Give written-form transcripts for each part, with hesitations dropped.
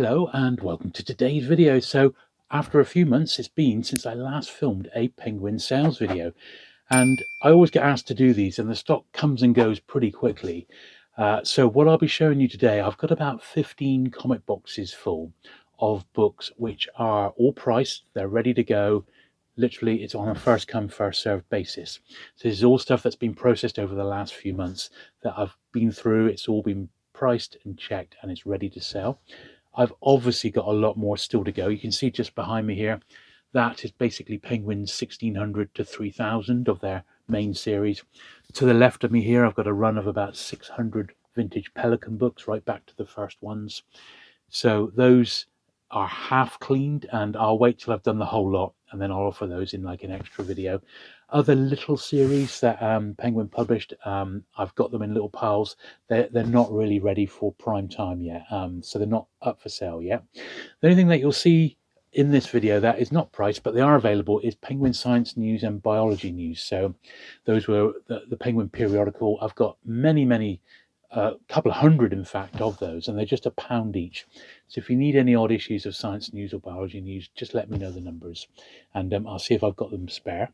Hello and welcome to today's video. So after a few months it's been since I last filmed a Penguin sales video, and I always get asked to do these and the stock comes and goes pretty quickly. So what I'll be showing you today, I've got about 15 comic boxes full of books which are all priced, they're ready to go. Literally it's on a first come first served basis. So this is all stuff that's been processed over the last few months that I've been through. It's all been priced and checked and it's ready to sell. I've obviously got a lot more still to go. You can see just behind me here, that is basically Penguin's 1600 to 3000 of their main series. To the left of me here, I've got a run of about 600 vintage Pelican books, right back to the first ones. So those are half cleaned, and I'll wait till I've done the whole lot and then I'll offer those in like an extra video. Other little series that Penguin published, I've got them in little piles. They're not really ready for prime time yet, so they're not up for sale yet. The only thing that you'll see in this video that is not priced, but they are available, is Penguin Science News and Biology News. So those were the Penguin periodical. I've got many, a couple of hundred in fact of those, and they're just £1 each. So if you need any odd issues of science news or biology news, just let me know the numbers and I'll see if I've got them spare.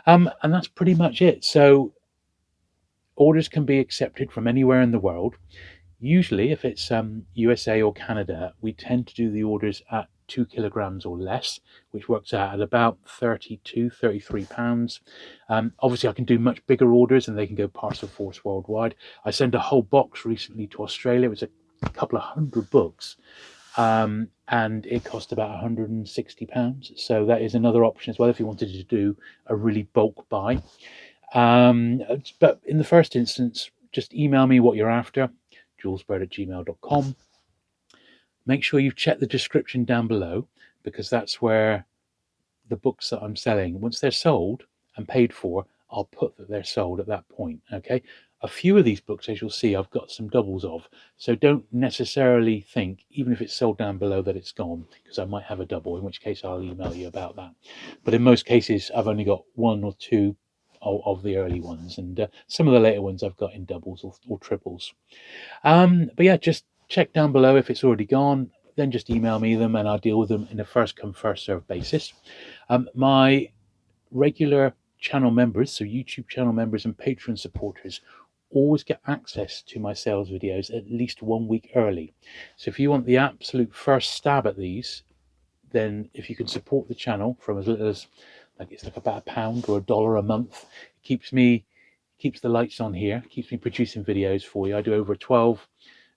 And that's pretty much it. So orders can be accepted from anywhere in the world. Usually if it's USA or Canada, we tend to do the orders at 2 kilograms or less, which works out at about £32-33. Obviously I can do much bigger orders and they can go parcel force worldwide. I sent a whole box recently to Australia. It was a couple of hundred books, and it cost about £160. So that is another option as well if you wanted to do a really bulk buy. But in the first instance, just email me what you're after, julesburt@gmail.com. Make sure you've checked the description down below, because that's where the books that I'm selling, once they're sold and paid for, I'll put that they're sold at that point. Okay, a few of these books, as you'll see, I've got some doubles of, so don't necessarily think, even if it's sold down below, that it's gone, because I might have a double, in which case I'll email you about that. But in most cases I've only got one or two of the early ones, and some of the later ones I've got in doubles or triples. But yeah, just check down below. If it's already gone, then just email me them and I'll deal with them in a first come first served basis. My regular channel members, so YouTube channel members and Patreon supporters, always get access to my sales videos at least 1 week early. So if you want the absolute first stab at these, then if you can support the channel from as little as it's like about £1 or $1 a month, it keeps the lights on here, keeps me producing videos for you. I do over 12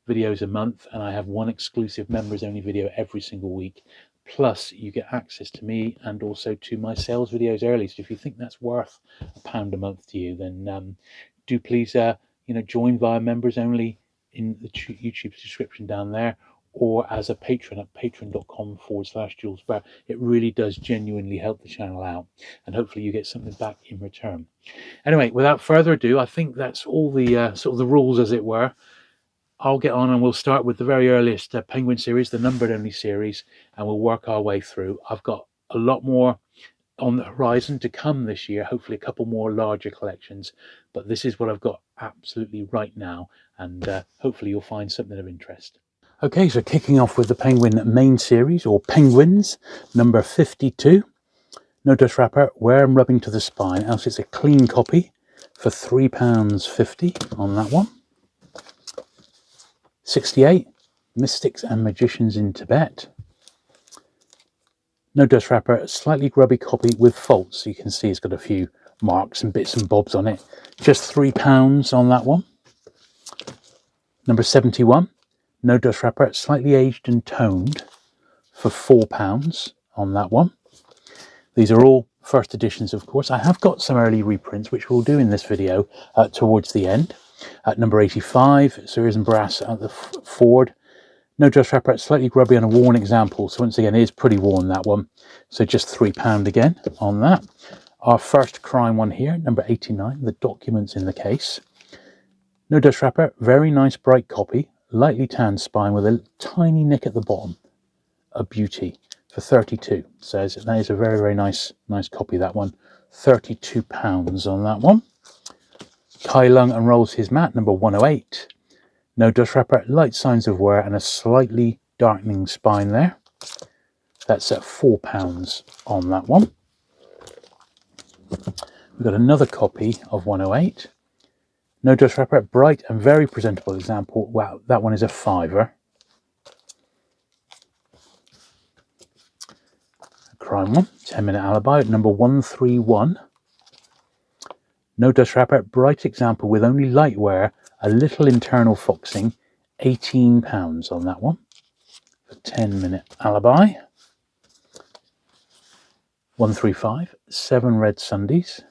videos a month, and I have one exclusive members only video every single week. Plus you get access to me and also to my sales videos early. So if you think that's worth £1 a month to you, then do please join via members only in the YouTube's description down there, or as a patron at patreon.com/JulesBurt. It really does genuinely help the channel out, and hopefully you get something back in return. Anyway, without further ado, I think that's all the sort of the rules, as it were. I'll get on and we'll start with the very earliest Penguin series, the numbered only series, and we'll work our way through. I've got a lot more on the horizon to come this year, hopefully a couple more larger collections, but this is what I've got absolutely right now, and hopefully you'll find something of interest. Okay, so kicking off with the Penguin main series, or Penguins, number 52. No dust wrapper, wear and rubbing to the spine, else it's a clean copy for £3.50 on that one. 68, Mystics and Magicians in Tibet. No dust wrapper, slightly grubby copy with faults. So you can see it's got a few marks and bits and bobs on it. Just £3 on that one. Number 71, no dust wrapper, slightly aged and toned for £4 on that one. These are all first editions, of course. I have got some early reprints, which we'll do in this video towards the end. At number 85, Series and Brass at the Ford. No dust wrapper, slightly grubby and a worn example. So once again, it is pretty worn, that one. So just £3 again on that. Our first crime one here, number 89, The Documents in the Case. No dust wrapper, very nice bright copy, lightly tanned spine with a tiny nick at the bottom. A beauty for £32. So that is a very nice copy, that one. £32 on that one. Kai Lung unrolls his mat, number 108. No dust wrapper, light signs of wear and a slightly darkening spine there. That's at £4 on that one. We've got another copy of 108. No dust wrapper, bright and very presentable example. Wow, that one is a £5. A crime one, 10-minute alibi at number 131. No dust wrapper, bright example with only light wear, a little internal foxing, £18 on that one. For 10-minute alibi. 135, 7 red Sundays.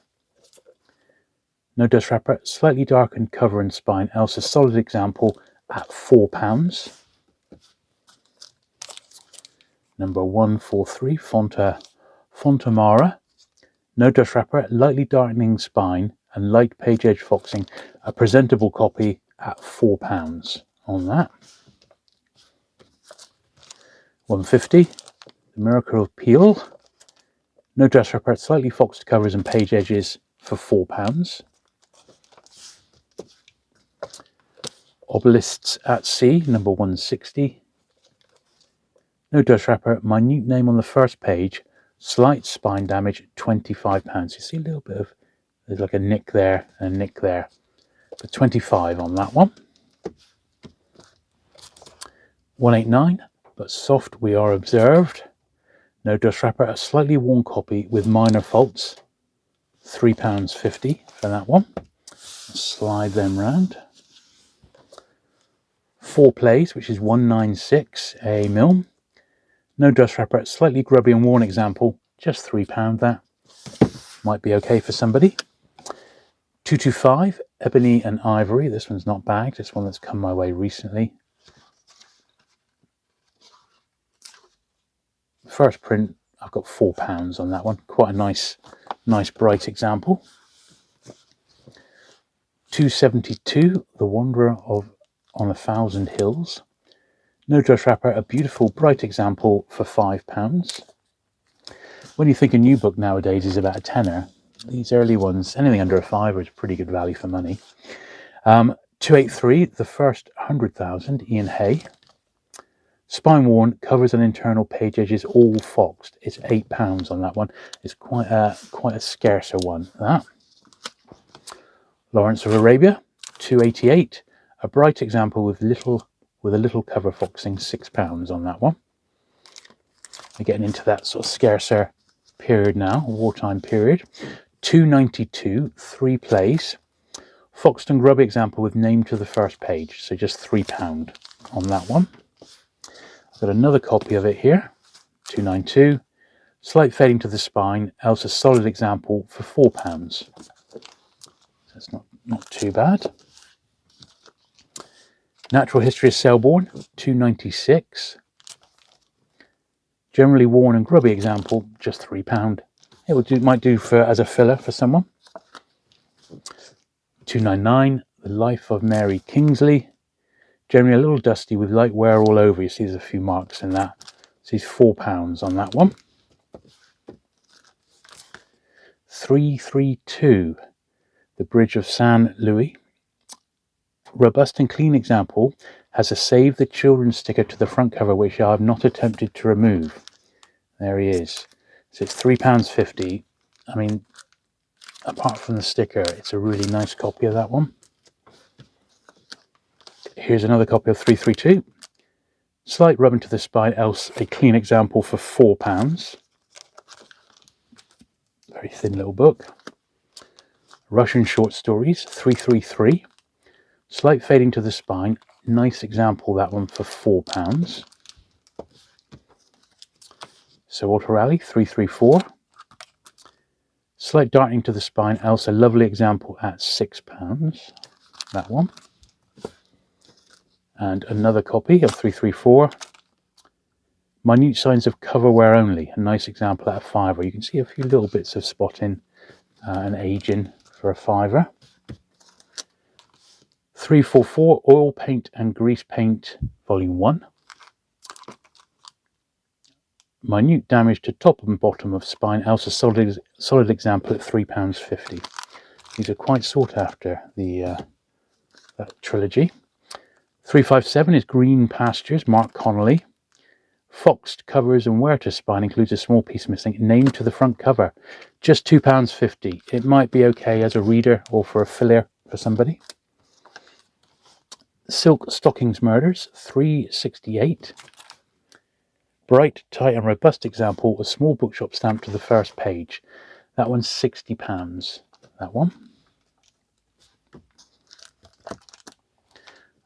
No dust wrapper, slightly darkened cover and spine, else a solid example at £4. Number 143, Fontamara. No dust wrapper, lightly darkening spine and light page edge foxing, a presentable copy at £4 on that. 150, The Miracle of Peel. No dust wrapper, slightly foxed covers and page edges for £4. Obelisks at Sea, number 160. No dust wrapper, minute name on the first page, slight spine damage, £25. You see a little bit of, there's like a nick there and a nick there. For 25 on that one. 189, But Soft We Are Observed. No dust wrapper, a slightly worn copy with minor faults, £3.50 for that one. Slide them round. 4 Plays, which is 196, a Milne. No dust wrapper, slightly grubby and worn example, just £3. That might be okay for somebody. 225, Ebony and Ivory. This one's not bagged. This one that's come my way recently. First print, I've got £4 on that one. Quite a nice bright example. 272, The Wanderer on 1,000 Hills. No dust wrapper, a beautiful bright example for £5. When you think a new book nowadays is about a tenner, these early ones, anything under a £5 is pretty good value for money. 283, The First 100,000, Ian Hay. Spine worn, covers and internal page edges all foxed. It's £8 on that one. It's quite a scarcer one. That. Lawrence of Arabia, 288, a bright example with a little cover foxing, £6 on that one. We're getting into that sort of scarcer period now, wartime period. 292, 3 Plays, foxed and grubby example with name to the first page, so just £3 on that one. I've got another copy of it here, 292, slight fading to the spine, else a solid example for £4. That's not too bad. Natural History of Selborne, 296. Generally worn and grubby example, just £3. It might do as a filler for someone. 299, The Life of Mary Kingsley. Generally a little dusty with light wear all over. You see there's a few marks in that. So it's £4 on that one. 332, The Bridge of San Louis. Robust and clean example, has a Save the Children sticker to the front cover, which I have not attempted to remove. There he is. So it's £3.50. I mean, apart from the sticker, it's a really nice copy of that one. Here's another copy of 332. Slight rubbing to the spine, else a clean example for £4. Very thin little book. Russian Short Stories, 333. Slight fading to the spine, nice example that one for £4. So Walter Raleigh, 334. Slight darkening to the spine, else a lovely example at £6. That one. And another copy of 334. Minute signs of cover wear only, a nice example at a £5. You can see a few little bits of spotting and aging for a £5. 344, Oil Paint and Grease Paint, Volume 1. Minute damage to top and bottom of spine, else a solid example at £3.50. These are quite sought after, that trilogy. 357 is Green Pastures, Mark Connolly. Foxed covers and where to spine includes a small piece missing, named to the front cover. Just £2.50. It might be okay as a reader or for a filler for somebody. Silk Stockings Murders, £3.68. Bright, tight and robust example, a small bookshop stamp to the first page. That one's £60. That one.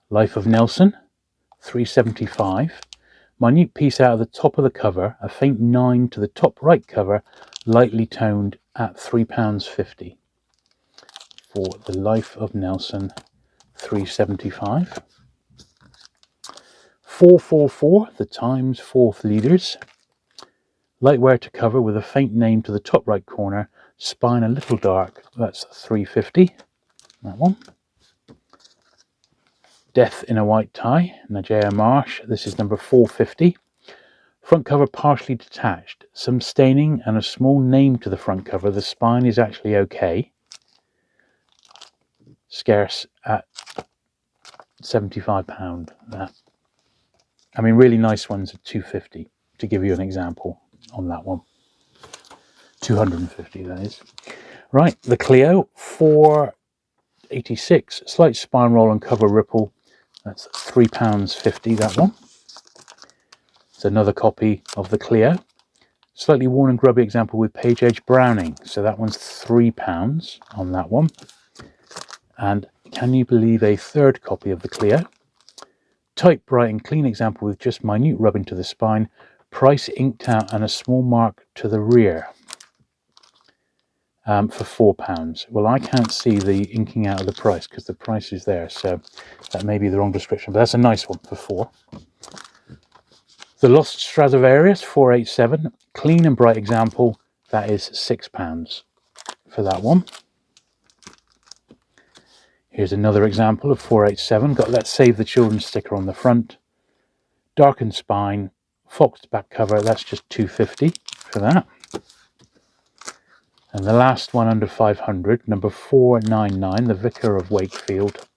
Life of Nelson, £3.75. Minute piece out of the top of the cover, a faint 9 to the top right cover, lightly toned at £3.50. For the Life of Nelson, £3.75. 444, The Times Fourth Leaders. Lightwear to cover with a faint name to the top right corner, spine a little dark, that's £3.50. That one. Death in a White Tie, Najaya Marsh, this is number 450. Front cover partially detached, some staining and a small name to the front cover. The spine is actually okay. Scarce at £75. That. I mean, really nice ones at £2.50, to give you an example on that one. £250, that is. Right, the Clio, £4.86. Slight spine roll and cover ripple. That's £3.50, that one. It's another copy of the Clio. Slightly worn and grubby example with page edge browning. So that one's £3 on that one. And can you believe a third copy of the Clio? Tight, bright and clean example with just minute rubbing to the spine. Price inked out and a small mark to the rear. For £4. Well, I can't see the inking out of the price because the price is there, so that may be the wrong description, but that's a nice one for £4. The Lost Stradivarius, £4.87. Clean and bright example, that is £6 for that one. Here's another example of £4.87. Got Let's Save the Children sticker on the front. Darkened spine, foxed back cover, that's just £2.50 for that. And the last one under 500, number 499, The Vicar of Wakefield.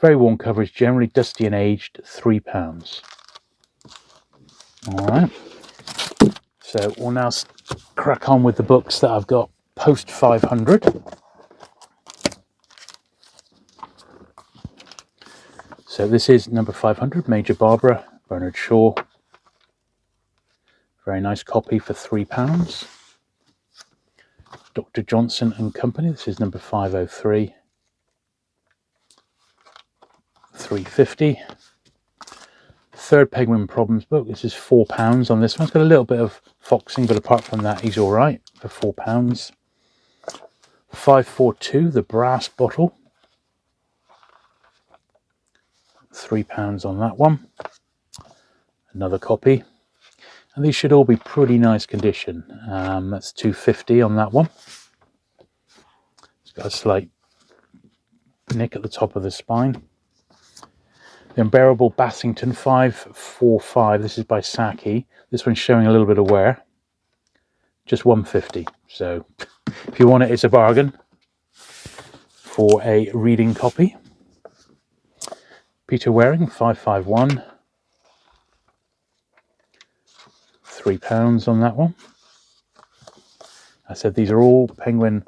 Very worn covers, generally dusty and aged, £3. All right. So we'll now crack on with the books that I've got post 500. So this is number 500, Major Barbara, Bernard Shaw. Very nice copy for £3. Dr. Johnson and Company, this is number 503, £3.50. Third Peregrym Problems book, this is £4 on this one. It's got a little bit of foxing, but apart from that, he's all right for £4. 542, The Brass Bottle, £3 on that one. Another copy. And these should all be pretty nice condition. That's £2.50 on that one. It's got a slight nick at the top of the spine. The Unbearable Bassington, 545. This is by Saki. This one's showing a little bit of wear. Just £1.50. So if you want it, it's a bargain for a reading copy. Peter Waring, 551. £3 on that one. I said these are all Penguin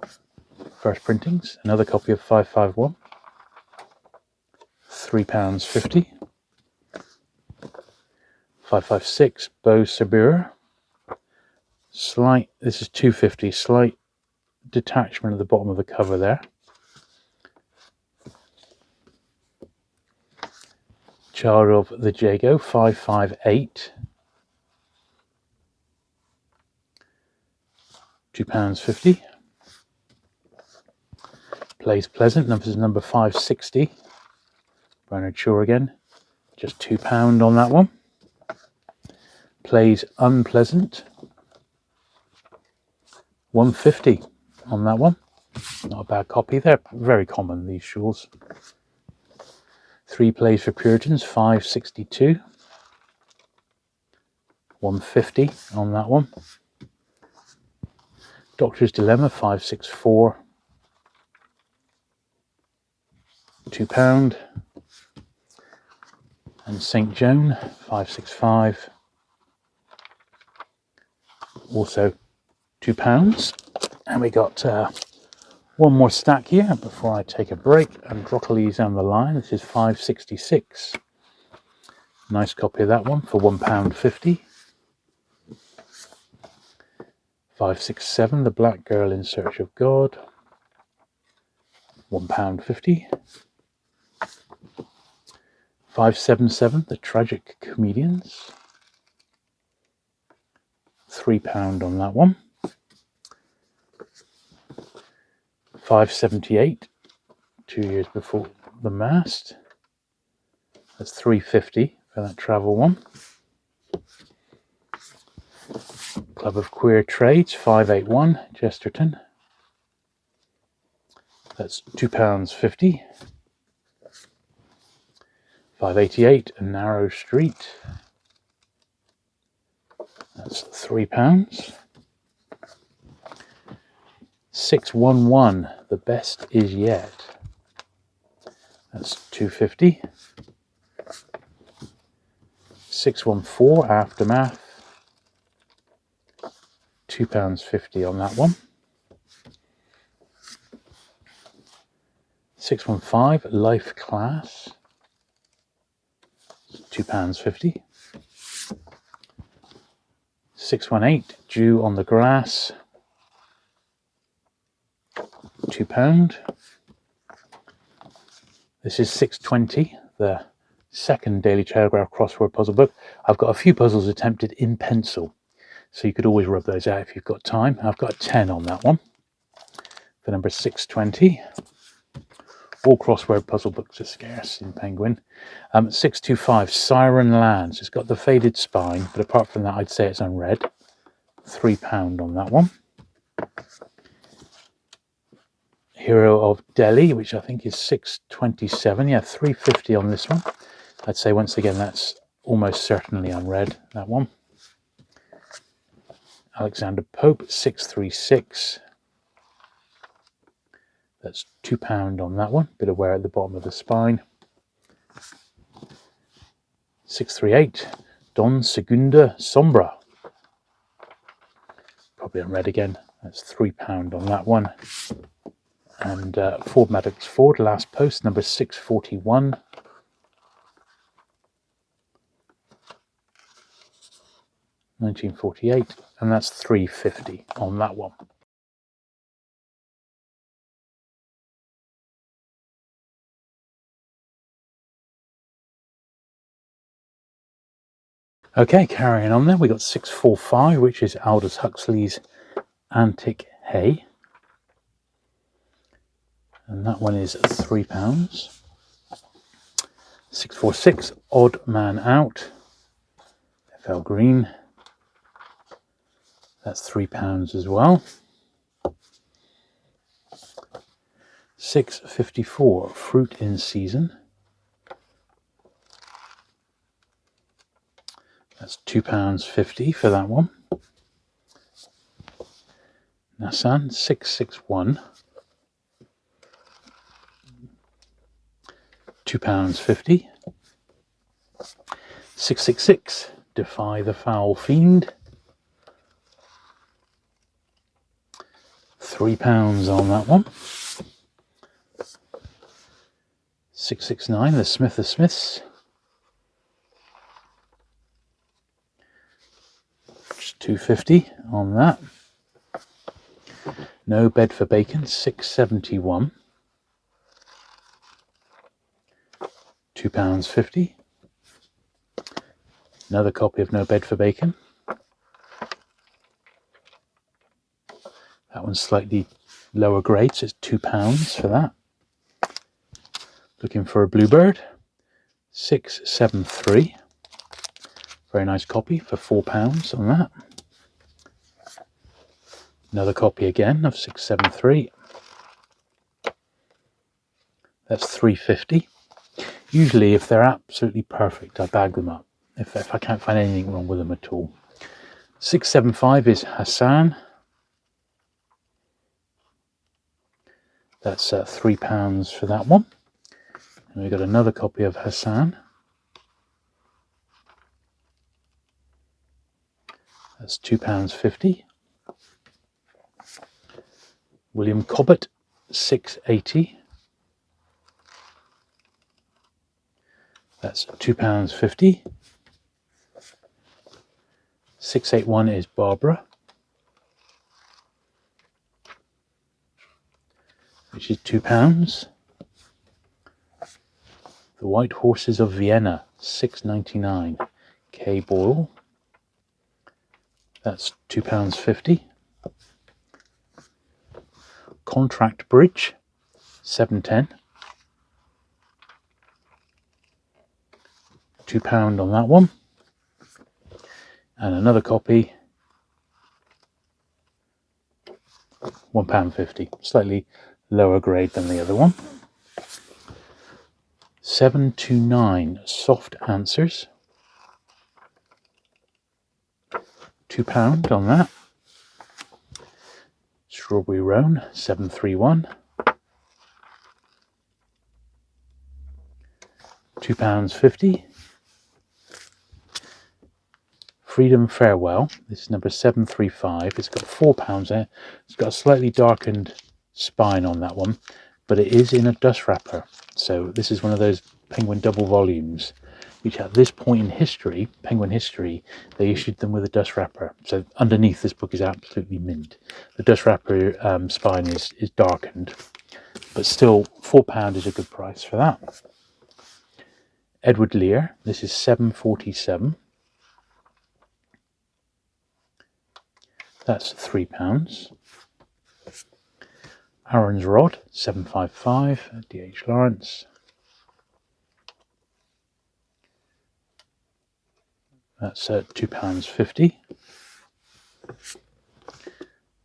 first printings. Another copy of 551. £3.50. 556, Beau Sabur. Slight, this is £2.50. Slight detachment at the bottom of the cover there. Child of the Jago, 558. £2.50. Plays Pleasant, this is number 560. Bernard Shaw again, just £2 on that one. Plays Unpleasant, £1.50 on that one. Not a bad copy. They're very common, these shawls. 3 Plays for Puritans, 562. £1.50 on that one. Doctor's Dilemma, 564. £2. And St. Joan, 565. also £2. And we got one more stack here before I take a break and Androcles and the Lion. This is £5.66. Nice copy of that one for £1.50. 567, The Black Girl in Search of God, £1.50. 577, The Tragic Comedians, £3 on that one. 578, 2 years before the Mast, that's £3.50 for that travel one. Club of Queer Trades, 581, Chesterton, that's £2.50. 588, A Narrow Street, that's £3. 611, The Best Is Yet, that's £2.50. 614, Aftermath, £2.50 on that one. 615, Life Class, £2.50. 618, Dew on the Grass, £2. This is 620, the second Daily Telegraph crossword puzzle book. I've got a few puzzles attempted in pencil, so you could always rub those out if you've got time. I've got a 10 on that one for number 620. All crossword puzzle books are scarce in Penguin. 625, Siren Lands. It's got the faded spine, but apart from that, I'd say it's unread. £3 on that one. Hero of Delhi, which I think is 627. Yeah, £3.50 on this one. I'd say once again that's almost certainly unread, that one. Alexander Pope, 636. That's £2 on that one. Bit of wear at the bottom of the spine. 638, Don Segunda Sombra. Probably unread again. That's £3 on that one. And Ford Maddox Ford, Last Post, number 641. £1948, and that's £3.50 on that one. Okay, carrying on then, we got 645, which is Aldous Huxley's Antic Hay. And that one is £3. 646, Odd Man Out, F.L. Green. That's £3 as well. 654, Fruit in Season. That's £2.50 for that one. Nassan, 661. £2.50. 666, Defy the Foul Fiend. £3 on that one. 669, The Smith of Smiths. Just £2.50 on that. No Bed for Bacon, £6.71. £2.50. Another copy of No Bed for Bacon. That one's slightly lower grade, so it's £2 for that. Looking for a Bluebird, 673. Very nice copy for £4 on that. Another copy again of 673. That's £3.50. Usually, if they're absolutely perfect, I bag them up. If I can't find anything wrong with them at all. 675 is Hassan. That's £3 for that one. And we've got another copy of Hassan. That's £2.50. William Cobbett, £6.80. That's £2.50. 681 is Barbara, which is £2. The White Horses of Vienna, £6.99. K. Boyle, that's £2.50. Contract Bridge, £7.10. £2 on that one. And another copy, £1.50. Slightly lower grade than the other one. 729 Soft Answers, £2 on that. Strawberry Roan, 731, £2.50. Freedom Farewell, this is number 735. It's got £4 there. It's got a slightly darkened spine on that one, but it is in a dust wrapper. So this is one of those Penguin double volumes, which at this point in history, Penguin history, they issued them with a dust wrapper. So underneath, this book is absolutely mint. The dust wrapper spine is darkened, but still £4 is a good price for that. Edward Lear, this is 747. That's £3. Aaron's Rod, 755, D.H. Lawrence. That's £2.50.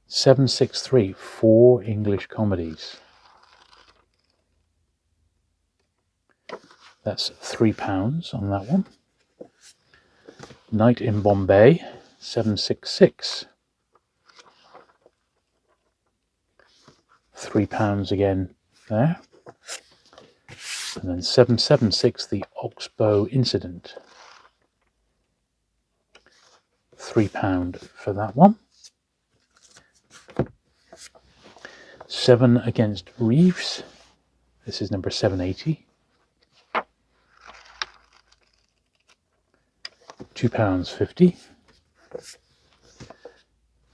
763, 4 English comedies. That's £3 on that one. Night in Bombay, 766. £3 again there. And then 776, The Oxbow Incident. £3 for that one. 7 Against Reeves. This is number 780. £2.50.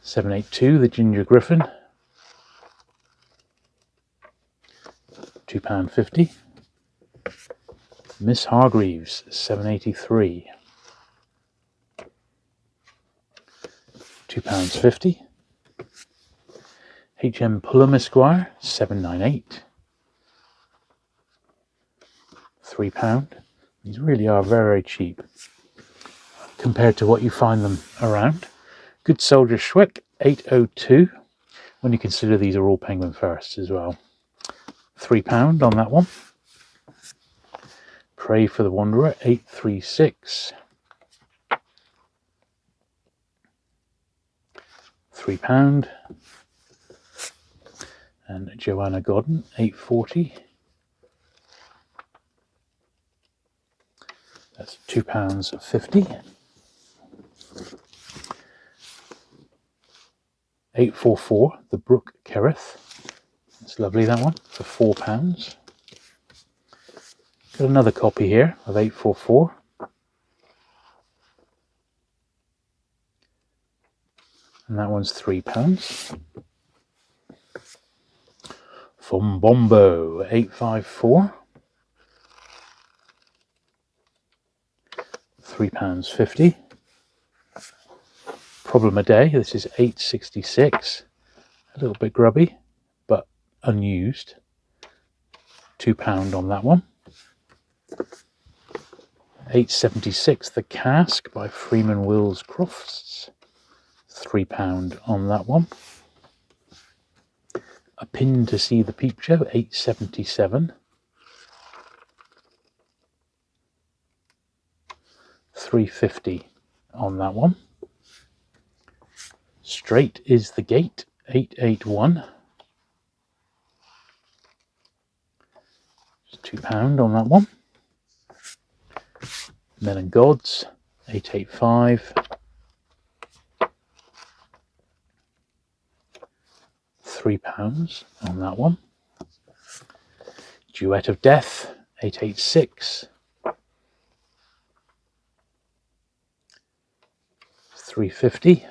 782, The Ginger Griffin. £2.50. Miss Hargreaves, 783. £2.50. H.M. Pullum Esquire, 798. £3. These really are very, very cheap compared to what you find them around. Good Soldier Schweck, 802. When you consider these are all Penguin firsts as well. £3 on that one. Pray for the Wanderer, 836. £3. And Joanna Godden, 840. That's £2.50. 844, The Brook Kereth. It's lovely, that one, for £4. Got another copy here of 844. And that one's £3. From Bombo, 854. £3.50. Problem a Day, this is 866. A little bit grubby, but unused. £2 on that one. 876, The Cask by Freeman Wills Crofts. £3 on that one. A Pin to See the Peep Show, 877. £3.50 on that one. Straight is the Gate, 881. £2 on that one. Men and Gods, 885. £3 on that one. Duet of Death, 886. £3.50.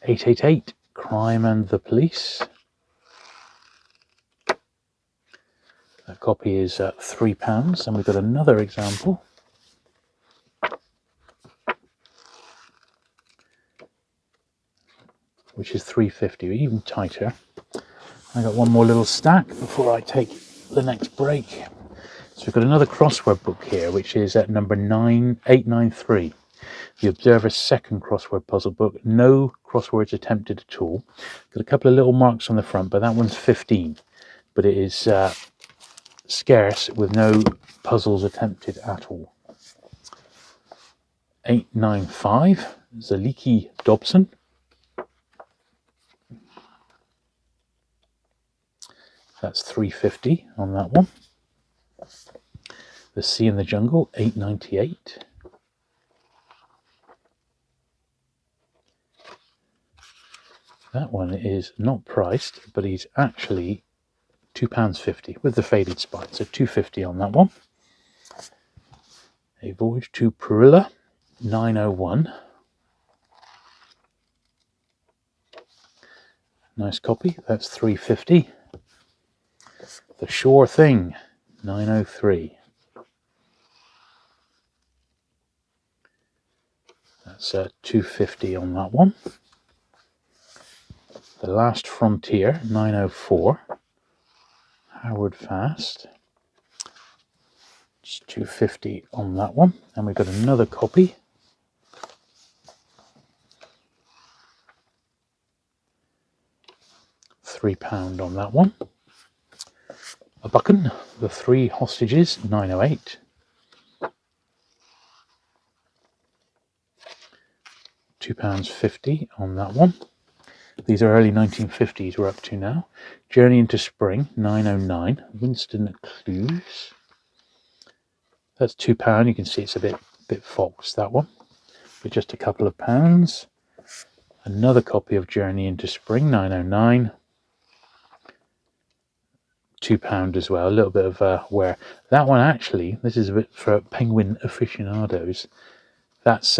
888, Crime and the Police. That copy is £3, and we've got another example. Which is £3.50, even tighter. I got one more little stack before I take the next break. So we've got another crossword book here, which is at number 893. The Observer's second crossword puzzle book. No crosswords attempted at all. Got a couple of little marks on the front, but that one's 15. But it is scarce with no puzzles attempted at all. 895, Zaliki Dobson. That's £3.50 on that one. The Sea in the Jungle, £8.98. That one is not priced, but he's actually £2.50 with the faded spine, so £2.50 on that one. A Voyage to Perilla, 901. Nice copy, that's £3.50. The Sure Thing, 903. That's £2.50 on that one. The Last Frontier, 904. Howard Fast. It's £2.50 on that one. And we've got another copy. £3 on that one. A Buchan, The Three Hostages, 908. £2.50 on that one. These are early 1950s we're up to now. Journey into Spring, 909. Winston Clues. That's £2. You can see it's a bit foxed, that one. But just a couple of pounds. Another copy of Journey into Spring, 909. £2 as well. A little bit of wear. That one actually, this is a bit for penguin aficionados. That's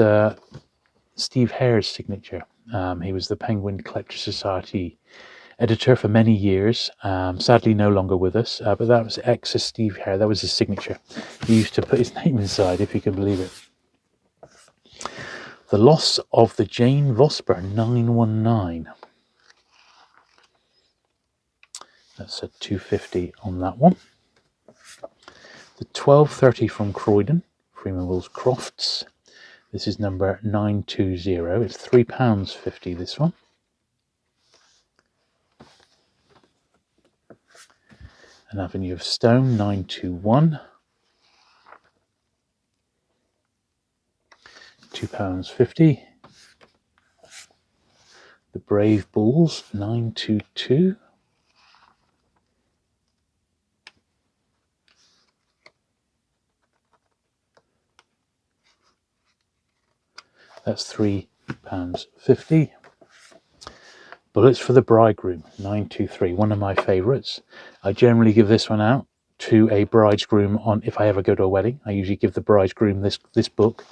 Steve Hare's signature. He was the Penguin Collector Society editor for many years. Sadly no longer with us, but that was ex Steve Hare. That was his signature. He used to put his name inside, if you can believe it. The Loss of the Jane Vosper, 919. That's a £2.50 on that one. The 1230 from Croydon, Freeman Wills Crofts. This is number 920. It's £3.50, this one. An Avenue of Stone, 921. £2.50. The Brave Bulls, 922. That's £3.50. Bullets for the Bridegroom, 923. One of my favourites. I generally give this one out to a bridegroom on if I ever go to a wedding. I usually give the bridegroom this book,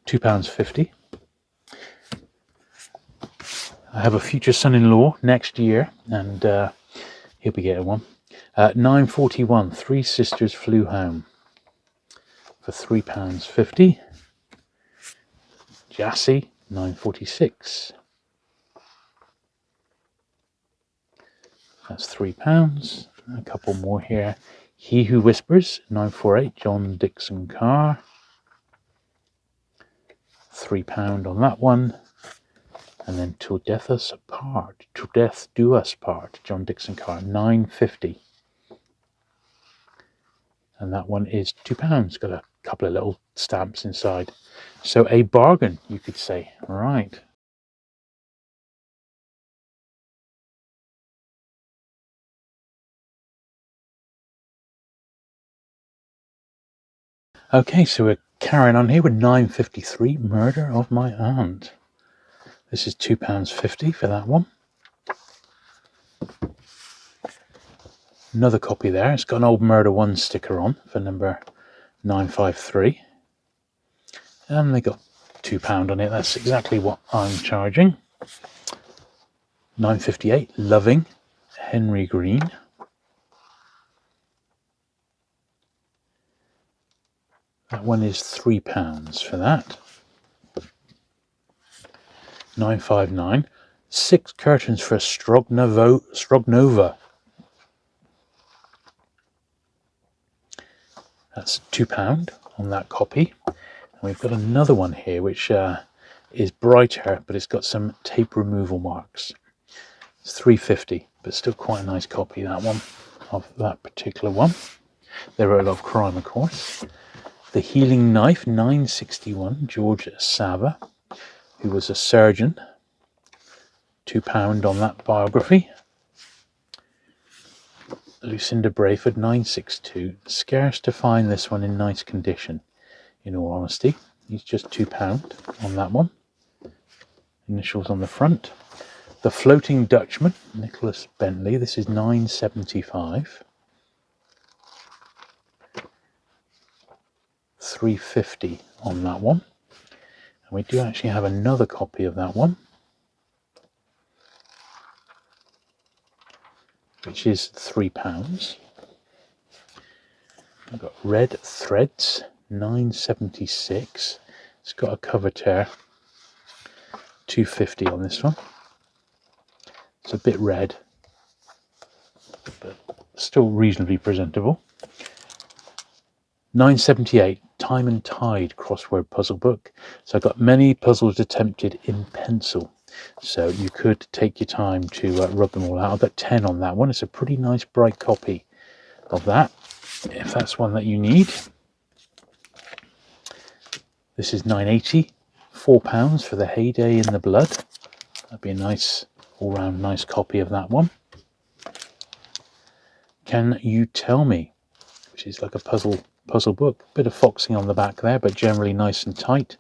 £2.50. I have a future son-in-law next year, and he'll be getting one. 941. Three Sisters Flew Home for £3.50. Jassy, 946. That's £3. A couple more here. He Who Whispers, 948. John Dixon Carr. £3 on that one. And then Till Death Us Part. Till Death Do Us Part. John Dixon Carr, 950. And that one is £2. Got a couple of little stamps inside. So a bargain, you could say. Right. Okay, so we're carrying on here with 953, Murder of My Aunt. This is £2.50 for that one. Another copy there. It's got an Old Murder 1 sticker on for number 953. And they got £2 on it. That's exactly what I'm charging. 9.58. Loving, Henry Green. That one is £3 for that. 9.59. 6 curtains for Strognova. That's £2 on that copy. And we've got another one here which is brighter, but it's got some tape removal marks. It's £3.50, but still quite a nice copy, that one, of that particular one. They wrote a lot of crime, of course. The Healing Knife, 9.61, George Sava, who was a surgeon. £2 on that biography. Lucinda Brayford, 9.62. Scarce to find this one in nice condition, in all honesty. He's just £2 on that one. Initials on the front. The Floating Dutchman, Nicholas Bentley. This is 9.75. £3.50 on that one. And we do actually have another copy of that one, which is £3. I've got Red Threads, 9.76. It's got a cover tear. £2.50 on this one. It's a bit red, but still reasonably presentable. 9.78. Time and Tide crossword puzzle book. So I've got many puzzles attempted in pencil, so you could take your time to rub them all out. I've got 10 on that one. It's a pretty nice bright copy of that, if that's one that you need. This is 9.80. £4 for The Heyday in the Blood. That'd be a nice, all-round nice copy of that one. Can You Tell Me, which is like a puzzle book. Bit of foxing on the back there, but generally nice and tight.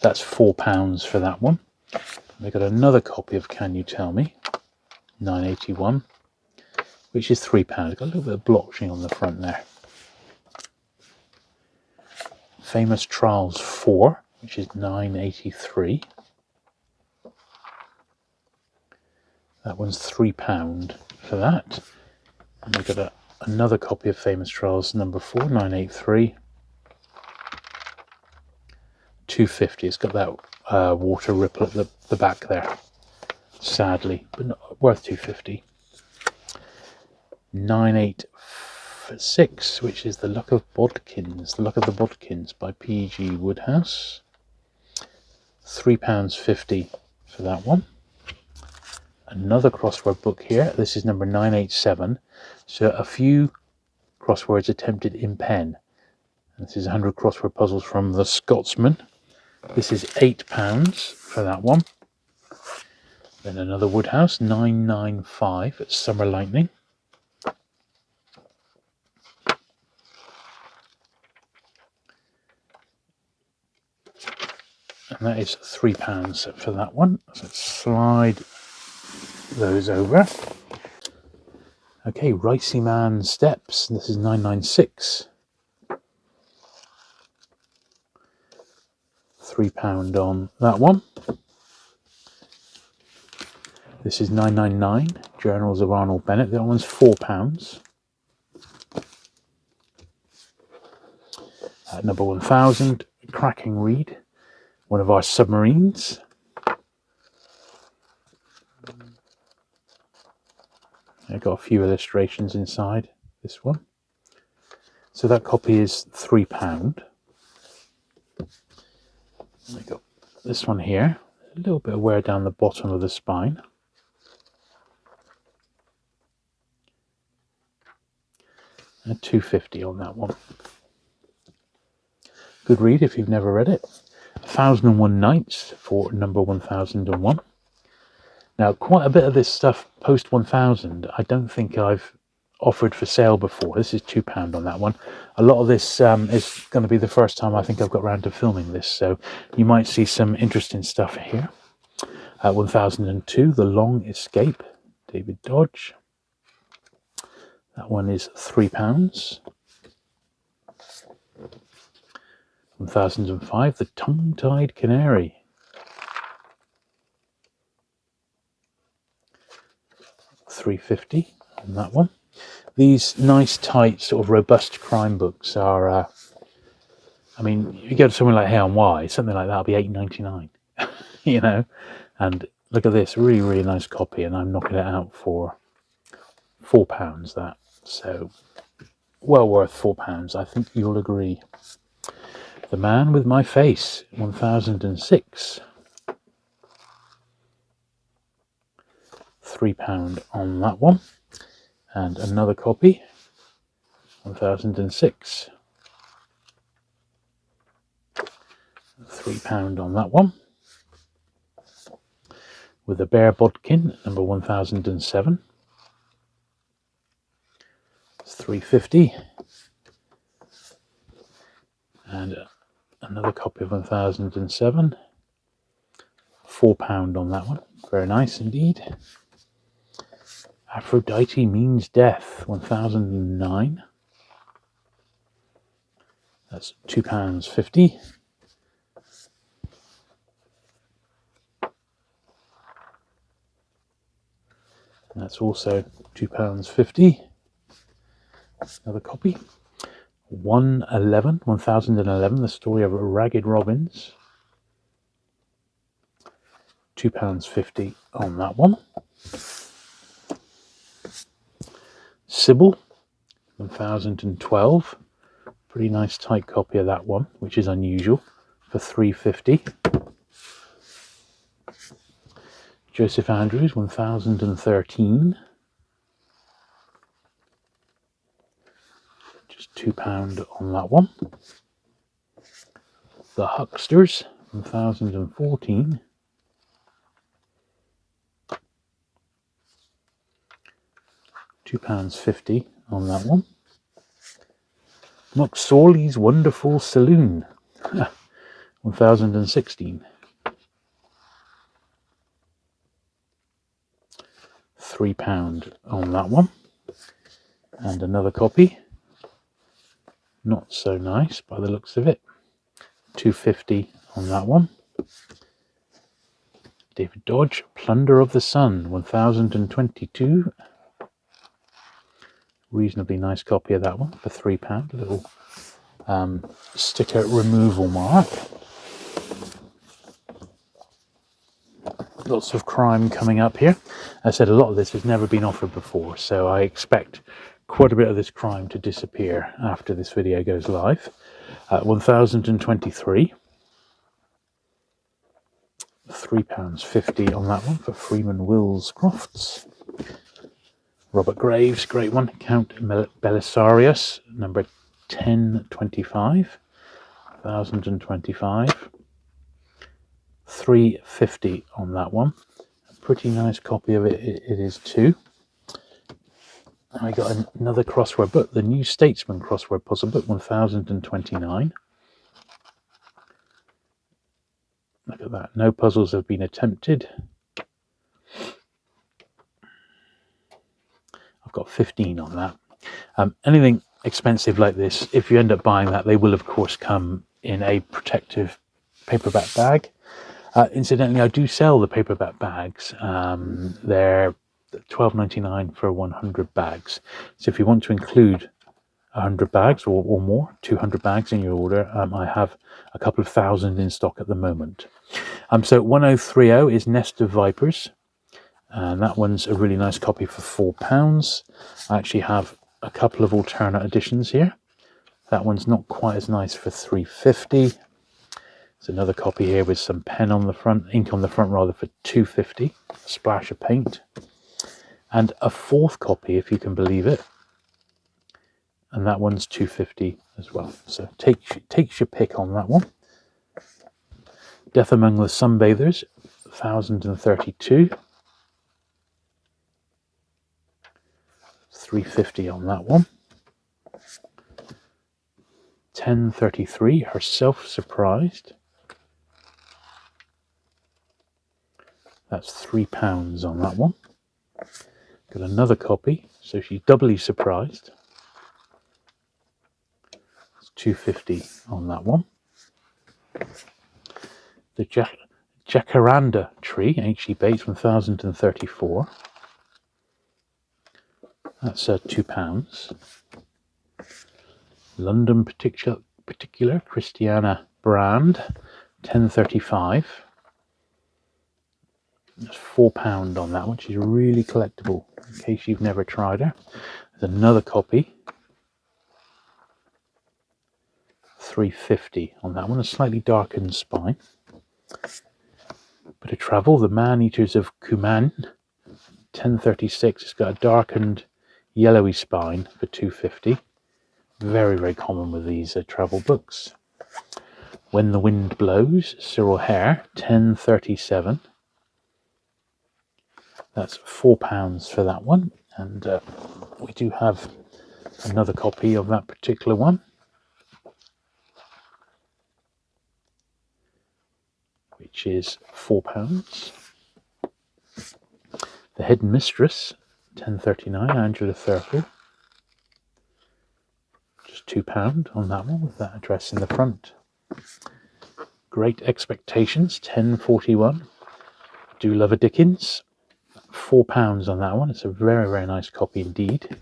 That's £4 for that one. We've got another copy of Can You Tell Me, 9.81, which is £3. Got a little bit of blotching on the front there. Famous Trials 4, which is 9.83. That one's £3 for that. And we've got another copy of Famous Trials number 4, 9.83. £2.50. It's got that water ripple at the back there, sadly, but not worth £2.50. 9.86, which is The Luck of Bodkins, The Luck of the Bodkins by P.G. Woodhouse. £3.50 for that one. Another crossword book here. This is number 987. So a few crosswords attempted in pen. And this is 100 crossword puzzles from The Scotsman. This is £8 for that one. Then another Woodhouse, 995 at Summer Lightning. And that is £3 for that one. So let's slide those over. Okay, Ricey Man Steps. This is 996. £3 on that one. This is 999. Journals of Arnold Bennett. That one's £4. Number 1000. Cracking Read. One of our submarines. I've got a few illustrations inside this one. So that copy is £3. We've got this one here. A little bit of wear down the bottom of the spine. And £2.50 on that one. Good read if you've never read it. 1001 Nights for number 1001. Now, quite a bit of this stuff post 1000, I don't think I've offered for sale before. This is £2 on that one. A lot of this is going to be the first time I think I've got around to filming this, so you might see some interesting stuff here. 1002, The Long Escape, David Dodge. That one is £3. 1005, The Tongue-Tied Canary. £3.50 on that one. These nice, tight, sort of robust crime books are, I mean, you go to somewhere like Hay on Wye, something like that will be £8.99, you know. And look at this, really, really nice copy, and I'm knocking it out for £4. That, so well worth £4. I think you'll agree. The Man with My Face, 1006. £3 on that one. And another copy, 1006. £3 on that one. With a Bear Bodkin, number 1007. It's £3.50. And another copy of 1007. £4 on that one. Very nice indeed. Aphrodite Means Death, 1009. That's £2.50. That's also £2.50. Another copy. 1011, The Story of Ragged Robins. £2.50 on that one. Sybil, 1012. Pretty nice tight copy of that one, which is unusual, for £3.50. Joseph Andrews, 1013. Just £2 on that one. The Hucksters, 1014. £2.50 on that one. McSorley's Wonderful Saloon, 1016. £3 on that one. And another copy, not so nice by the looks of it, £2.50 on that one. David Dodge, Plunder of the Sun, 1022. Reasonably nice copy of that one for £3. A little sticker removal mark. Lots of crime coming up here. As I said, a lot of this has never been offered before, so I expect quite a bit of this crime to disappear after this video goes live. 1023. £3.50 on that one for Freeman Wills Crofts. Robert Graves, great one. Count Belisarius, number 1025. 1025. £3.50 on that one. A pretty nice copy of it, it is too. And I got another crossword book, the New Statesman crossword puzzle book, 1029. Look at that. No puzzles have been attempted. I've got 15 on that. Anything expensive like this, if you end up buying that, they will of course come in a protective paperback bag. Incidentally, I do sell the paperback bags. They're $12.99 for 100 bags. So if you want to include 100 bags or more, 200 bags in your order, I have a couple of thousand in stock at the moment. So 1030 is Nest of Vipers, and that one's a really nice copy for £4. I actually have a couple of alternate editions here. That one's not quite as nice for £3.50. There's another copy here with some pen on the front, ink on the front rather, for £2.50. A splash of paint. And a fourth copy, if you can believe it, and that one's £2.50 as well. So takes your pick on that one. Death Among the Sunbathers, 1032. £3.50 on that one. 1033, Herself Surprised. That's £3 on that one. Got another copy, so she's doubly surprised. It's £2.50 on that one. The Jacaranda Tree, H.E. Bates, 1034. That's £2. London particular Christiana Brand, 1035. That's £4 on that one. She's really collectible, in case you've never tried her. There's another copy, £3.50 on that one. A slightly darkened spine. Bit of travel. The Man-Eaters of Cuman, 1036. It's got a darkened yellowy spine for £2.50. Very, very common with these travel books. When the Wind Blows, Cyril Hare, 1037. That's £4 for that one. And we do have another copy of that particular one, which is £4. The Hidden Mistress, 1039, Angela Thirkell. Just £2 on that one with that address in the front. Great Expectations, 1041. Do Love a Dickens, £4 on that one. It's a very, very nice copy indeed.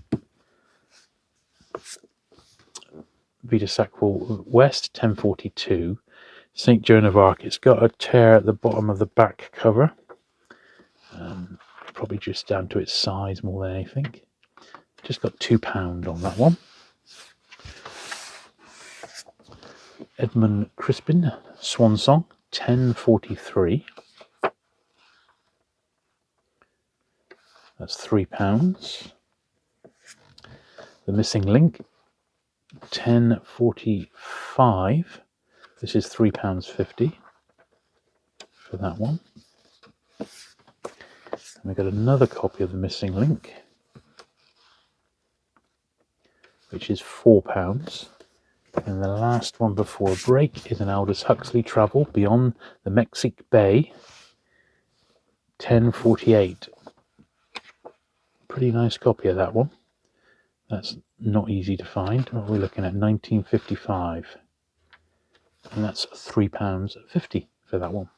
Vita Sackville West, 1042. St. Joan of Arc. It's got a tear at the bottom of the back cover. Probably just down to its size more than anything. Just got £2 on that one. Edmund Crispin, Swan Song, 1043. That's £3. The Missing Link, 1045. This is £3.50 for that one. And we got another copy of The Missing Link, which is £4. And the last one before break is an Aldous Huxley Travel Beyond the Mexique Bay, 1048. Pretty nice copy of that one. That's not easy to find. What are we looking at? 1955. And that's £3.50 for that one.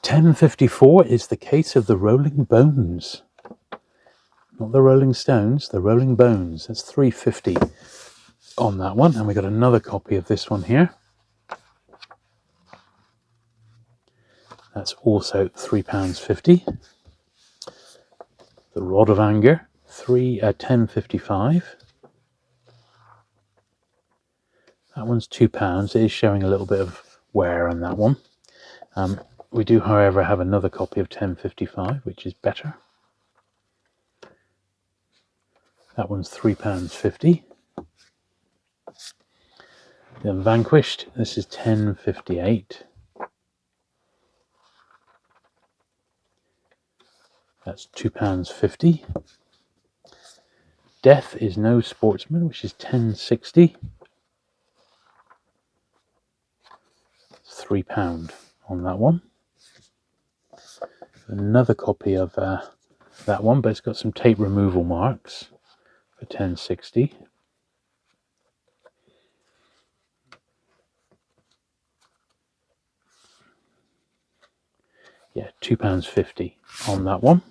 £10.54 is the case of the Rolling Bones. Not the Rolling Stones, the Rolling Bones. That's £3.50 on that one. And we got another copy of this one here. That's also £3.50. The Rod of Anger, £10.55. That one's £2. It is showing a little bit of wear on that one. We do, however, have another copy of £10.55, which is better. That one's £3.50. The Unvanquished, this is £10.58. That's £2.50. Death is No Sportsman, which is £10.60. £3 on that one. Another copy of that one, but it's got some tape removal marks for £10.60. Yeah, £2.50 on that one.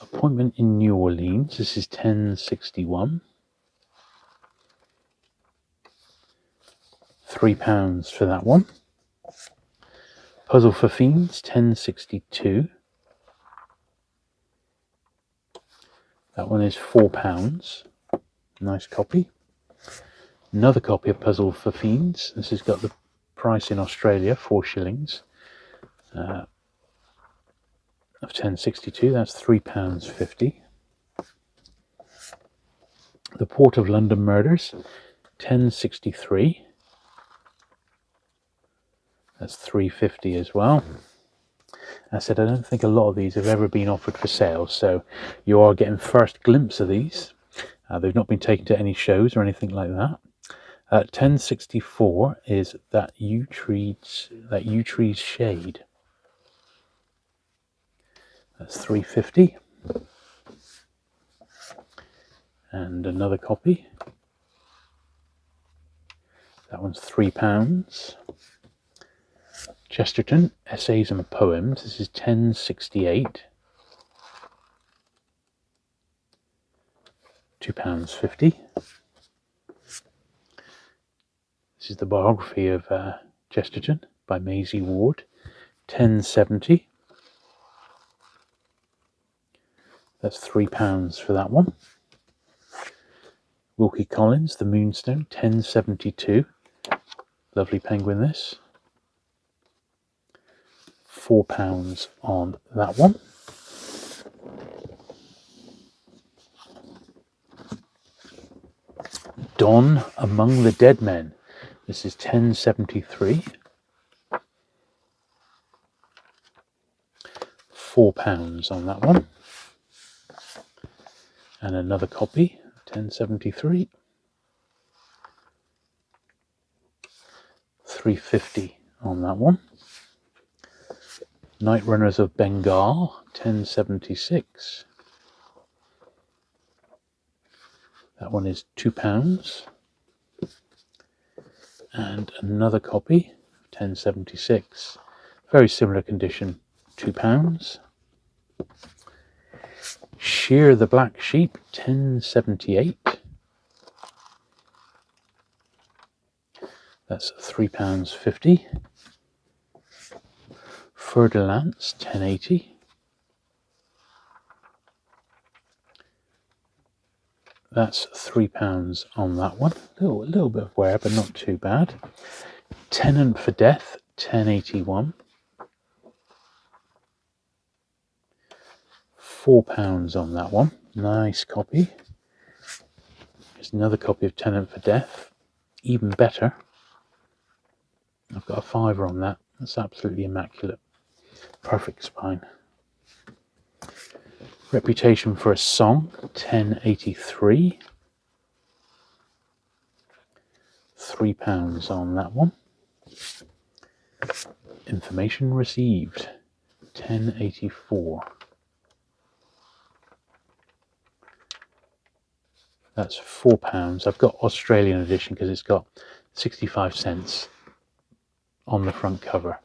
Appointment in New Orleans, this is £10.61. £3 for that one. Puzzle for Fiends, £10.62. That one is £4. Nice copy. Another copy of Puzzle for Fiends. This has got the price in Australia, 4 shillings. Of £10.62, that's £3.50. The Port of London Murders, £10.63. That's £3.50 as well. I said I don't think a lot of these have ever been offered for sale, so you are getting first glimpse of these. They've not been taken to any shows or anything like that. 1064 is that yew tree's shade. That's 350. And another copy. That one's £3. Chesterton, Essays and Poems. This is 1068. £2.50. This is the biography of Chesterton by Maisie Ward. 1070. That's £3 for that one. Wilkie Collins, The Moonstone, 1072. Lovely penguin this. £4 on that one. Dawn Among the Dead Men. This is 1073. £4 on that one. And another copy, 1073. £3.50 on that one. Night Runners of Bengal, 1076. That one is £2. And another copy, 1076. Very similar condition, £2. Shear the Black Sheep, 1078. That's £3.50. Fer de Lance, 1080. That's £3 on that one. A little bit of wear, but not too bad. Tenant for Death, 1081. £4 on that one. Nice copy. There's another copy of Tenant for Death. Even better. I've got a £5 on that. That's absolutely immaculate. Perfect spine. Reputation for a Song, 1083. £3 on that one. Information Received, 1084. That's £4. I've got Australian edition because it's got 65 cents on the front cover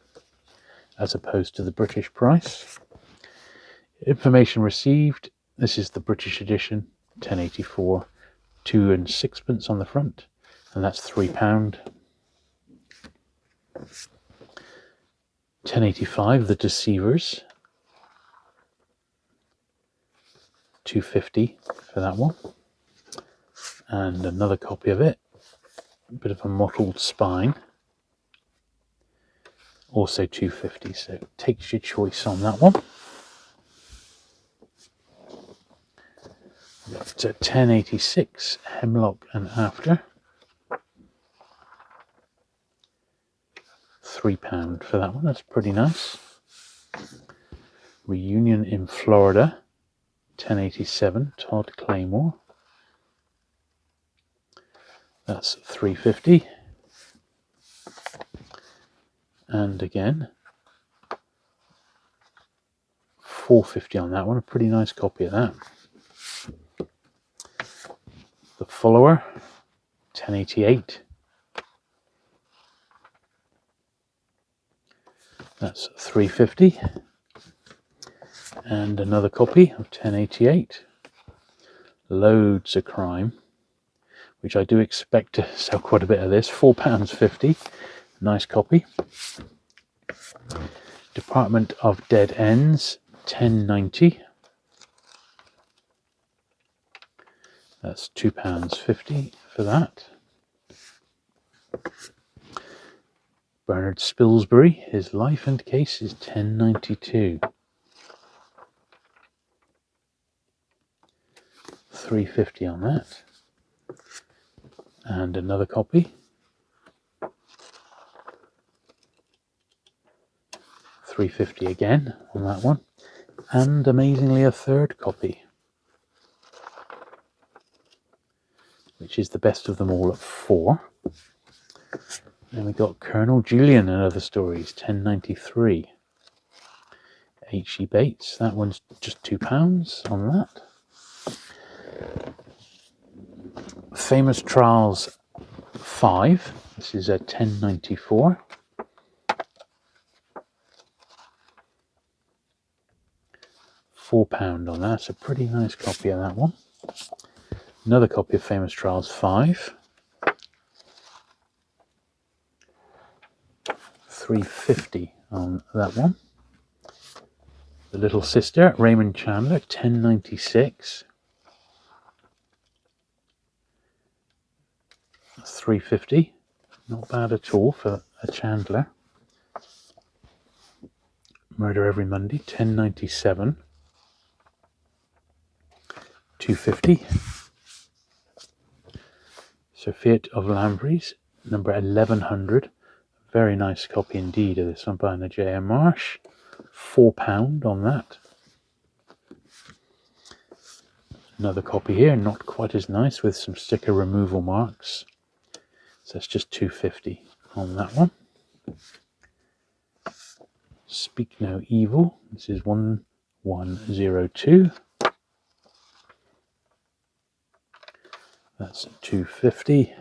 as opposed to the British price. Information Received, this is the British edition, 1084, 2 and 6pence on the front, and that's £3. 1085, The Deceivers, £2.50 for that one, and another copy of it, a bit of a mottled spine, also £2.50, so takes your choice on that one. Got 1086, Hemlock and After, £3 for that one. That's pretty nice. Reunion in Florida, 1087, Todd Claymore. That's £3.50. And again, £4.50 on that one. A pretty nice copy of that. The Follower, 1088. That's £3.50. And another copy of 1088. Loads of Crime, which I do expect to sell quite a bit of this. £4.50. Nice copy. Department of Dead Ends, 1090. That's £2.50 for that. Bernard Spilsbury, His Life and Case is 1092. £3.50 on that. And another copy. £3.50 again on that one. And amazingly a third copy. which is the best of them all at 4. Then we got Colonel Julian and Other Stories, 10.93. H.E. Bates, that one's just £2 on that. Famous Trials 5, this is a 10.94. £4 on that, a pretty nice copy of that one. Another copy of Famous Trials 5. £3.50 on that one. The Little Sister, Raymond Chandler, 10.96. £3.50. Not bad at all for a Chandler. Murder Every Monday, 10.97. £2.50. Sophia of Lampreys, number 1100. Very nice copy indeed of this one by Anna J.M. Marsh. £4 on that. Another copy here, not quite as nice, with some sticker removal marks. So that's just £2.50 on that one. Speak No Evil. This is 1102. That's £2.50.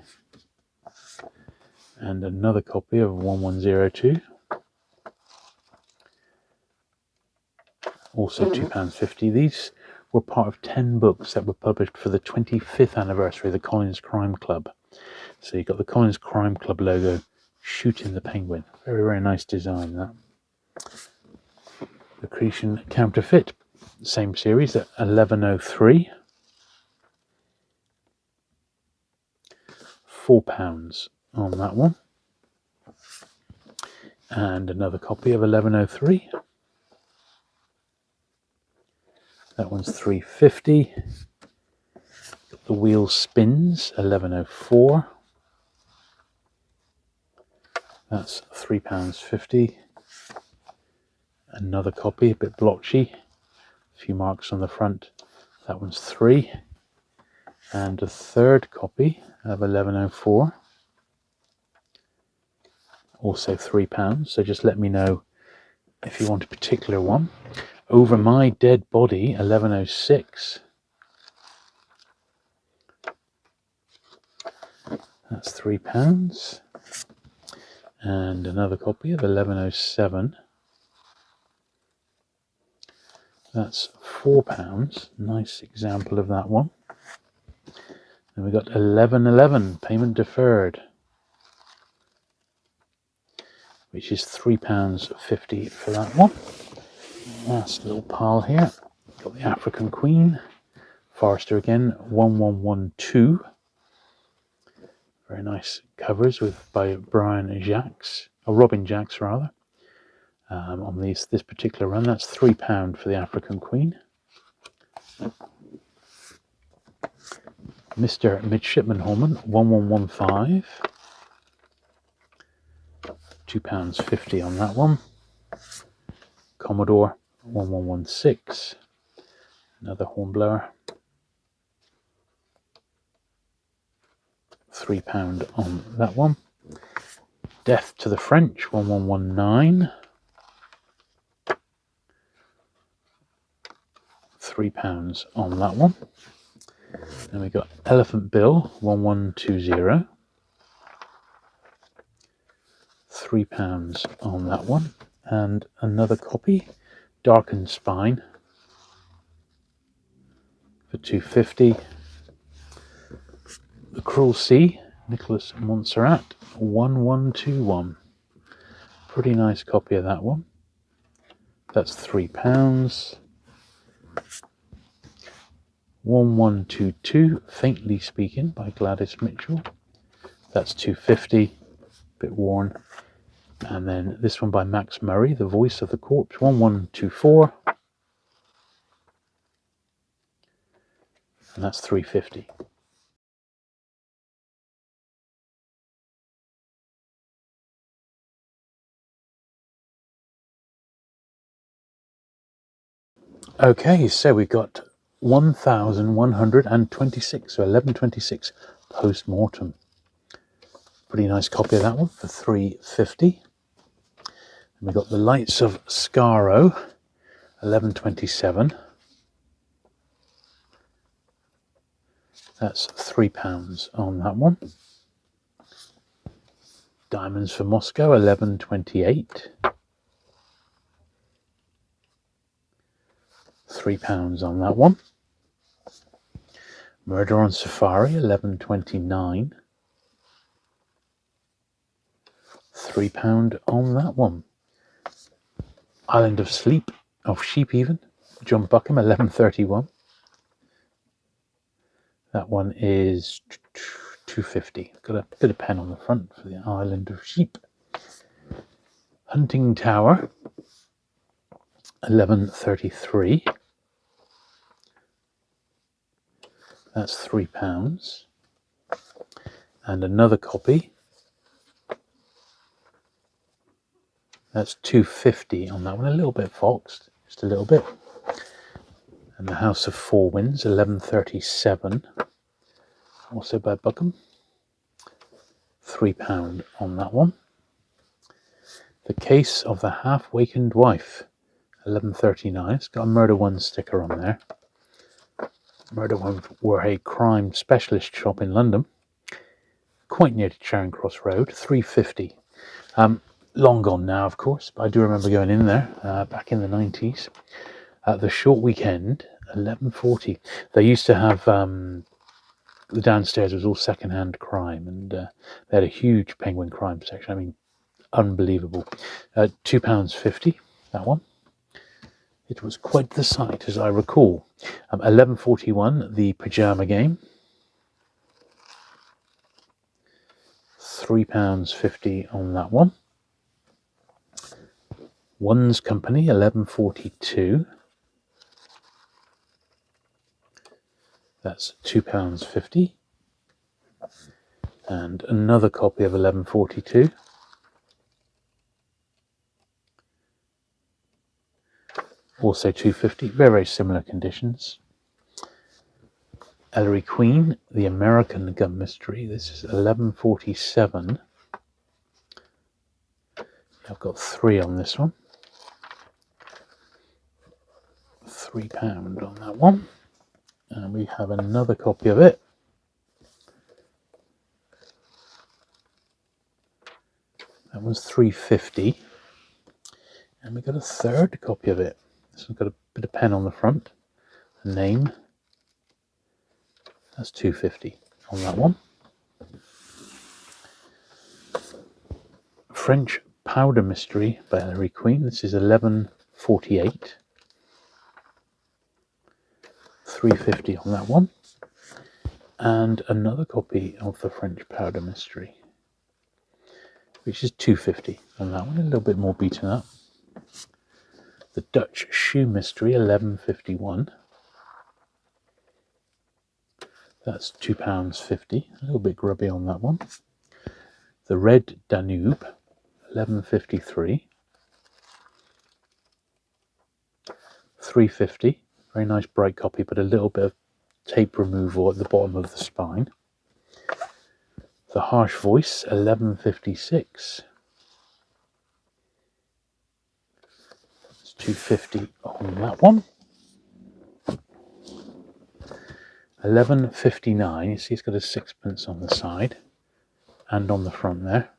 And another copy of 1102. Also £2.50. These were part of 10 books that were published for the 25th anniversary of the Collins Crime Club. So you've got the Collins Crime Club logo shooting the penguin. Very, very nice design, that. Lucretian Counterfeit, same series at 1103. £4 on that one. And another copy of 1103. That one's £3.50. The Wheel Spins, 1104. That's £3.50. Another copy, a bit blotchy. A few marks on the front. That one's £3. And a third copy of 1104. Also £3. So just let me know if you want a particular one. Over My Dead Body, 1106. That's £3. And another copy of 1107. That's £4. Nice example of that one. Then we got 1111, Payment Deferred, which is £3.50 for that one. Last little pile here. Got the African Queen, Forrester again, 1112. Very nice covers by Brian Jacques, or Robin Jacques rather. On this particular run, that's £3 for the African Queen. Mr. Midshipman Holman, 1115. £2.50 on that one. Commodore, 1116. Another hornblower. £3 on that one. Death to the French, 1119. £3 on that one. Then we got Elephant Bill, 1120. £3 on that one. And another copy, Darkened Spine, for £2.50. The Cruel Sea, Nicholas Montserrat, 1121. Pretty nice copy of that one. That's £3. 1122, Faintly Speaking, by Gladys Mitchell. That's £2.50, bit worn. And then this one by Max Murray, The Voice of the Corpse, 1124. And that's £3.50. Okay, so we got 1,126, so 1126 Post-Mortem. Pretty nice copy of that one for £3.50. And we've got The Lights of Skaro, 11.27. That's £3 on that one. Diamonds for Moscow, 11.28. £3 on that one. Murder on Safari, 11.29. £3 on that one. Island of Sleep, of Sheep even, John Buckham, 11.31. That one is £2.50. Got a bit of pen on the front for the Island of Sheep. Hunting Tower, 11.33. That's £3. And another copy. That's £2.50 on that one. A little bit foxed, just a little bit. And the House of Four Winds, 11.37. Also by Buckham. £3 on that one. The Case of the Half-Wakened Wife, 11.39. It's got a Murder One sticker on there. Murder One were a crime specialist shop in London, quite near to Charing Cross Road. £3.50. Long gone now, of course, but I do remember going in there back in the 90s. The Short Weekend, 11.40. They used to have the downstairs was all second-hand crime, and they had a huge Penguin crime section. I mean, unbelievable. £2.50, that one. It was quite the sight, as I recall. 11.41, The Pyjama Game. £3.50 on that one. One's Company, 11.42. That's £2.50. And another copy of 11.42. Also £2.50. Very, very similar conditions. Ellery Queen, The American Gun Mystery. This is 11.47. I've got 3 on this one. £3 on that one. And we have another copy of it. That one's £3.50. And we got a third copy of it. This one's got a bit of pen on the front. A name. That's £2.50 on that one. French Powder Mystery by Ellery Queen. This is 11.48. £3.50 on that one. And another copy of the French Powder Mystery, which is £2.50 on that one. A little bit more beaten up. The Dutch Shoe Mystery, 11.51. That's £2.50. A little bit grubby on that one. The Red Danube, 11.53. £3.50. Very nice bright copy, but a little bit of tape removal at the bottom of the spine. The Harsh Voice, 11.56. It's £2.50 on that one. 11.59. You see, it's got a sixpence on the side and on the front there.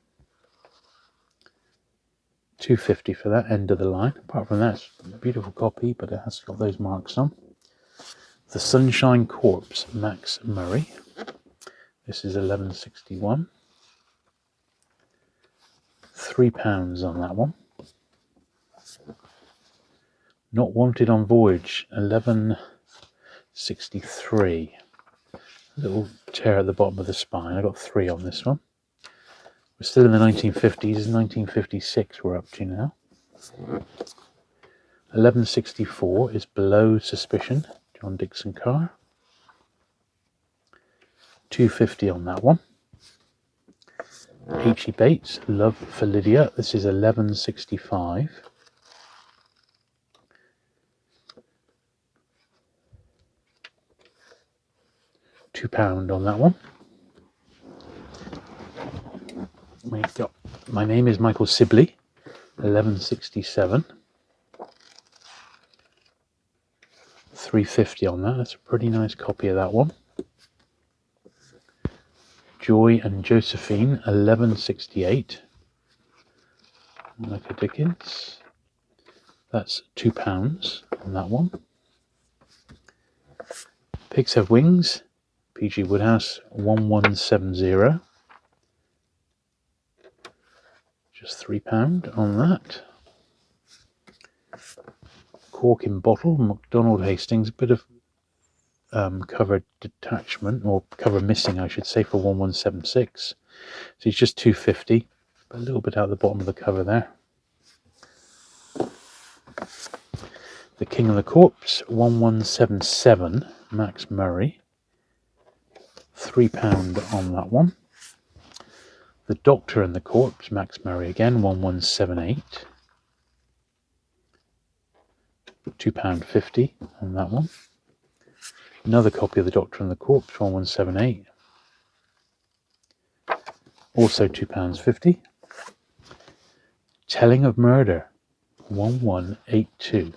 £2.50 for that end of the line. Apart from that, it's a beautiful copy, but it has got those marks on. The Sunshine Corpse, Max Murray. This is 11.61. £3 on that one. Not Wanted on Voyage, 11.63. Little tear at the bottom of the spine. I got 3 on this one. We're still in the 1950s. 1956 we're up to now. 11.64 is Below Suspicion, John Dixon Carr. £2.50 on that one. H.E. Bates, Love for Lydia. This is 11.65. £2 on that one. We got My Name is Michael Sibley, 1167. 350 on that. That's a pretty nice copy of that one. Joy and Josephine, 1168. Like a Dickens. That's £2 on that one. Pigs Have Wings, P.G. Wodehouse, 1170. Just £3 on that. Cork in Bottle, MacDonald Hastings, a bit of cover detachment, or cover missing I should say, for 1176. So it's just £2.50, but a little bit out the bottom of the cover there. The King of the Corpse, 1177, Max Murray, £3 on that one. The Doctor and the Corpse, Max Murray again, 1178, £2.50 on that one. Another copy of the Doctor and the Corpse, 1178, also £2.50. Telling of Murder, 1182.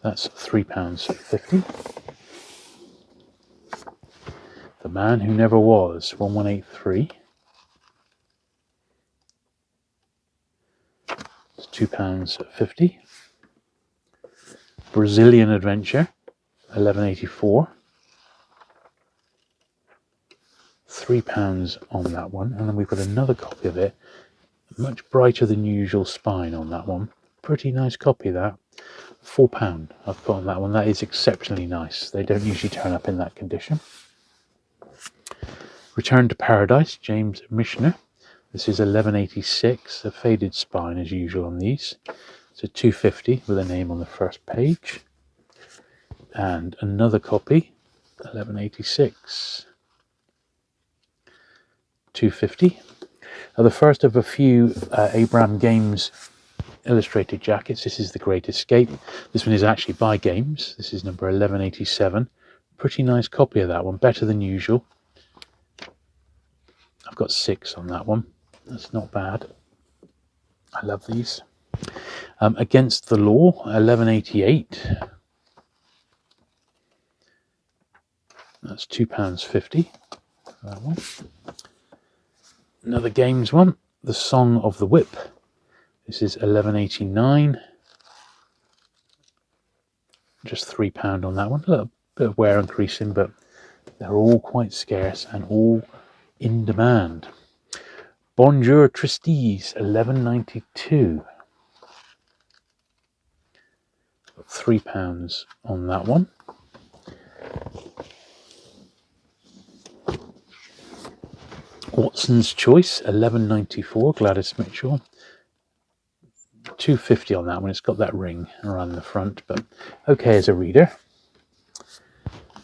That's £3.50. The Man Who Never Was, 1183. It's £2.50. Brazilian Adventure, 1184. £3 on that one. And then we've got another copy of it, much brighter than usual spine on that one. Pretty nice copy, that. £4 I've put on that one. That is exceptionally nice. They don't usually turn up in that condition. Return to Paradise, James Michener. This is 1186, a faded spine as usual on these. So £2.50 with a name on the first page. And another copy, 1186, £2.50. The first of a few Abraham Games illustrated jackets. This is The Great Escape. This one is actually by Games. This is number 1187. Pretty nice copy of that one, better than usual. I've got 6 on that one. That's not bad. I love these. Against the Law, 1188. That's £2.50 for that one. Another Games one, The Song of the Whip. This is 1189. Just £3 on that one. A little bit of wear and creasing, but they're all quite scarce and all in demand. Bonjour Tristes, 1192. £3 on that one. Watson's Choice, 1194, Gladys Mitchell. £2.50 on that one. It's got that ring around the front, but okay as a reader.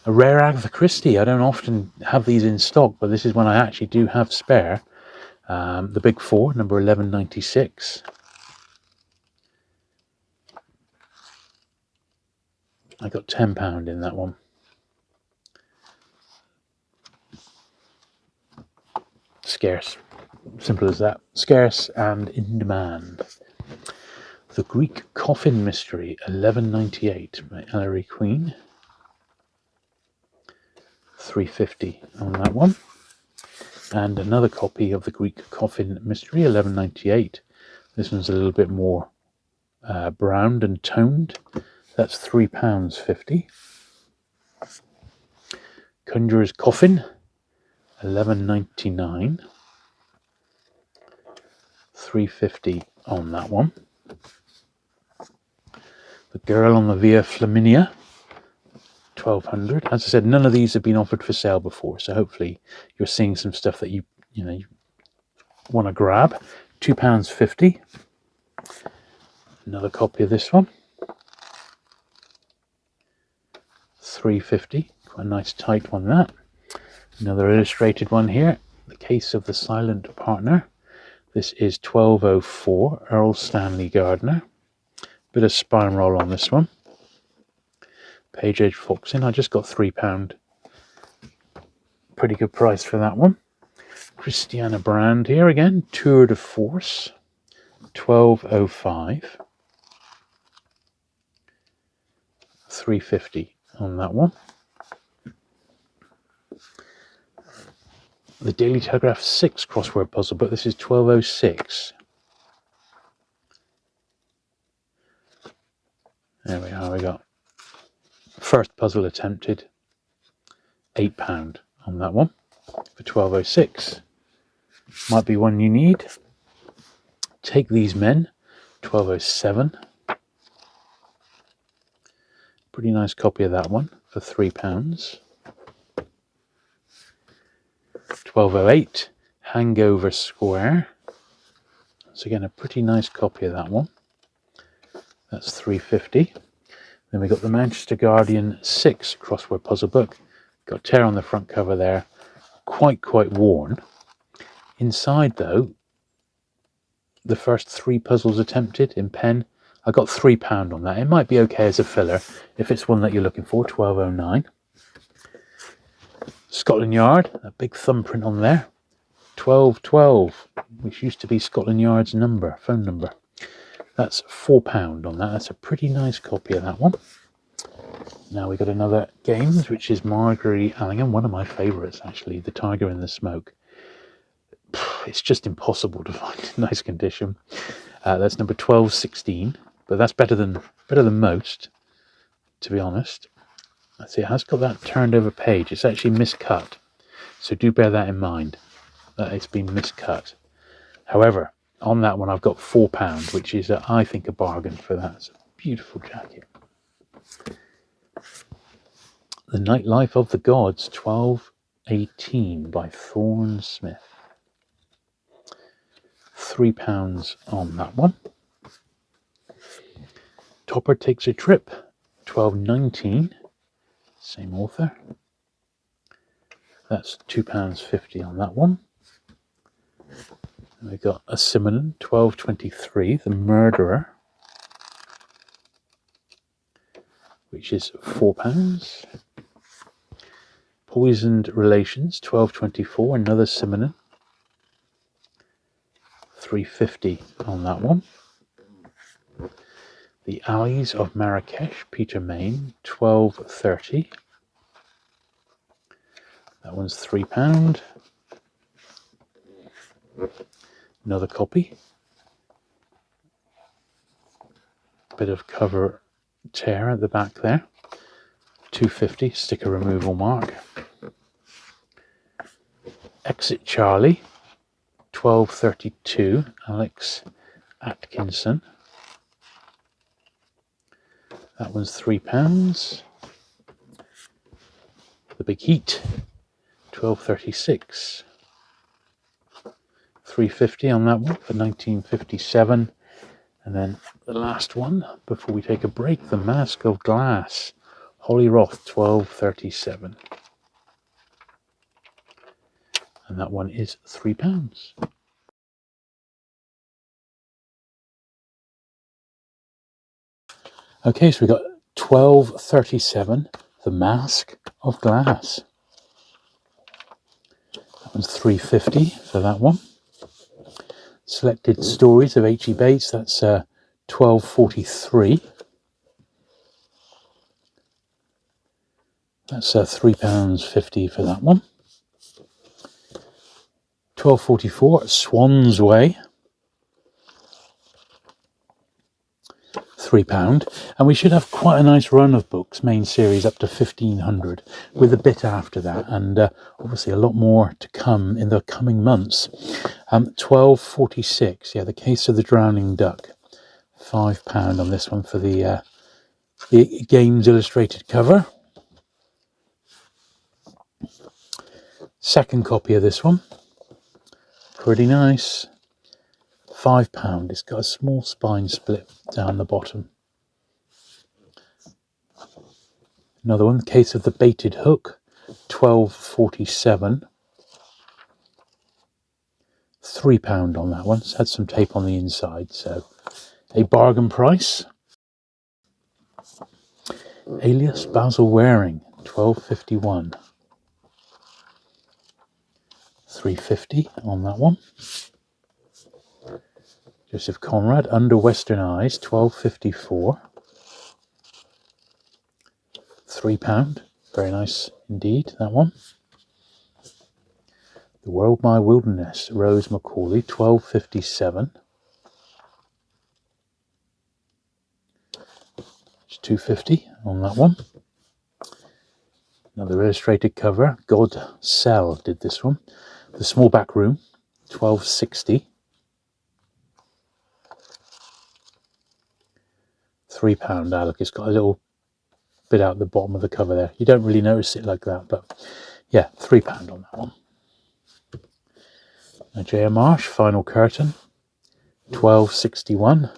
A rare Agatha Christie. I don't often have these in stock, but this is one I actually do have spare. The Big Four, number 1196. I got £10 in that one. Scarce. Simple as that. Scarce and in demand. The Greek Coffin Mystery, 1198 by Ellery Queen. £3.50 on that one. And another copy of the Greek Coffin Mystery, 1198. This one's a little bit more browned and toned. That's £3.50. Conjurer's Coffin, 1199. £3.50 on that one. The Girl on the Via Flaminia, 1200. As I said, none of these have been offered for sale before, so hopefully you're seeing some stuff that you want to grab. £2.50. Another copy of this one. £3.50. Quite a nice tight one, that. Another illustrated one here. The Case of the Silent Partner. This is 1204, Earl Stanley Gardner. Bit of spine roll on this one. Page edge foxing. I just got £3. Pretty good price for that one. Christiana brand here again, Tour de Force, 1205, 350 on that one. The Daily Telegraph 6 crossword puzzle book, this is 1206. There we are, we got first puzzle attempted, £8 on that one for 1206. Might be one you need. Take These Men, 1207. Pretty nice copy of that one for £3. 1208, Hangover Square. Once again, a pretty nice copy of that one. That's £3.50. Then we got the Manchester Guardian 6 crossword puzzle book. Got a tear on the front cover there. Quite worn. Inside though, the first 3 puzzles attempted in pen. I got £3 on that. It might be okay as a filler if it's one that you're looking for. 1209. Scotland Yard, a big thumbprint on there. 1212, which used to be Scotland Yard's phone number. That's £4 on that. That's a pretty nice copy of that one. Now we got another Games, which is Margery Allingham, one of my favourites actually, The Tiger in the Smoke. It's just impossible to find in nice condition. That's number 1216, but that's better than most, to be honest. Let's see, it has got that turned over page. It's actually miscut, so do bear that in mind, that it's been miscut. However, on that one I've got £4, which is I think a bargain for that. It's a beautiful jacket. The Nightlife of the Gods, 1218 by Thorne Smith. £3 on that one. Topper Takes a Trip, 1219, same author. That's £2.50 on that one. And we've got a Simenon, 1223, The Murderer, which is £4. Poisoned Relations, 1224, another Simenon, £3.50 on that one. The Alleys of Marrakesh, Peter Main, 1230. That one's £3. Another copy. Bit of cover tear at the back there. £2.50, sticker removal mark. Exit Charlie, 1232, Alex Atkinson. That one's £3. The Big Heat, 1236. £3.50 on that one for 1957. And then the last one before we take a break, The Mask of Glass, Holly Roth, 1237. And that one is £3. Okay, so we got 1237, The Mask of Glass. That one's £3.50 for that one. Selected Stories of H.E. Bates, that's £12.43. That's £3.50 for that one. £12.44, Swan's Way, £3. And we should have quite a nice run of books, main series up to 1500, with a bit after that, and obviously a lot more to come in the coming months. £12.46, yeah, The Case of the Drowning Duck, £5 on this one for the Games illustrated cover. Second copy of this one, pretty nice, £5. It's got a small spine split down the bottom. Another one, Case of the Baited Hook, £12.47. £3 on that one. It's had some tape on the inside, so a bargain price. Alias Basil Waring, £12.51. £3.50 on that one. Joseph Conrad, Under Western Eyes, £12.54. £3. Very nice indeed, that one. The World My Wilderness, Rose Macaulay, £12.57. It's £2.50 on that one. Another illustrated cover. God Sell did this one. The Small Back Room, £12.60. £3 Alec. It's got a little bit out the bottom of the cover there. You don't really notice it like that, but yeah, £3 on that one. Now J.R. Marsh, Final Curtain, £12.61.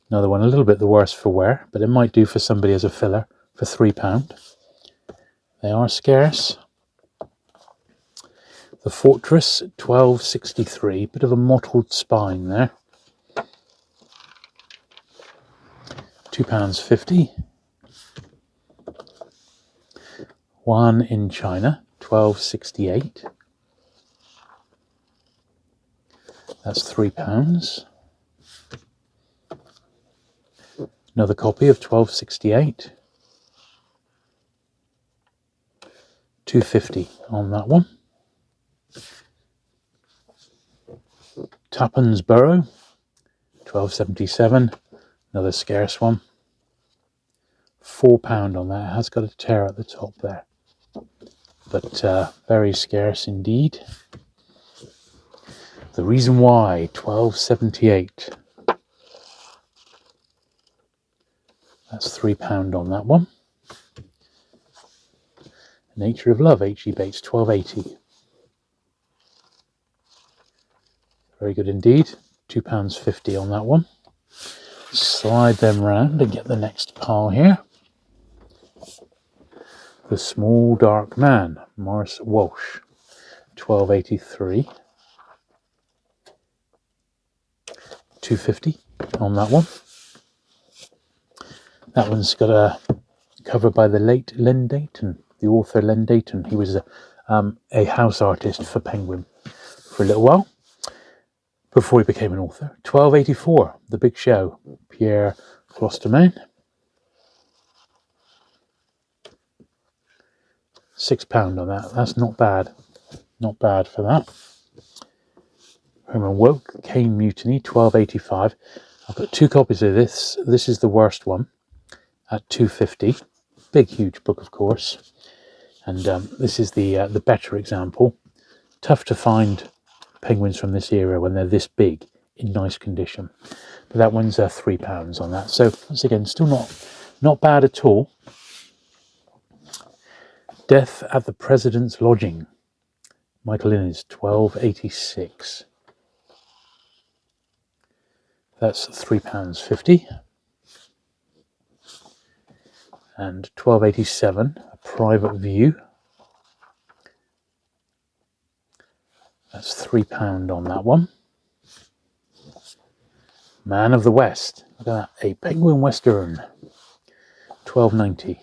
Another one, a little bit the worse for wear, but it might do for somebody as a filler for £3. They are scarce. The Fortress, £12.63. Bit of a mottled spine there. £2.50. One in China, £12.68. That's £3. Another copy of £12.68. £2.50 on that one. Tappan's Burrow, £12.77. Another scarce one. £4 on that. It has got a tear at the top there, but very scarce indeed. The Reason Why, £12.78. That's £3 on that one. Nature of Love, H.E. Bates, £12.80. Very good indeed. £2.50 on that one. Slide them round and get the next pile here. The Small Dark Man, Morris Walsh, £12.83. £2.50 on that one. That one's got a cover by the late Len Dayton, the author Len Dayton. He was a house artist for Penguin for a little while before he became an author. £12.84, The Big Show, Pierre Closterman. £6 on that. That's not bad. Not bad for that. Herman Woke, Cane Mutiny, £12.85. I've got two copies of this. This is the worst one at £2.50. Big, huge book, of course. And this is the better example. Tough to find penguins from this era when they're this big in nice condition. But that one's £3 on that. So once again, still not bad at all. Death at the President's Lodging, Michael Innes, £12.86. That's £3.50. And £12.87, A Private View. That's £3 on that one. Man of the West. Look at that, a Penguin Western. £12.90.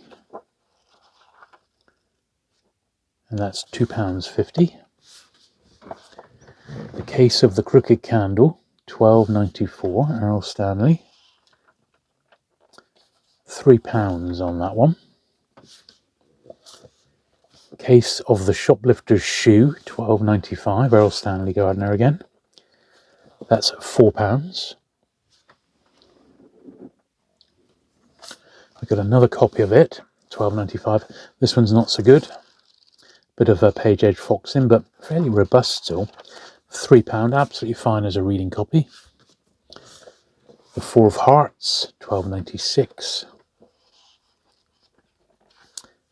And that's £2.50. The Case of the Crooked Candle, £12.94. Errol Stanley. £3 on that one. Case of the Shoplifter's Shoe, £12.95. Errol Stanley Gardner again. That's £4. I've got another copy of it, £12.95. This one's not so good. Bit of a page edge foxing, but fairly robust still. £3, absolutely fine as a reading copy. The Four of Hearts, £12.96.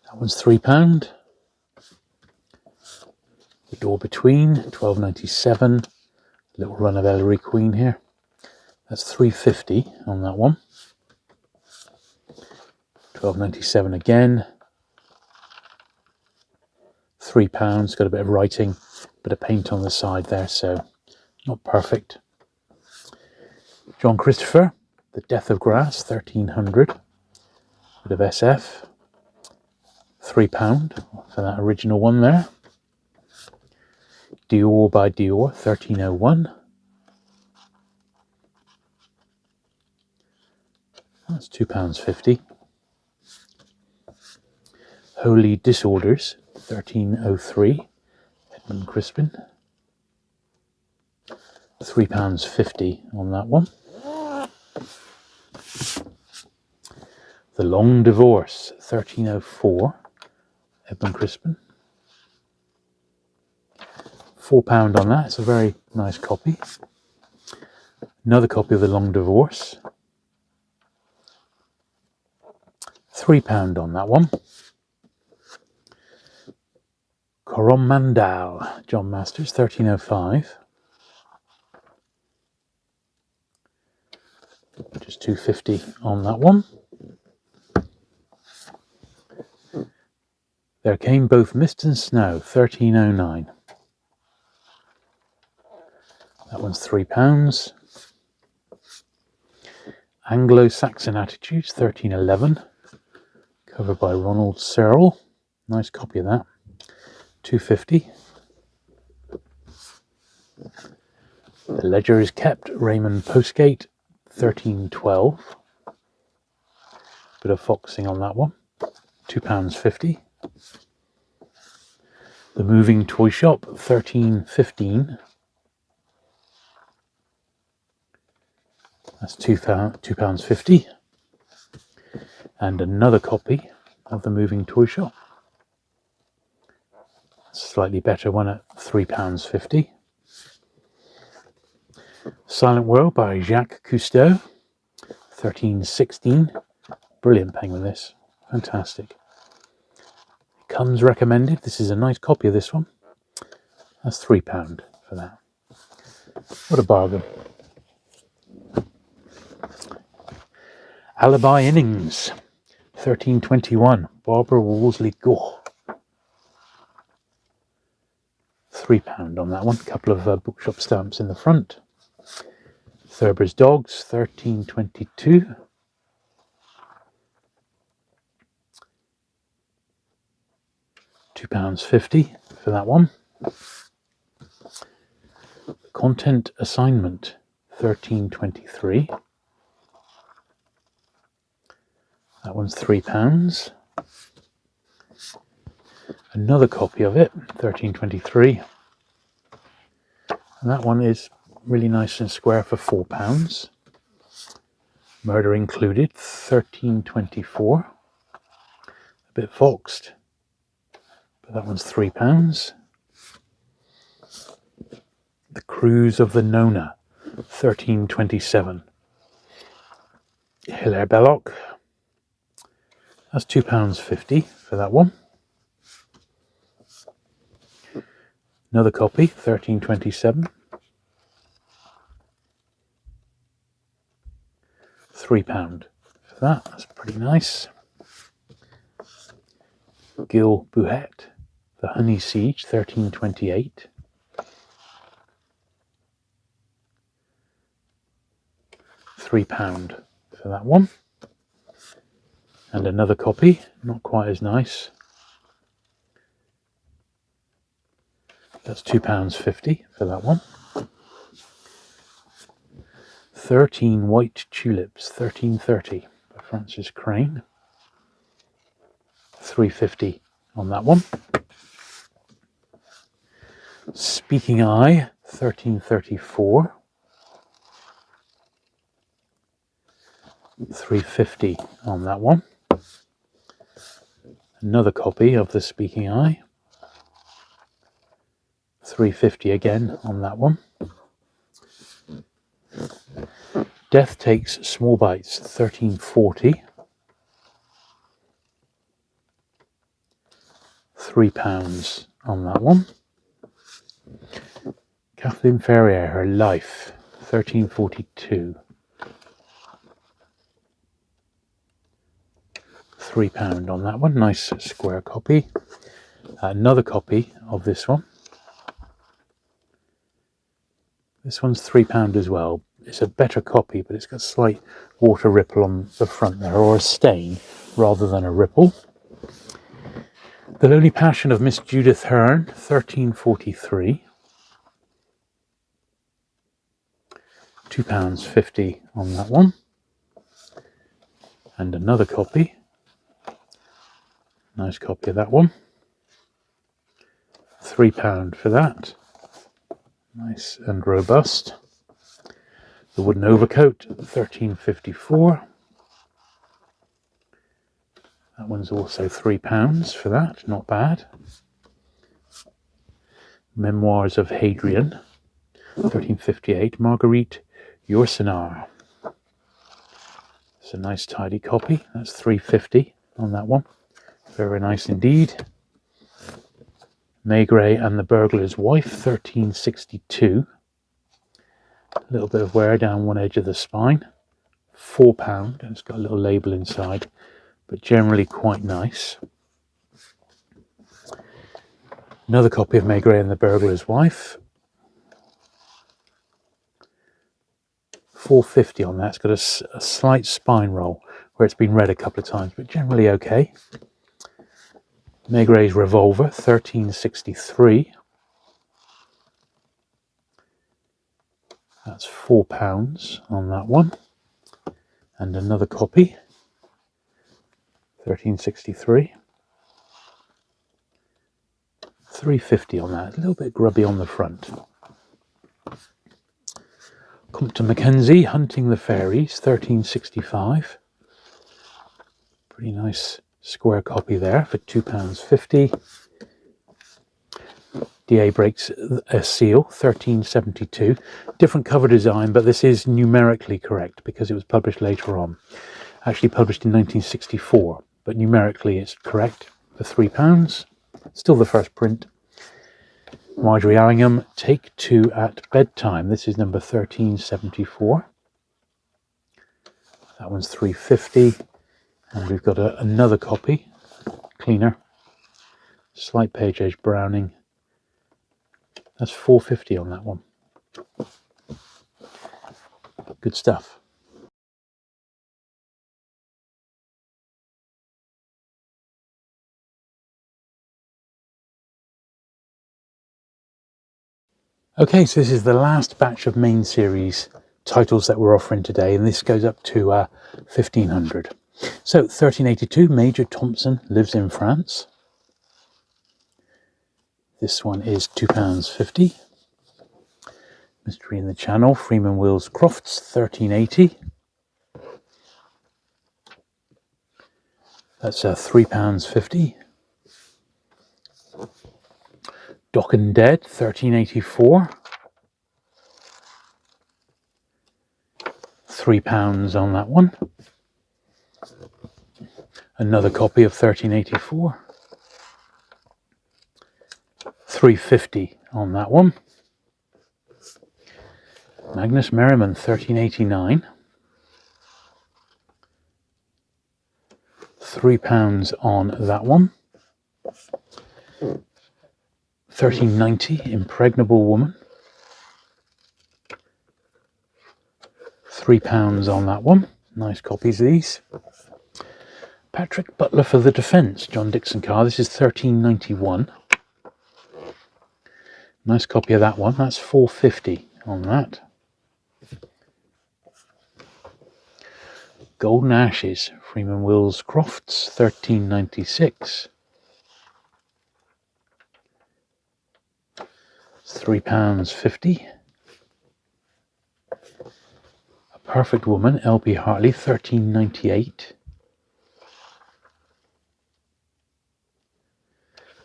That one's £3. The Door Between, £12.97. Little run of Ellery Queen here. That's £3.50 on that one. £12.97 again. £3. Got a bit of writing, bit of paint on the side there, so not perfect. John Christopher, The Death of Grass, 1300. Bit of SF. £3 for that original one there. Dior by Dior, 1301. That's £2.50. Holy Disorders, 1303. Edmund Crispin. £3.50 on that one. The Long Divorce, 1304. Edmund Crispin. £4 on that. It's a very nice copy. Another copy of The Long Divorce. £3 on that one. Coromandel, John Masters, 1305. Just £2.50 on that one. There Came Both Mist and Snow, 1309. That one's £3. Anglo-Saxon Attitudes, 1311. Covered by Ronald Searle. Nice copy of that. £2.50. The Ledger is Kept, Raymond Postgate, 1312. Bit of foxing on that one. £2.50. The Moving Toy Shop, 1315. That's £2.50. And another copy of The Moving Toy Shop. Slightly better one at £3.50. Silent World by Jacques Cousteau, 1316. Brilliant penguin, this. Fantastic. It comes recommended. This is a nice copy of this one. That's £3 for that. What a bargain. Alibi Innings, 1321. Barbara Wolseley Gough. £3 on that one. A couple of bookshop stamps in the front. Thurber's Dogs, 1322. £2.50 for that one. Content Assignment, 1323. That one's £3. Another copy of it, 1323. And that one is really nice and square for £4. Murder Included, 1324. A bit foxed, but that one's £3. The Cruise of the Nona, 1327. Hilaire Belloc. That's £2.50 for that one. Another copy, 1327. £3 for that. That's pretty nice. Gil Bouhet, The Honey Siege, 1328. £3 for that one. And another copy, not quite as nice. That's £2.50 for that one. 13 White Tulips, 1330 by Francis Crane. £3.50 on that one. Speaking Eye, 1334. £3.50 on that one. Another copy of The Speaking Eye. £3.50 again on that one. Death Takes Small Bites, 1340. £3 on that one. Kathleen Ferrier, Her Life, 1342. £3 on that one. Nice square copy. Another copy of this one. This one's £3 as well. It's a better copy, but it's got a slight water ripple on the front there, or a stain rather than a ripple. The Lonely Passion of Miss Judith Hearn, 1343. £2.50 on that one. And another copy. Nice copy of that one. £3 for that. Nice and robust. The Wooden Overcoat, £13.54. That one's also £3 for that, not bad. Memoirs of Hadrian, 1358. Marguerite Yourcenar. It's a nice tidy copy. That's £3.50 on that one. Very nice indeed. Maigret and the Burglar's Wife, 1362. A little bit of wear down one edge of the spine. £4. And it's got a little label inside, but generally quite nice. Another copy of Maigret and the Burglar's Wife. £4.50 on that. It's got a slight spine roll where it's been read a couple of times, but generally okay. Maigret's Revolver, 1363. That's £4 on that one. And another copy, 1363. £3.50 on that. A little bit grubby on the front. Compton Mackenzie, Hunting the Fairies, 1365. Pretty nice square copy there for £2.50. DA Breaks a Seal, 1372. Different cover design, but this is numerically correct because it was published later on. Actually published in 1964, but numerically it's correct for £3. Still the first print. Marjorie Allingham, Take Two at Bedtime. This is number 1374. That one's £3.50. And we've got another copy, cleaner. Slight page edge browning. That's £4.50 on that one. Good stuff. Okay, so this is the last batch of main series titles that we're offering today, and this goes up to 1500. So 1382, Major Thompson Lives in France. This one is £2.50. Mystery in the Channel, Freeman Wills Crofts, 1380. That's £3.50. Dock and Dead, 1384. £3 on that one. Another copy of 1384. £3.50 on that one. Magnus Merriman, 1389. £3 on that one. 1390, Impregnable Woman. £3 on that one. Nice copies of these. Patrick Butler for the Defence, John Dixon Carr. This is 1391. Nice copy of that one. That's £4.50 on that. Golden Ashes, Freeman Wills Crofts, 1396. It's £3.50. A Perfect Woman, L.B. Hartley, 1398.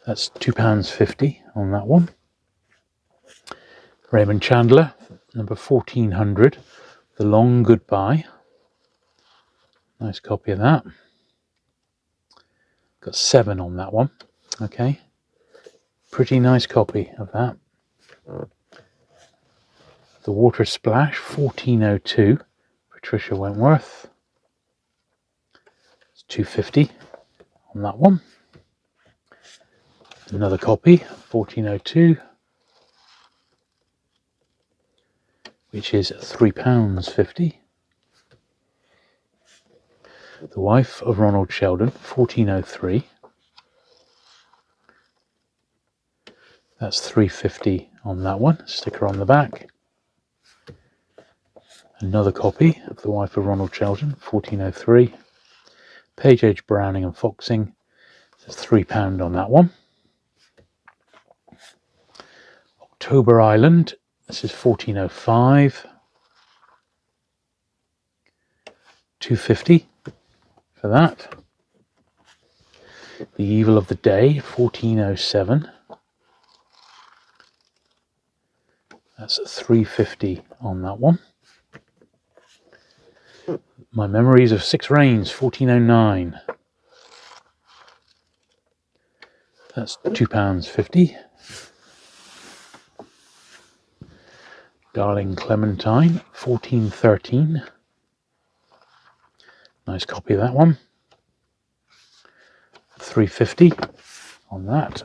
That's £2.50 on that one. Raymond Chandler, number 1400, The Long Goodbye. Nice copy of that. Got 7 on that one. Okay. Pretty nice copy of that. The Water Splash, 1402, Patricia Wentworth. It's £2.50 on that one. Another copy, 1402, which is £3.50. The Wife of Ronald Sheldon, 1403. That's £3.50 on that one. Sticker on the back. Another copy of The Wife of Ronald Chelton, 1403. Page Age Browning and Foxing. It's £3 on that one. October Island. This is 1405. £2.50 for that. The Evil of the Day, 1407. That's £3.50 on that one. My Memories of Six Rains, 1409. That's £2.50. Darling Clementine, 1413. Nice copy of that one. £3.50 on that.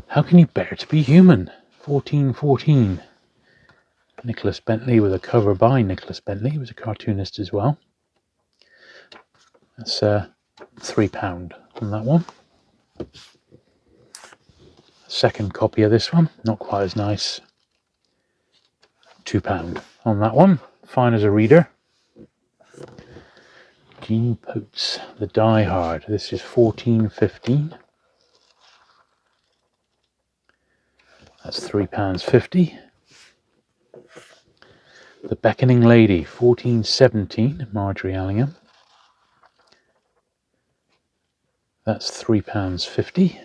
How Can You Bear to Be Human? 1414. Nicholas Bentley, with a cover by Nicholas Bentley. He was a cartoonist as well. That's £3 on that one. Second copy of this one, not quite as nice. £2 on that one. Fine as a reader. Jean Potes, The Die Hard. This is 1415. That's £3.50. The Beckoning Lady, 1417. Marjorie Allingham. That's £3.50.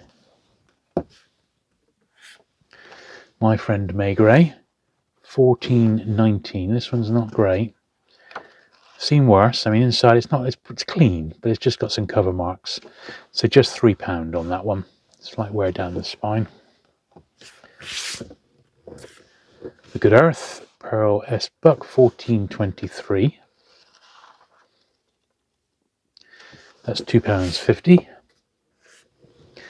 My Friend May Gray, 1419. This one's not great. Seen worse. I mean, inside it's clean, but it's just got some cover marks. So just £3 on that one. Slight wear down the spine. The Good Earth, Pearl S. Buck, 1423. That's £2.50. The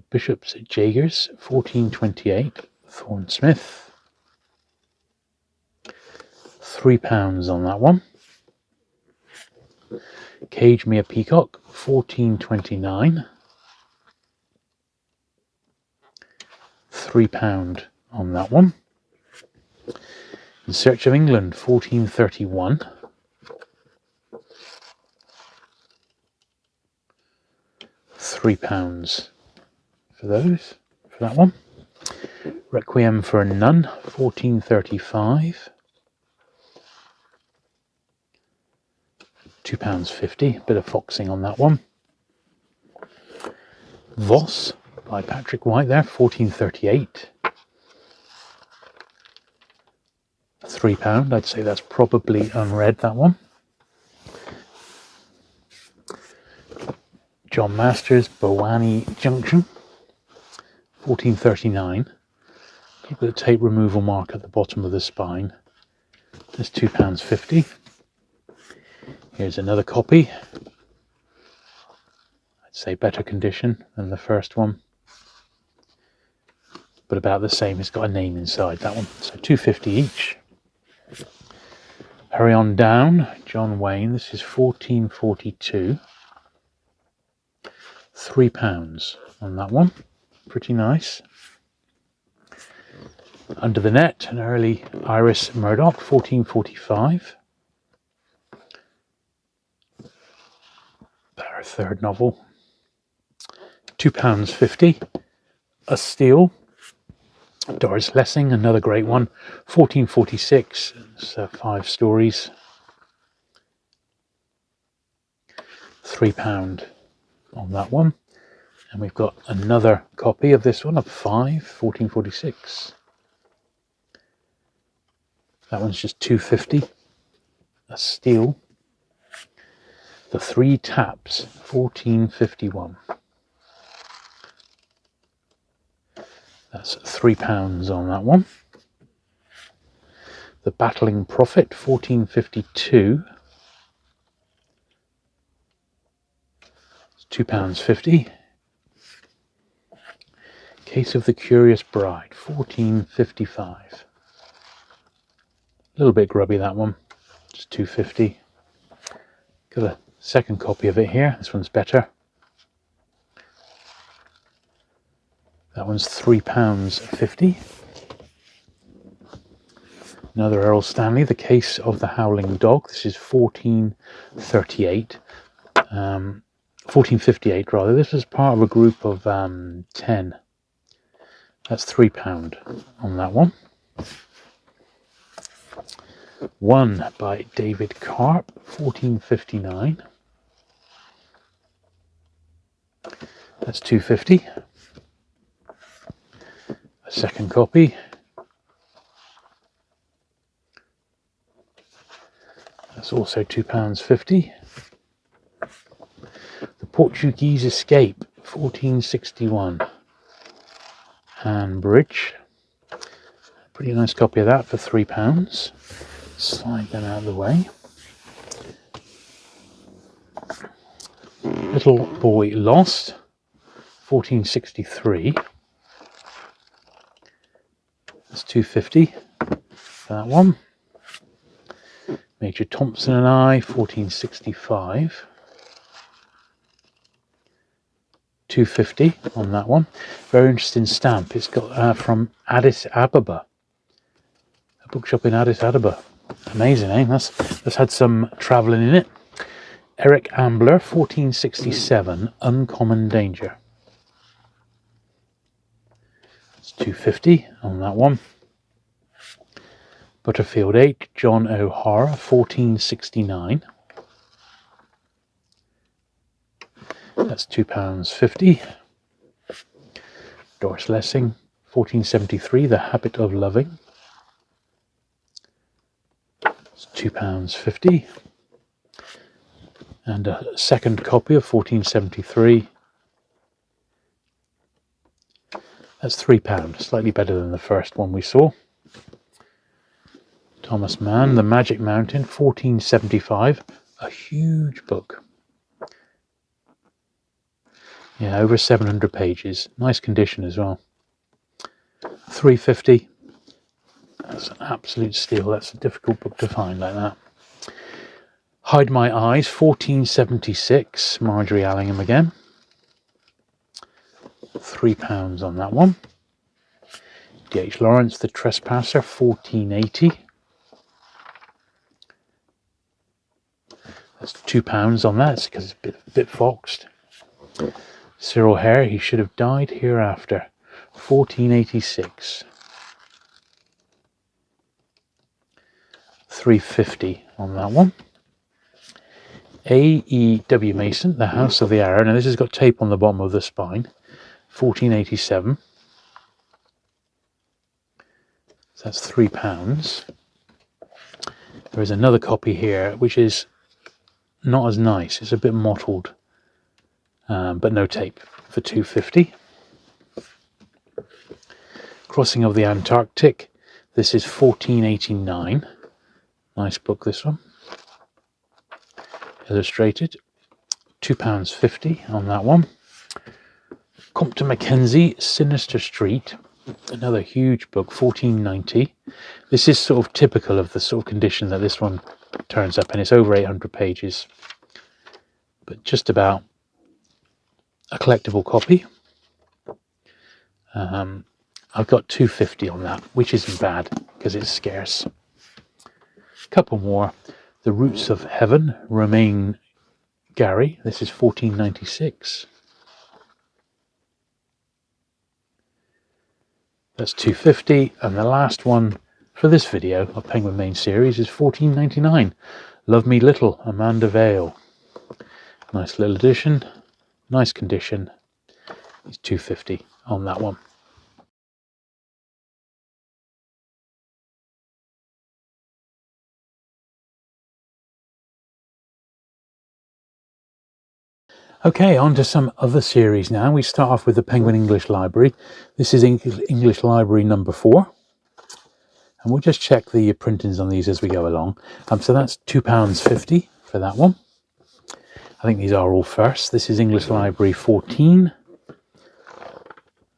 Bishops at Jaegers, 1428. Thorne Smith. £3 on that one. Cage Me a Peacock, 1429. £3 on that one. In Search of England, 1431. £3 for that one. Requiem for a Nun, 1435. £2.50. Bit of foxing on that one. Voss by Patrick White there, 1438. £3. I'd say that's probably unread, that one. John Masters, Bowani Junction, 1439. Look at the tape removal mark at the bottom of the spine. That's £2.50. Here's another copy. I'd say better condition than the first one, but about the same. It's got a name inside, that one. So £2.50 each. Hurry On Down, John Wayne. This is 1442. £3 on that one. Pretty nice. Under the Net, an early Iris Murdoch, 1445. Our third novel. £2.50. A Steal, Doris Lessing, another great one, 1446. It's 5 stories. £3 on that one. And we've got another copy of this one of 5, 1446. That one's just £2.50. A Steal. The Three Taps, 1451. That's £3 on that one. The Battling Prophet, 1452. It's £2.50. Case of the Curious Bride, 1455. A little bit grubby, that one. Just £2.50. Got a second copy of it here. This one's better. That one's £3.50. Another Errol Stanley, The Case of the Howling Dog. This is 1438. 1458 rather. This was part of a group of 10. That's £3 on that one. One by David Karp, 1459. That's £2.50. A second copy. That's also £2.50. The Portuguese Escape, 1461. Hanbridge. Pretty nice copy of that for £3. Slide that out of the way. Little Boy Lost, 1463. That's £2.50 for that one. Major Thompson and I, 1465. £2.50 on that one. Very interesting stamp. It's got from Addis Ababa, a bookshop in Addis Ababa. Amazing, eh? That's had some travelling in it. Eric Ambler, 1467, Uncommon Danger. It's £2.50 on that one. Butterfield 8, John O'Hara, 1469. That's £2.50. Doris Lessing, 1473, The Habit of Loving. It's £2.50. And a second copy of 1473. That's £3, slightly better than the first one we saw. Thomas Mann, The Magic Mountain, 1475. A huge book. Yeah, over 700 pages. Nice condition as well. £3.50. That's an absolute steal. That's a difficult book to find like that. Hide My Eyes, 1476. Marjorie Allingham again. £3 on that one. D.H. Lawrence, The Trespasser, 1480. That's £2 on that because it's a bit foxed. Cyril Hare, He Should Have Died Hereafter, 1486. £3.50 on that one. A.E.W. Mason, The House of the Arrow. Now this has got tape on the bottom of the spine. 1487. So that's £3. There is another copy here which is not as nice. It's a bit mottled, but no tape, for £2.50. Crossing of the Antarctic. This is 1489. Nice book, this one. Illustrated. £2.50 on that one. Compton Mackenzie, Sinister Street. Another huge book, 1490. This is sort of typical of the sort of condition that this one turns up in. It's over 800 pages. But just about a collectible copy. I've got £2.50 on that, which isn't bad because it's scarce. A couple more. The Roots of Heaven, Romain Gary. This is 1496. That's £2.50. And the last one for this video of Penguin Main Series is 14.99. Love Me Little, Amanda Vale. Nice little edition, nice condition. It's £2.50 on that one. Okay, on to some other series now. We start off with the Penguin English Library. This is English Library number 4. And we'll just check the printings on these as we go along. So that's £2.50 for that one. I think these are all firsts. This is English Library 14. A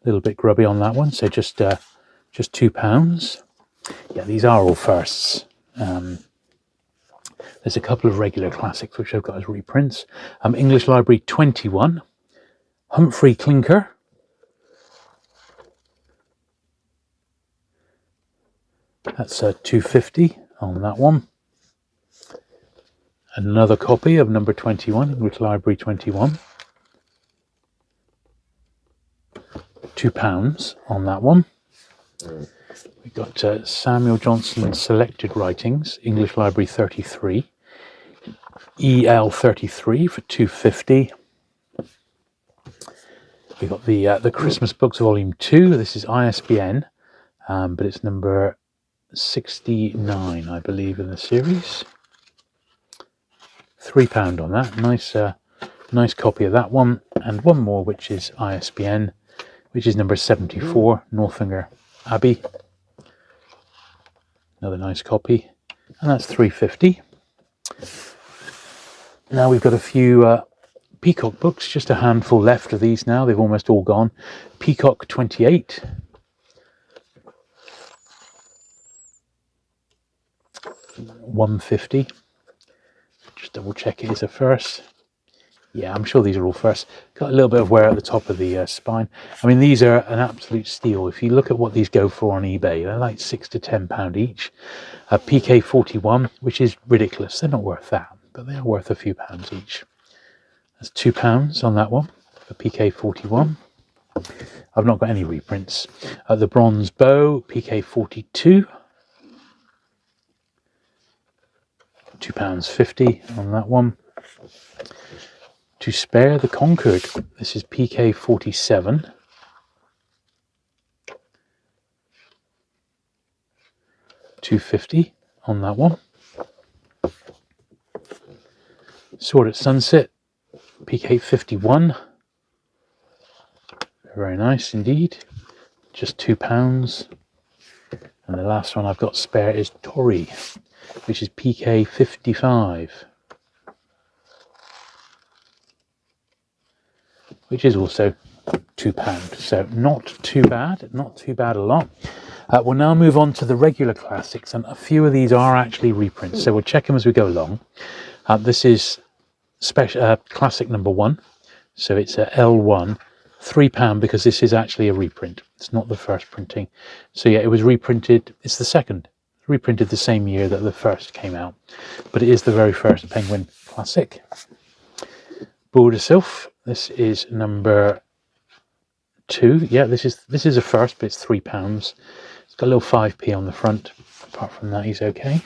little bit grubby on that one, so just £2. Yeah, these are all firsts. There's a couple of regular classics which I've got as reprints. English Library 21. Humphrey Clinker. That's £2.50 on that one. Another copy of number 21, English Library 21. £2 on that one. We've got Samuel Johnson's Selected Writings, English Library 33. EL 33 for £2.50. We've got the Christmas Books Volume 2. This is ISBN, but it's number 69, I believe, in the series. £3 on that. Nice copy of that one. And one more, which is ISBN, which is number 74, Northanger Abbey. Another nice copy. And that's £3.50. Now we've got a few Peacock books, just a handful left of these now. They've almost all gone. Peacock 28. £1.50. Just double check it is a first. Yeah, I'm sure these are all first. Got a little bit of wear at the top of the spine. I mean, these are an absolute steal. If you look at what these go for on eBay, they're like £6 to £10 each. PK 41, which is ridiculous. They're not worth that, but they are worth a few pounds each. That's £2 on that one for PK 41. I've not got any reprints. The Bronze Bow, PK 42. £2.50 on that one. To Spare the Conquered. This is PK 47. £2.50 on that one. Sword at Sunset, PK 51. Very nice indeed. Just £2. And the last one I've got spare is Tory, which is PK 55. Which is also £2. So not too bad a lot. We'll now move on to the regular classics, and a few of these are actually reprints, so we'll check them as we go along. This is special classic number 1, so it's a L1, £3 because this is actually a reprint. It's not the first printing. So yeah, it was reprinted. It's the second. Reprinted the same year that the first came out, but it is the very first Penguin classic. Boule de Sylph. This is number 2. Yeah, this is a first, but it's £3. It's got a little 5p on the front. Apart from that, he's okay.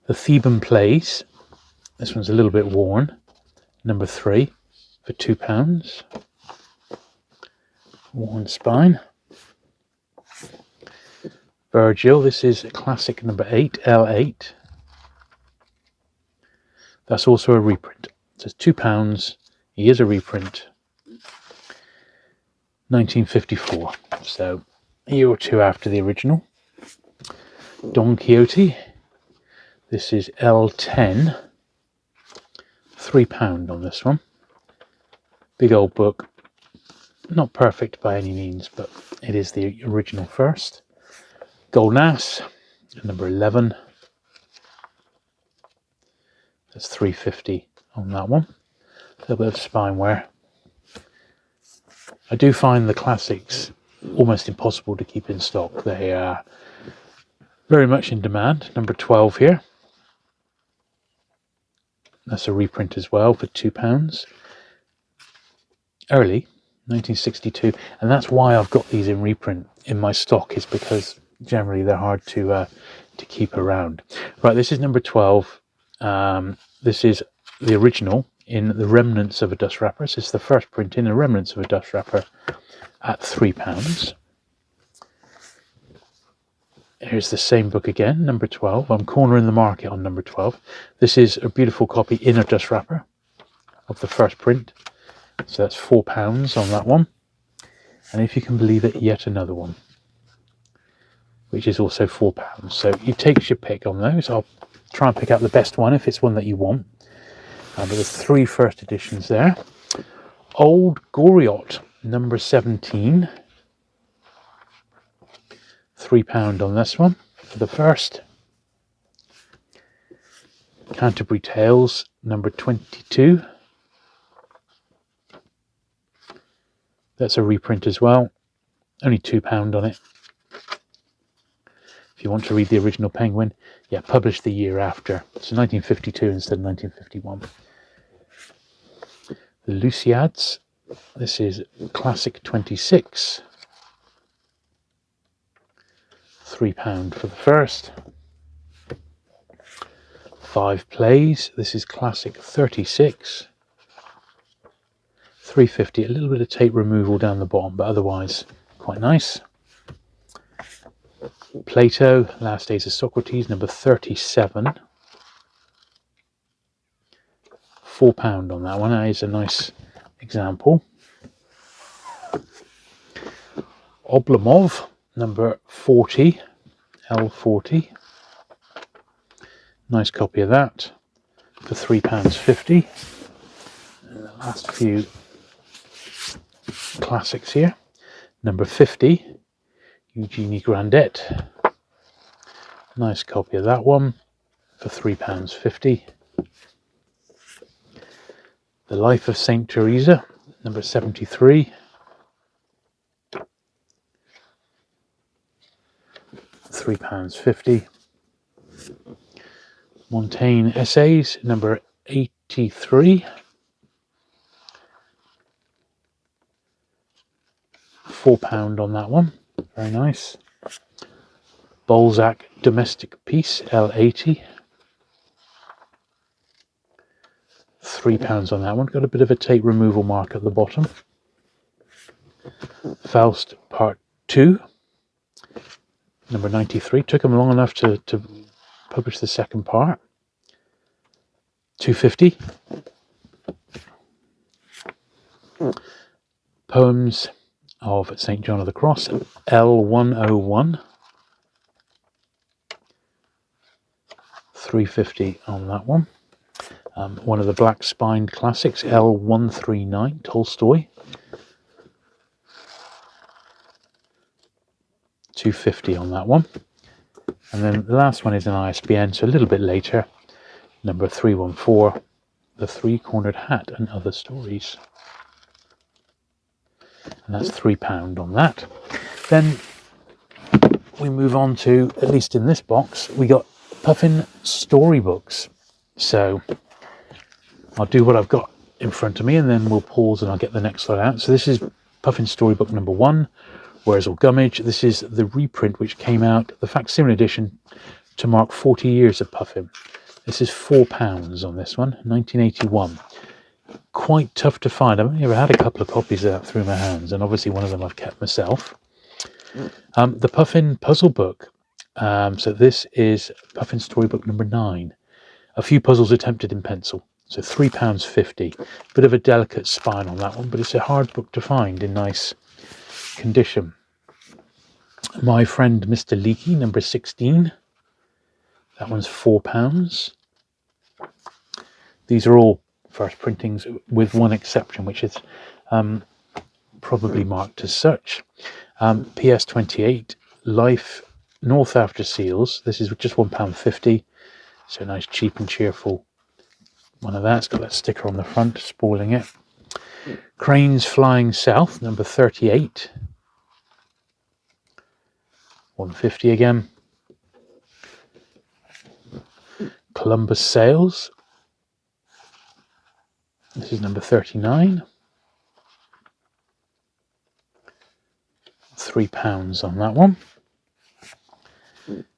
The Theban Plays. This one's a little bit worn. Number 3 for £2. Worn spine. Virgil. This is classic number 8, L8. That's also a reprint. So it's £2. He is a reprint. 1954. So a year or two after the original. Don Quixote. This is L10. £3 on this one. Big old book. Not perfect by any means, but it is the original first. Golden Ass, number 11. That's £3.50 on that one. A little bit of spine wear. I do find the classics almost impossible to keep in stock. They are very much in demand. Number 12 here. That's a reprint as well for £2. Early, 1962. And that's why I've got these in reprint in my stock, is because generally they're hard to keep around. Right, this is number 12. This is the original in the remnants of a dust wrapper. So it's the first print in the remnants of a dust wrapper at £3. Here's the same book again, number 12. I'm cornering the market on number 12. This is a beautiful copy in a dust wrapper of the first print. So that's £4 on that one. And if you can believe it, yet another one, which is also £4. So you take your pick on those. I'll try and pick out the best one if it's one that you want. But there's 3 first editions there. Old Goriot, number 17. £3 on this one for the first. Canterbury Tales, number 22. That's a reprint as well. Only £2 on it. if you want to read the original Penguin. Yeah, published the year after. So 1952 instead of 1951. The Luciads. This is Classic 26. £3 for the first. 5 plays. This is Classic 36. £3.50. A little bit of tape removal down the bottom, but otherwise quite nice. Plato, Last Days of Socrates, number 37. £4 on that one. That is a nice example. Oblomov, number 40, L40. Nice copy of that for £3.50. And the last few classics here. Number 50, Eugenie Grandet. Nice copy of that one for £3.50. The Life of Saint Teresa, number 73. £3.50. Montaigne Essays, number 83. £4 on that one. Very nice. Balzac Domestic Peace, L80. £3 on that one. Got a bit of a tape removal mark at the bottom. Faust Part 2, number 93. Took him long enough to publish the second part. £2.50. Poems of St. John of the Cross, L101. £3.50 on that one. One of the black spined classics, L139, Tolstoy. £2.50 on that one. And then the last one is an ISBN, so a little bit later, number 314, The Three-Cornered Hat and Other Stories. And that's £3 on that. Then we move on to, at least in this box, we got Puffin storybooks. So I'll do what I've got in front of me and then we'll pause and I'll get the next lot out. So this is Puffin storybook number 1, Where's All Gummidge. This is the reprint which came out, the facsimile edition, to mark 40 years of Puffin. This is £4 on this one, 1981. Quite tough to find. I've only ever had a couple of copies of that through my hands, and obviously one of them I've kept myself. The Puffin puzzle book. So this is Puffin storybook number 9. A few puzzles attempted in pencil. So £3.50. Bit of a delicate spine on that one, but it's a hard book to find in nice condition. My Friend Mr. Leakey, number 16. That one's £4. These are all first printings with one exception, which is probably marked as such. PS28, Life North After Seals. This is just £1.50. So nice, cheap and cheerful one of that. It's got that sticker on the front, spoiling it. Cranes Flying South, number 38. £1.50 again. Columbus Sails. This is number 39. £3 on that one.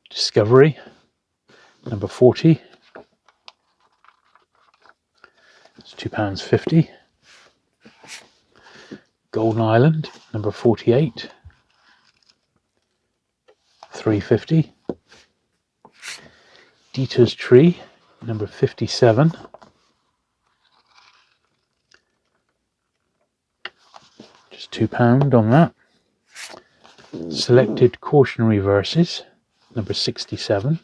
Discovery, number 40. It's £2.50. Golden Island, number 48. £3.50. Dieter's Tree, number 57. Just £2 on that. Selected Cautionary Verses, number 67.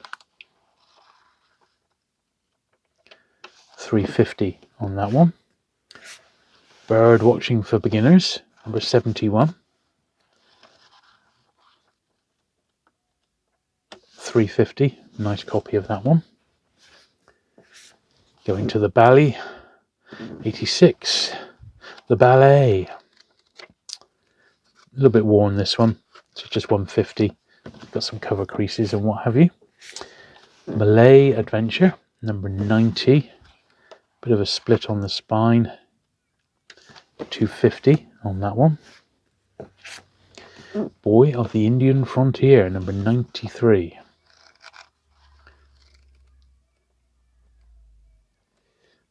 £3.50 on that one. Bird Watching for Beginners, number 71. £3.50. Nice copy of that one. Going to the Bally, 86. The Ballet. A little bit worn, this one. So just £1.50. Got some cover creases and what have you. Malay Adventure, number 90. Bit of a split on the spine. 250 on that one. Boy of the Indian Frontier, number 93.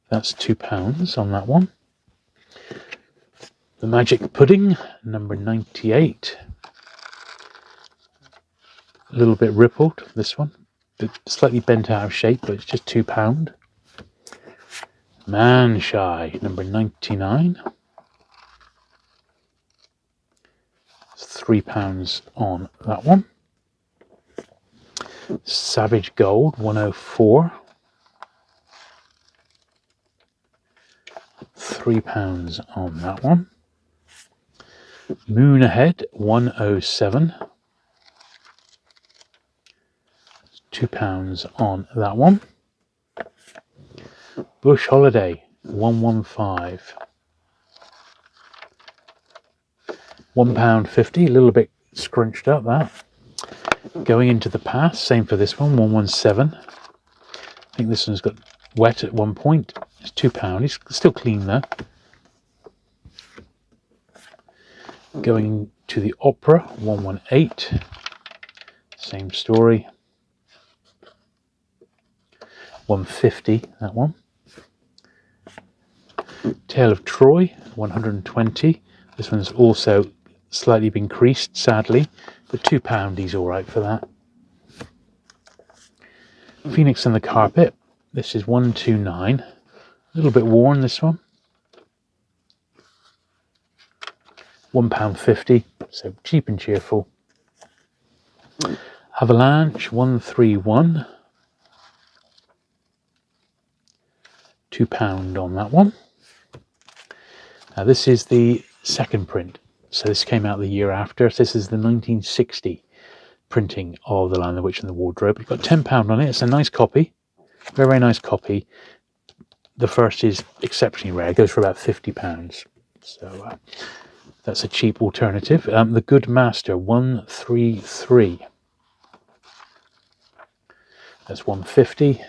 That's £2 on that one. The Magic Pudding, number 98. A little bit rippled, this one. Slightly bent out of shape, but it's just £2. Man Shy, number 99. It's £3 on that one. Savage Gold, 104. £3 on that one. Moon Ahead, 107. £2 on that one. Bush Holiday, 115. £1.50, a little bit scrunched up that. Going into the Past, same for this one, 117. I think this one's got wet at one point. It's £2. It's still clean though. Going to the Opera, 118. Same story. 150, that one. Tale of Troy, 120. This one's also slightly been creased, sadly, but £2 is all right for that. Phoenix and the Carpet. This is 129. A little bit worn, this one. £1.50, so cheap and cheerful. Avalanche, 131. £2 on that one. Now this is the second print, so this came out the year after. So this is the 1960 printing of The Lion, the Witch and the Wardrobe. You've got £10 on it. It's a nice copy, very, very nice copy. The first is exceptionally rare. It goes for about £50, so that's a cheap alternative. The Good Master, 133. That's 150.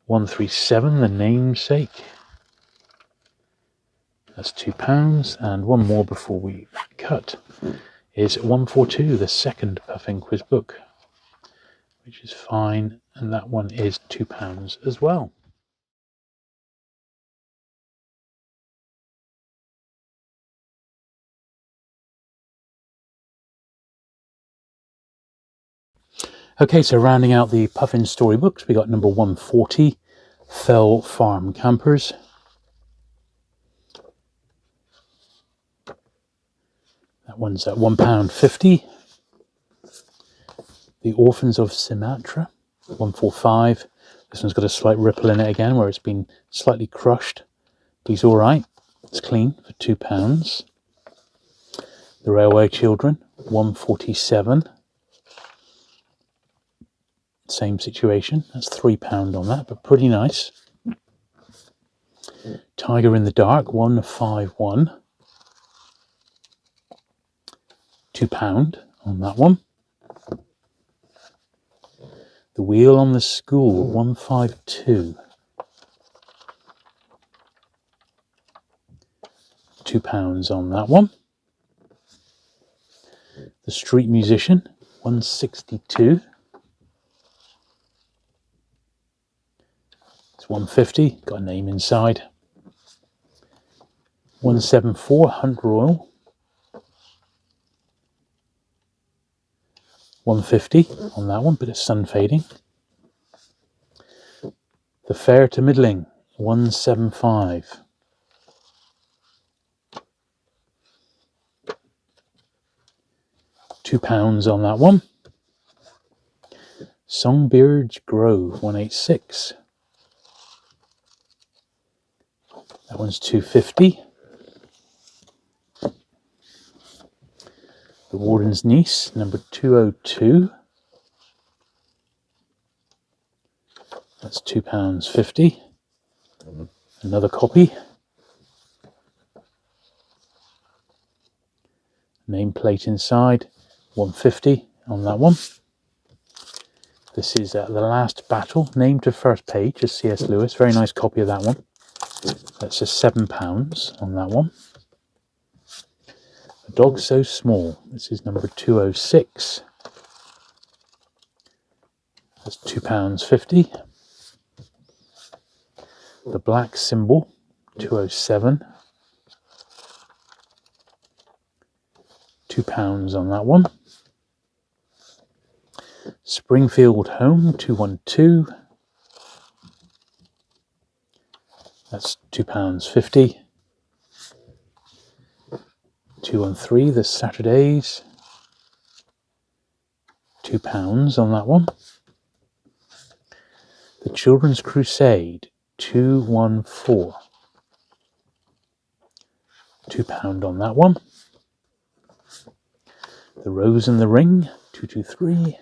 137, The Namesake. That's £2. And one more before we cut is 142, the second Puffin quiz book, which is fine, and that one is £2 as well. Okay, so rounding out the Puffin storybooks, we got number 140, Fell Farm Campers. That one's at £1.50. The Orphans of Sumatra, 145. This one's got a slight ripple in it again, where it's been slightly crushed. But he's all right. It's clean for £2. The Railway Children, 147. Same situation. That's £3 on that, but pretty nice. Tiger in the Dark, 151. £2 on that one. The Wheel on the School, 152. £2 on that one. The Street Musician, 162. It's 150. Got a name inside. 174. Hunt Royal. 150 on that one. Bit of sun fading. The Fair to Middling, 175. £2 on that one. Songbeard's Grove, 186. That one's 250. The Warden's Niece, number 202. That's £2.50. Another copy. Nameplate inside, 150 on that one. This is The Last Battle, named to first page as C.S. Lewis. Very nice copy of that one. That's just £7 on that one. A Dog So Small. This is number 206. That's £2.50. The Black Symbol, 207. £2 on that one. Springfield Home, 212. That's £2.50. 213, The Saturdays, £2 on that one. The Children's Crusade, 214. £2 on that one. The Rose and the Ring, 223.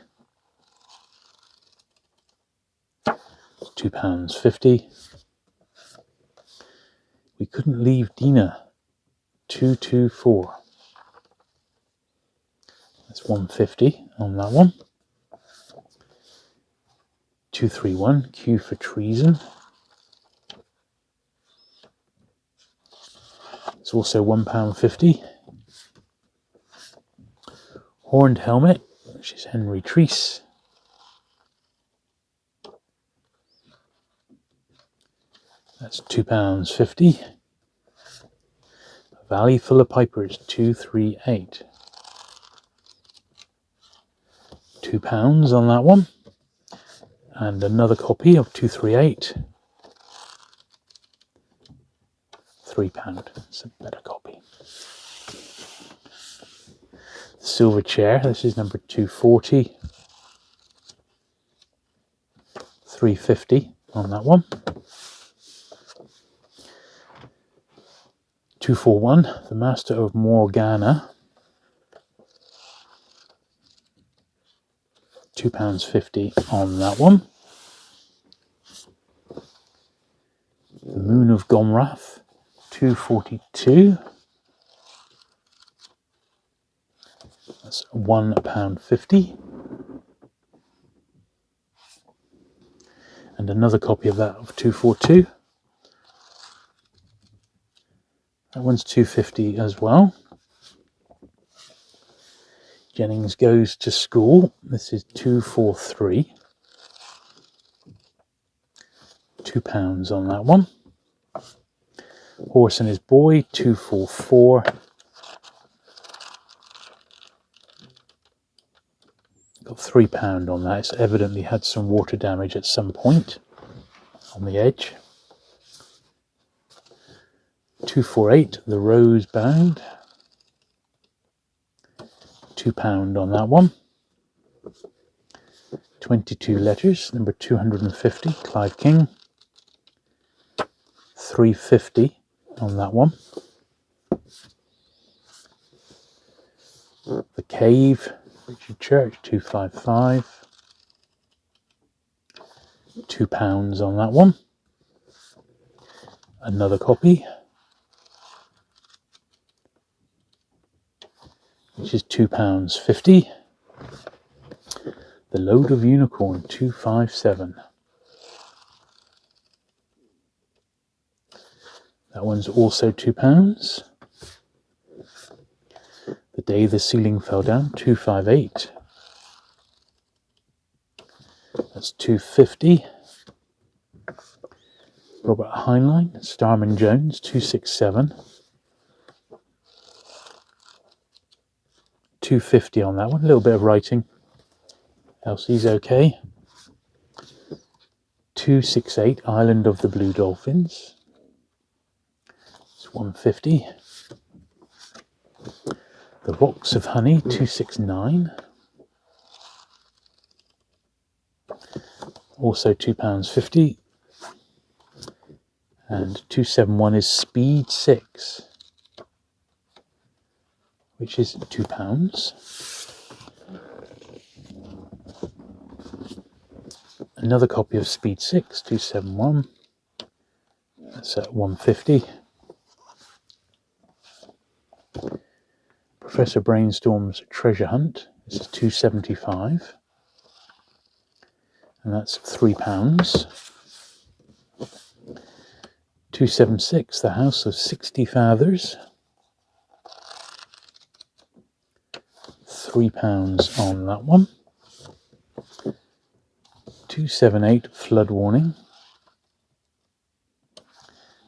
£2.50. We Couldn't Leave Dina, 224. That's 150 on that one. 231, Q for Treason. It's also £1.50. Horned Helmet, which is Henry Treece. That's £2.50. Valley Full of Pipers, 238. £2 on that one. And another copy of 238. £3. It's a better copy. Silver Chair, this is number 240. £3.50 on that one. 241, The Master of Morgana. £2.50 on that one. The Moon of Gomrath, 242. That's £1.50. And another copy of that of 242. That one's £2.50 as well. Jennings Goes to School. This is 243. £2 on that one. Horse and His Boy, 244. Got £3 on that. It's evidently had some water damage at some point on the edge. 248, The Rosebound. £2 on that one. 22 Letters, number 250, Clive King. £3.50 on that one. The Cave, Richard Church, 255. £2 on that one. Another copy, which is £2.50. The Load of Unicorn, 257. That one's also £2. The Day the Ceiling Fell Down, 258. That's £2.50. Robert Heinlein, Starman Jones, 267. £2.50 on that one. A little bit of writing. Elsie's okay. 268, Island of the Blue Dolphins. It's £1.50. The Rocks of Honey, 269. Also £2.50. And 271 is Speed 6, which is £2. Another copy of Speed 6, 271. That's at £1.50. Professor Brainstorm's Treasure Hunt. This is £2.75, and that's £3. 276, The House of 60 Fathers. £3 on that one. 278, Flood Warning.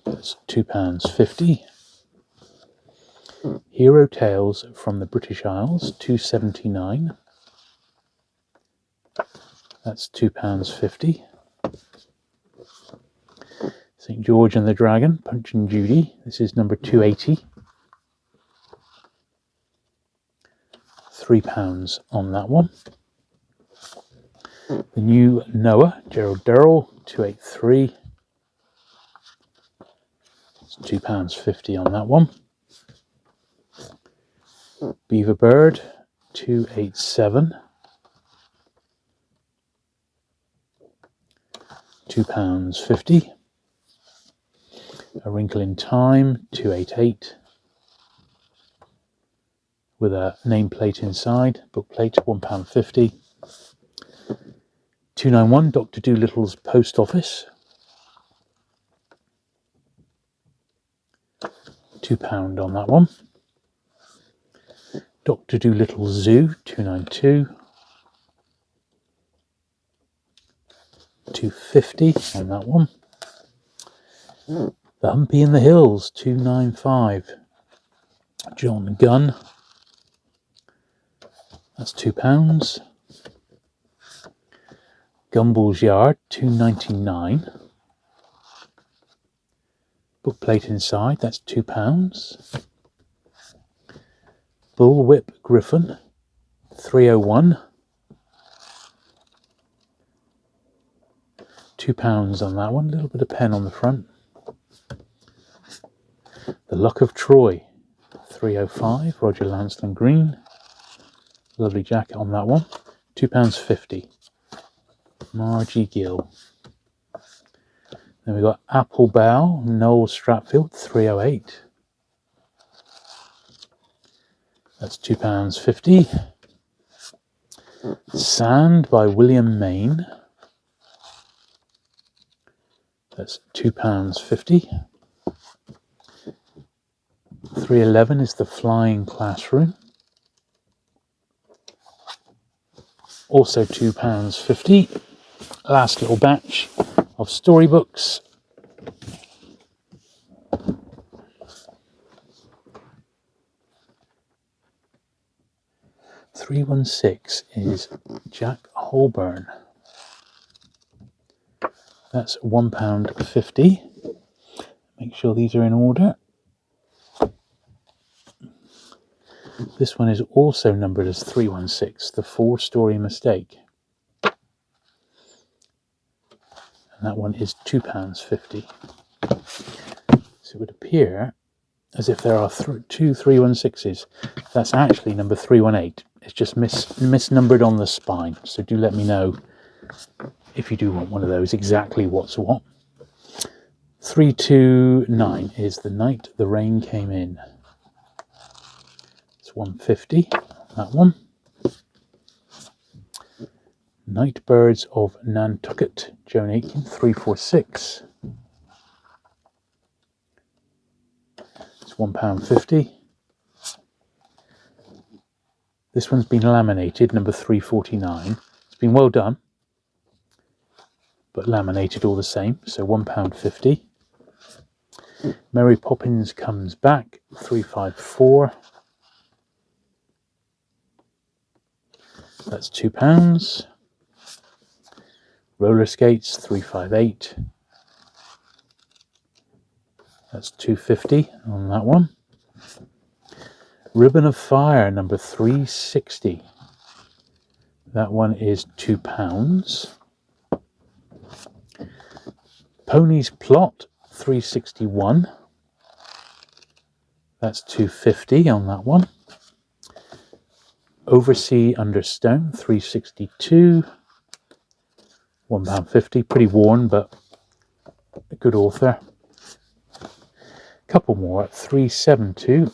That's £2.50. Hero Tales from the British Isles, £2.79. That's £2.50. St. George and the Dragon, Punch and Judy. This is number 280. £3 on that one. The New Noah, Gerald Durrell, 283. It's £2.50 on that one. Beaver Bird, 287. £2.50. A Wrinkle in Time, 288. With a nameplate inside, bookplate, £1.50. 291, Dr. Dolittle's Post Office, £2 on that one. Dr. Dolittle's Zoo, 292. £2.50 on that one. The Humpy in the Hills, 295. John Gunn, that's £2. Gumball's Yard, 299. Bookplate inside, that's £2. Bullwhip Griffin, 301. £2 on that one. A little bit of pen on the front. The Luck of Troy, 305. Roger Lansland Green. Lovely jacket on that one. £2.50. Margie Gill. Then we've got Apple Bough, Noel Stratfield, 308. That's £2.50. Sand by William Main. That's £2.50. 311 is The Flying Classroom. Also £2.50. Last little batch of storybooks. .316 is Jack Holborn. That's £1.50. Make sure these are in order. This one is also numbered as 316, The Four-Story Mistake. And that one is £2.50. So it would appear as if there are two 316s. That's actually number 318. It's just misnumbered on the spine. So do let me know if you do want one of those, exactly what's what. 329 is The Night the Rain Came In. It's £1.50, that one. Night Birds of Nantucket, Joan Aiken, 346. It's £1.50. This one's been laminated, number 349. It's been well done, but laminated all the same, so £1.50. Mary Poppins Comes Back, 354. That's £2. Roller Skates, 358. That's £2.50 on that one. Ribbon of Fire, number 360. That one is £2. Pony's Plot, 361. That's £2.50 on that one. Oversea Under Stone, 362. £1.50. Pretty worn, but a good author. Couple more at 372.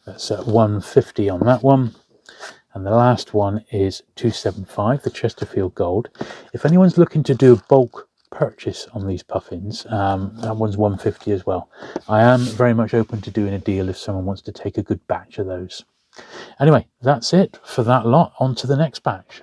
That's at 150 on that one. And the last one is 275, the Chesterfield Gold. If anyone's looking to do a bulk purchase on these puffins, that one's 150 as well. I am very much open to doing a deal if someone wants to take a good batch of those. Anyway, that's it for that lot. On to the next batch.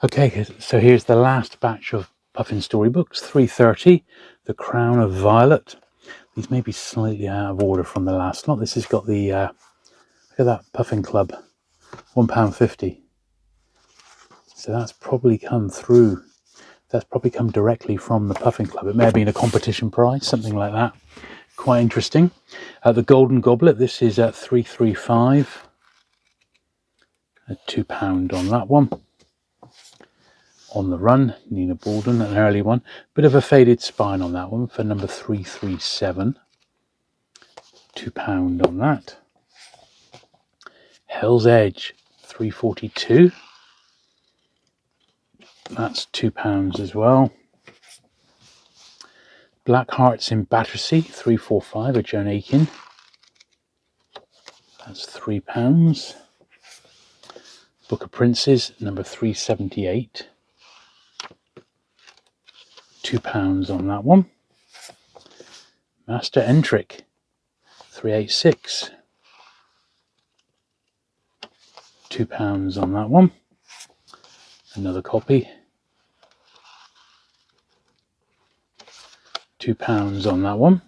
Okay, so here's the last batch of Puffin storybooks, 330, The Crown of Violet. These may be slightly out of order from the last lot. This has got the, look at that, Puffin Club, £1.50. So that's probably come through. That's probably come directly from the Puffin Club. It may have been a competition prize, something like that. Quite interesting. The Golden Goblet, this is at 335. At £2 on that one. On the Run, Nina Baldwin, an early one. Bit of a faded spine on that one for number 337. £2 on that. Hell's Edge, 342. That's £2 as well. Black Hearts in Battersea, 345, a Joan Aiken. That's £3. Book of Princes, number 378. £2 on that one. Master Entric, 386. £2 on that one. Another copy. £2 on that one.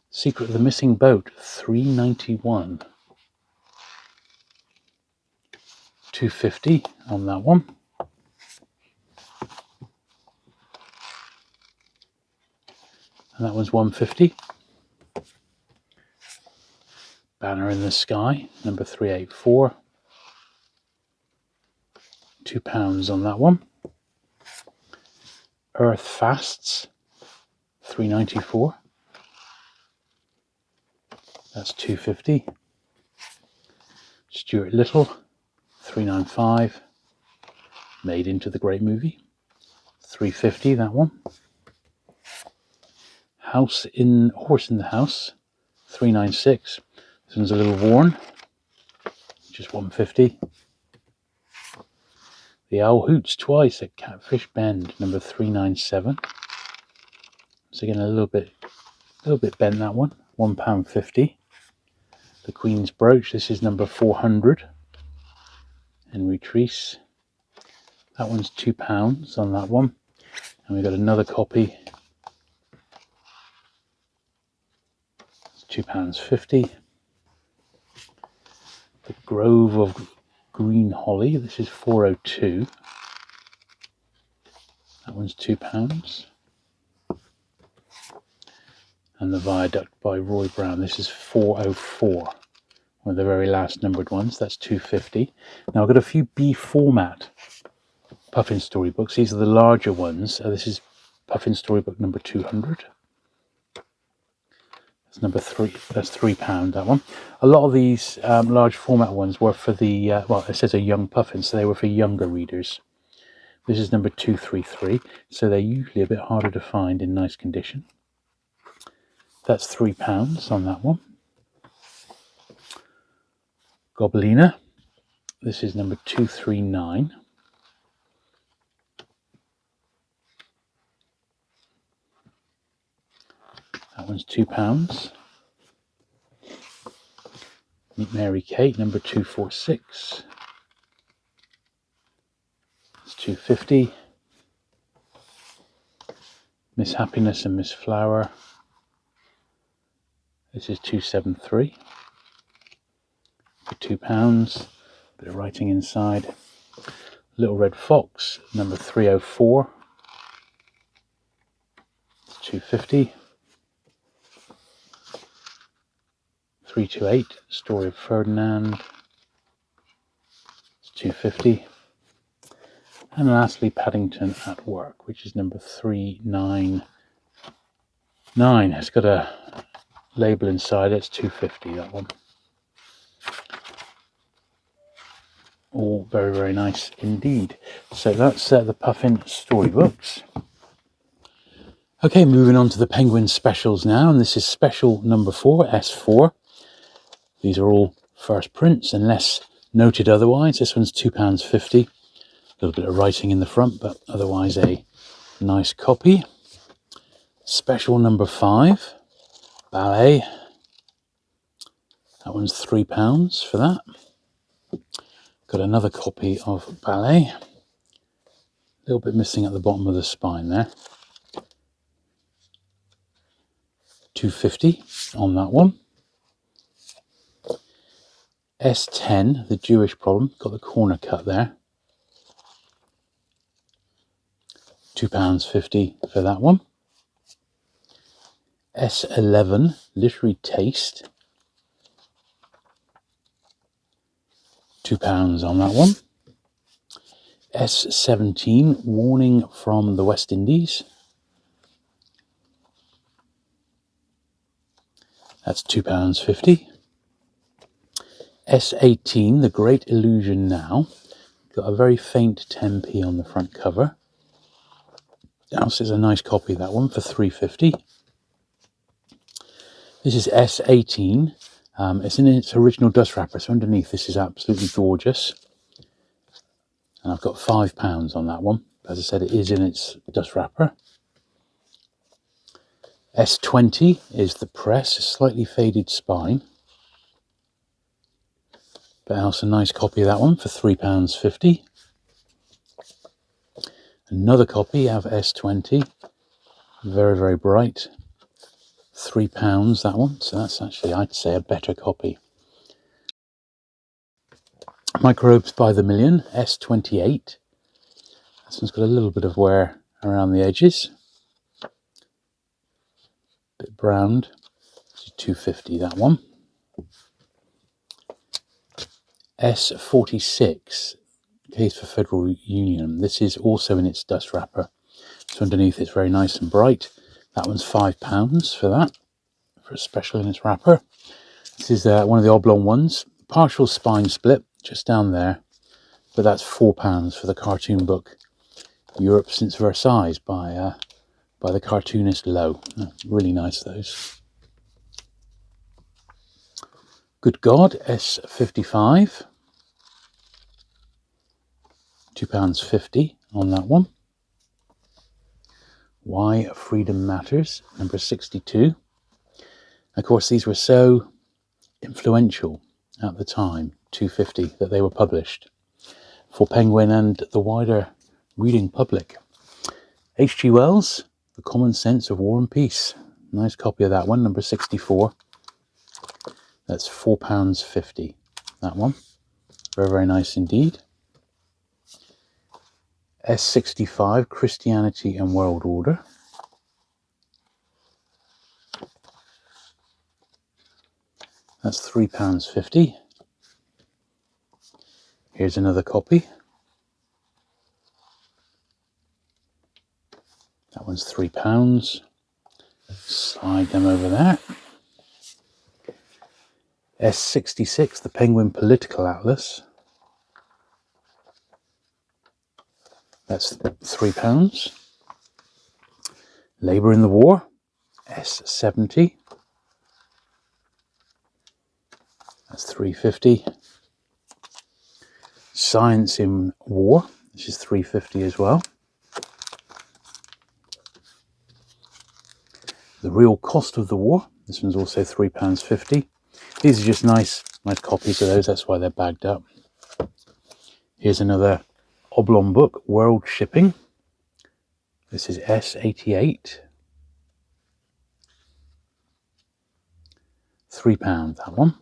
Secret of the Missing Boat, 391. £2.50 on that one. And that one's £1.50. Banner in the Sky, number 384. £2 on that one. Earth Fasts, 394. That's £2.50. Stuart Little, 395. Made into the Great Movie, £3.50 that one. Horse in the House, 396. This one's a little worn, just £1.50. The Owl Hoots Twice at Catfish Bend, number 397. So again, a little bit bent that one, £1.50. The Queen's Brooch, this is number 400. Henry Treese. That one's £2 on that one. And we've got another copy. It's £2.50. The Grove of Green Holly, this is 402. That one's £2. And the Viaduct by Roy Brown, this is 404. One of the very last numbered ones, that's £2.50. Now I've got a few B format Puffin storybooks. These are the larger ones. This is Puffin storybook number 200. That's number 3. That's £3, that one. A lot of these large format ones were for the, well, it says a young Puffin, so they were for younger readers. This is number 233, so they're usually a bit harder to find in nice condition. That's £3 on that one. Gobelina. This is number 239. That one's £2. Meet Mary Kate, number 246. It's £2.50. Miss Happiness and Miss Flower. This is 273 for £2. Bit of writing inside. Little Red Fox, number 304. It's £2.50. 328, Story of Ferdinand. It's £2.50. And lastly, Paddington at Work, which is number 399. It's got a label inside. It's £2.50, that one. All very, very nice indeed. So that's the Puffin storybooks. Okay, moving on to the Penguin specials now, and this is special number 4, S4. These are all first prints, unless noted otherwise. This one's £2.50. A little bit of writing in the front, but otherwise a nice copy. Special number 5, Ballet. That one's £3 for that. Got another copy of Ballet. A little bit missing at the bottom of the spine there. £2.50 on that one. S10, The Jewish Problem. Got the corner cut there. £2.50 for that one. S11, Literary Taste. £2 on that one. S17, Warning from the West Indies. That's £2.50. S18, The Great Illusion Now. Got a very faint 10p on the front cover. This is a nice copy of that one for £3.50. This is S18. It's in its original dust wrapper, so underneath this is absolutely gorgeous. And I've got £5 on that one. As I said, it is in its dust wrapper. S20 is The Press, a slightly faded spine. But also a nice copy of that one for £3.50. Another copy of S20. Very, very bright. £3 that one. So that's actually, I'd say, a better copy. Microbes by the Million, S28. This one's got a little bit of wear around the edges. Bit browned. £2.50 that one. S46, Case for Federal Union. This is also in its dust wrapper. So underneath it's very nice and bright. That one's £5 for that, for a special in its wrapper. This is one of the oblong ones. Partial spine split, just down there. But that's £4 for the cartoon book Europe Since Versailles by the cartoonist Lowe. Really nice, those. Good God, S55. £2.50 on that one. Why Freedom Matters, number 62. Of course, these were so influential at the time, £2.50, that they were published for Penguin and the wider reading public. H.G. Wells, The Common Sense of War and Peace. Nice copy of that one, number 64. That's £4.50, that one. Very, very nice indeed. S65, Christianity and World Order. That's £3.50. Here's another copy. That one's £3. Slide them over there. S66, the Penguin Political Atlas. That's £3. Labour in the War, S70. That's £3.50. Science in War, which is £3.50 as well. The Real Cost of the War, this one's also £3.50. These are just nice copies of those, that's why they're bagged up. Here's another oblong book, World Shipping. This is S88. £3 that one.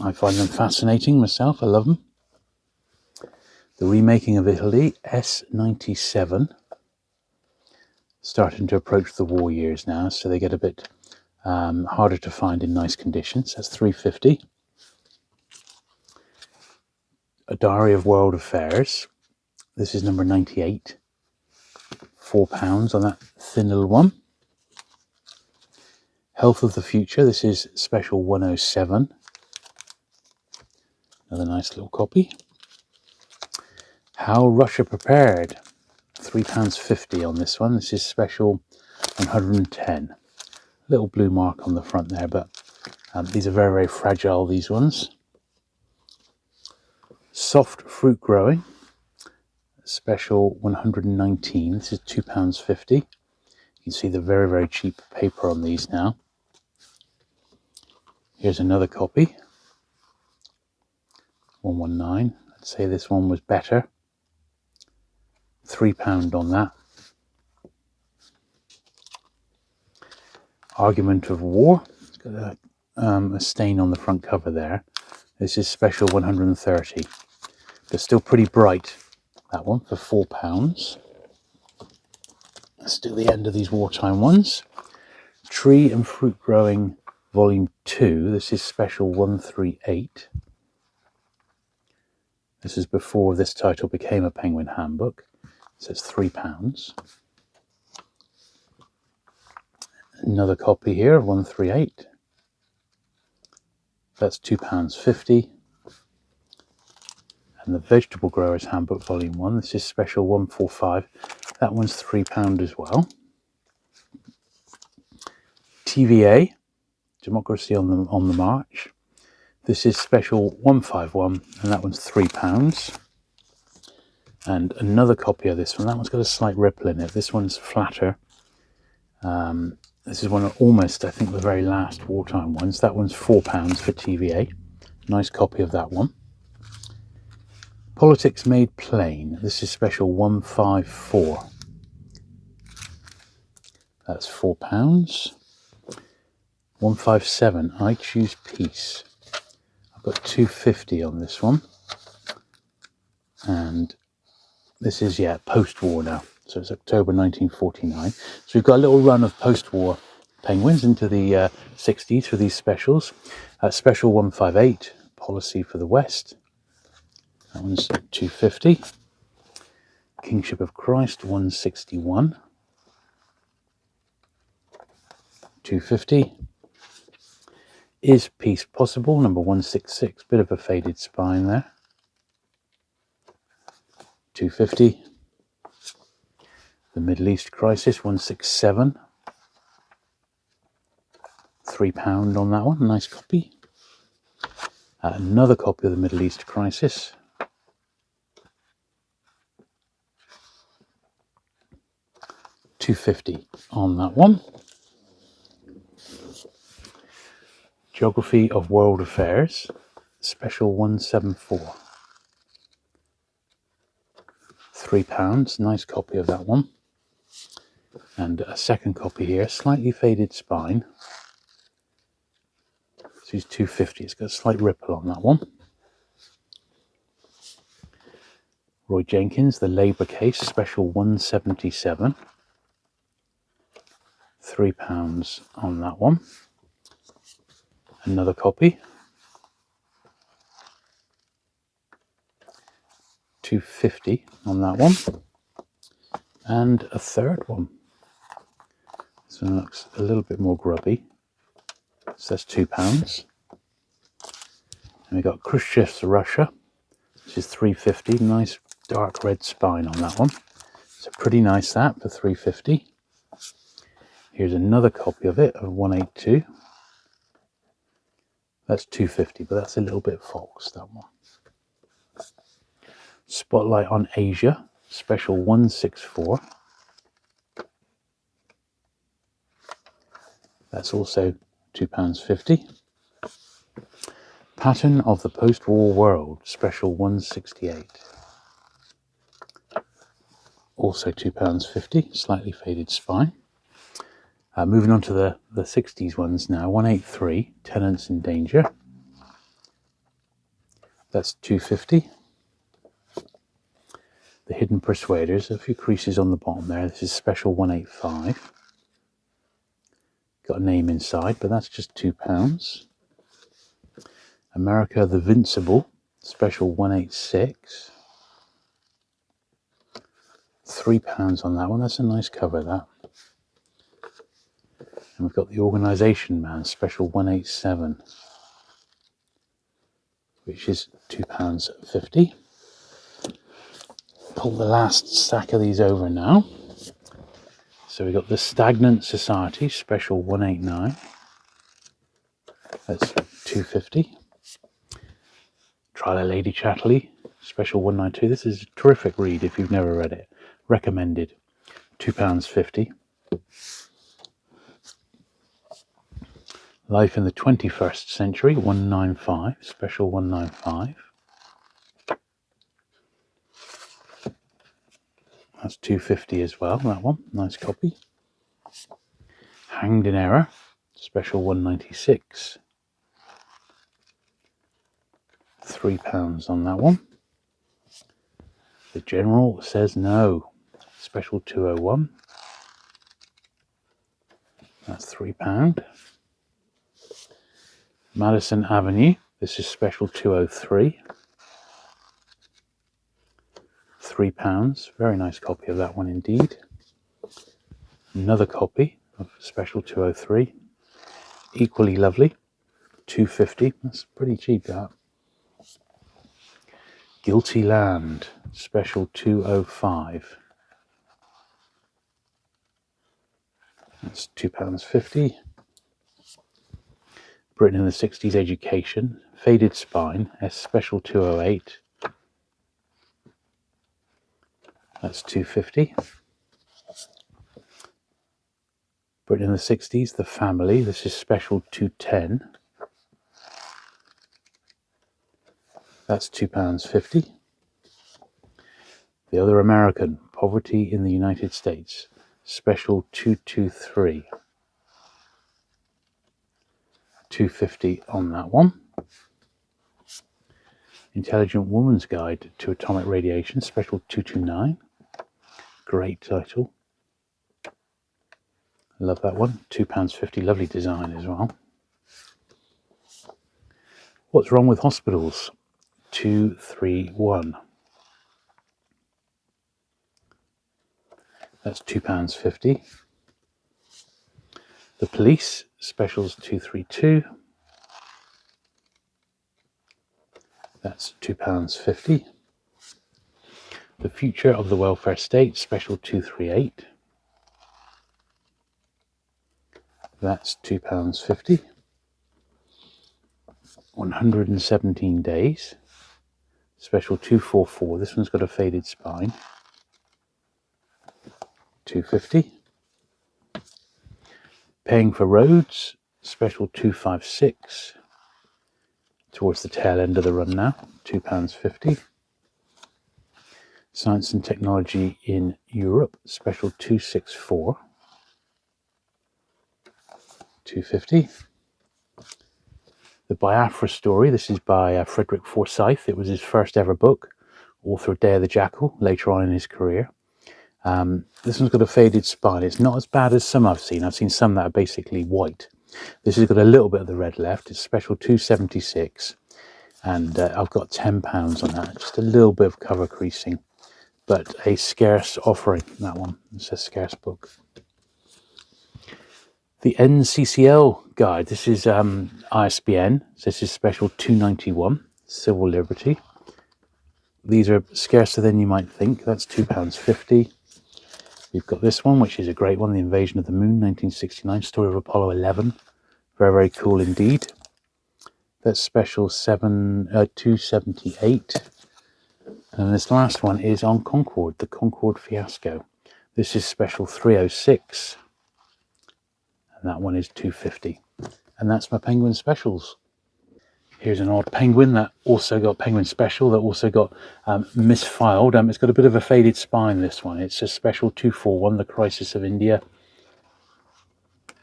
I find them fascinating myself, I love them. The Remaking of Italy, S97. Starting to approach the war years now, so they get a bit harder to find in nice conditions. That's £3.50. A Diary of World Affairs. This is number 98. £4 on that thin little one. Health of the Future. This is special 107. Another nice little copy. How Russia Prepared. £3.50 on this one. This is special 110. Little blue mark on the front there, but these are very, very fragile, these ones. Soft Fruit Growing. Special 119. This is £2.50. You can see the very, very cheap paper on these now. Here's another copy. 119. I'd say this one was better. £3 on that. Argument of War. It's got a stain on the front cover there. This is special 130. But still pretty bright, that one, for £4. Let's do the end of these wartime ones. Tree and Fruit Growing Volume 2. This is special 138. This is before this title became a Penguin handbook. So it's £3. Another copy here of 138. That's £2.50. And the Vegetable Growers Handbook Volume 1. This is special 145. That one's £3 as well. TVA, Democracy on the March. This is special 151, and that one's £3. And another copy of this one. That one's got a slight ripple in it. This one's flatter. This is one of almost, I think, the very last wartime ones. That one's £4 for TVA. Nice copy of that one. Politics Made Plain. This is special 154. That's £4. 157. I Choose Peace. I've got £2.50 on this one. And this is, yeah, post-war now. So it's October 1949. So we've got a little run of post-war Penguins into the 60s for these specials. Special 158, Policy for the West. That one's £2.50. Kingship of Christ, 161. £2.50. Is Peace Possible? Number 166. Bit of a faded spine there. £2.50. The Middle East Crisis, 167. £3 on that one. Nice copy. Another copy of the Middle East Crisis. £2.50 on that one. Geography of World Affairs, special 174. £3. Nice copy of that one. And a second copy here, slightly faded spine. This is £2.50. It's got a slight ripple on that one. Roy Jenkins, The Labour Case, special 177. £3 on that one. Another copy. £2.50 on that one. And a third one. This one looks a little bit more grubby. So that's £2. And we've got Khrushchev's Russia. This is £3.50. Nice dark red spine on that one. So pretty nice that for £3.50. Here's another copy of it of 182. That's £2.50, but that's a little bit false, that one. Spotlight on Asia, special 164. That's also £2.50. Pattern of the Post-War World, special 168. Also £2.50, slightly faded spine. Moving on to the 60s ones now. 183, Tenants in Danger. That's £2.50. The Hidden Persuaders, a few creases on the bottom there. This is special 185. Got a name inside, but that's just £2. America the Vincible, special 186. £3 on that one. That's a nice cover, that. And we've got The Organisation Man, special 187. which is £2.50. Pull the last stack of these over now. So we've got the Stagnant Society, special 189. That's £2.50. Try a Lady Chatterley, special 192. This is a terrific read if you've never read it. Recommended. £2.50. Life in the 21st Century, 195, special 195. That's £2.50 as well, that one. Nice copy. Hanged in Error, special 196. £3 on that one. The General Says No, special 201. That's £3. Madison Avenue, this is special 203. £3. Very nice copy of that one indeed. Another copy of special 203. Equally lovely. £2.50. That's pretty cheap, that. Guilty Land, special 205. That's £2.50. Britain in the 60s Education, Faded Spine, special 208. That's £2.50. Britain in the 60s, The Family, this is special 210. That's £2.50. The Other American, Poverty in the United States, special 223. £2.50 on that one. Intelligent Woman's Guide to Atomic Radiation, special 229. Great title. Love that one. £2.50. Lovely design as well. What's Wrong with Hospitals? 231. That's £2.50. The Police, specials 232. That's £2.50. The Future of the Welfare State, special 238. That's £2.50. 117 Days, special 244. This one's got a faded spine. £2.50. Paying for Roads, special 256. Towards the tail end of the run now. £2.50. Science and Technology in Europe, special 264. £2.50. The Biafra Story, this is by Frederick Forsyth. It was his first ever book, author of Day of the Jackal, later on in his career. This one's got a faded spine. It's not as bad as some I've seen. I've seen some that are basically white. This has got a little bit of the red left. It's special 276, and I've got £10 on that. Just a little bit of cover creasing, but a scarce offering, that one. It's a scarce book. The NCCL guide, this is ISBN, so this is special 291, Civil Liberty. These are scarcer than you might think. That's £2.50. You've got this one, which is a great one, The Invasion of the Moon, 1969, story of Apollo 11. Very, very cool indeed. That's special 278. And this last one is on Concorde, the Concorde Fiasco. This is special 306. And that one is £2.50. And that's my Penguin specials. Here's an odd penguin that also got Penguin Special, that also got misfiled. It's got a bit of a faded spine, this one. It's a special 241, The Crisis of India.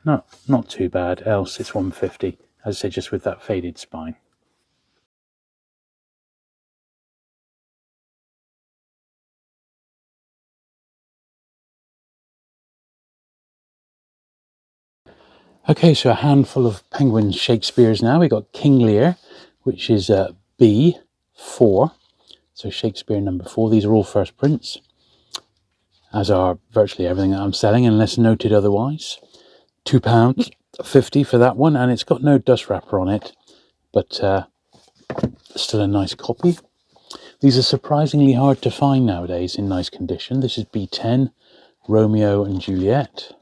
No, not too bad, else it's £1.50. As I say, just with that faded spine. Okay, so a handful of Penguin Shakespeares now. We got King Lear, which is B4. So Shakespeare number 4. These are all first prints, as are virtually everything that I'm selling, unless noted otherwise. £2.50 for that one, and it's got no dust wrapper on it, but still a nice copy. These are surprisingly hard to find nowadays in nice condition. This is B10, Romeo and Juliet,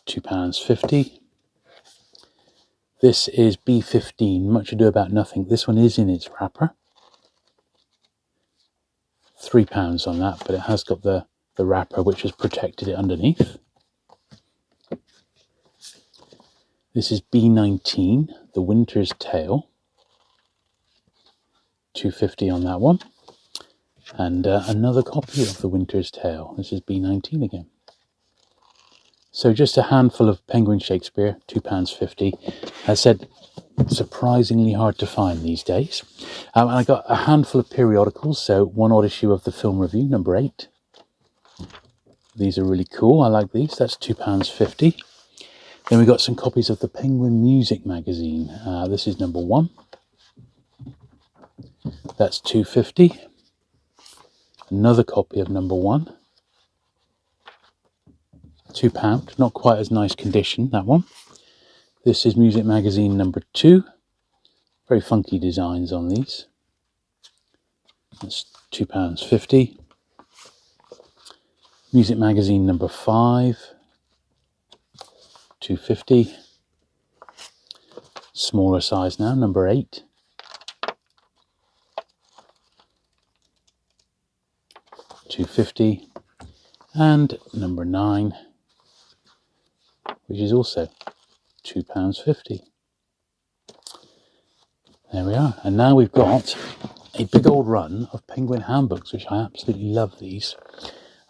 £2.50. This is B15, Much Ado About Nothing. This one is in its wrapper. £3 on that, but it has got the wrapper which has protected it underneath. This is B19, The Winter's Tale, £2.50 on that one. And another copy of The Winter's Tale. This is B19 again. So just a handful of Penguin Shakespeare, £2.50. As I said, surprisingly hard to find these days. And I got a handful of periodicals, so one odd issue of the Film Review, number 8. These are really cool, I like these, that's £2.50. Then we got some copies of the Penguin Music magazine. This is number 1. That's £2.50. Another copy of number 1. £2, not quite as nice condition, that one. This is Music magazine number 2. Very funky designs on these. That's £2.50. Music magazine number 5. £2.50. Smaller size now, number 8. £2.50. And number 9, which is also £2.50. There we are. And now we've got a big old run of Penguin Handbooks, which I absolutely love these.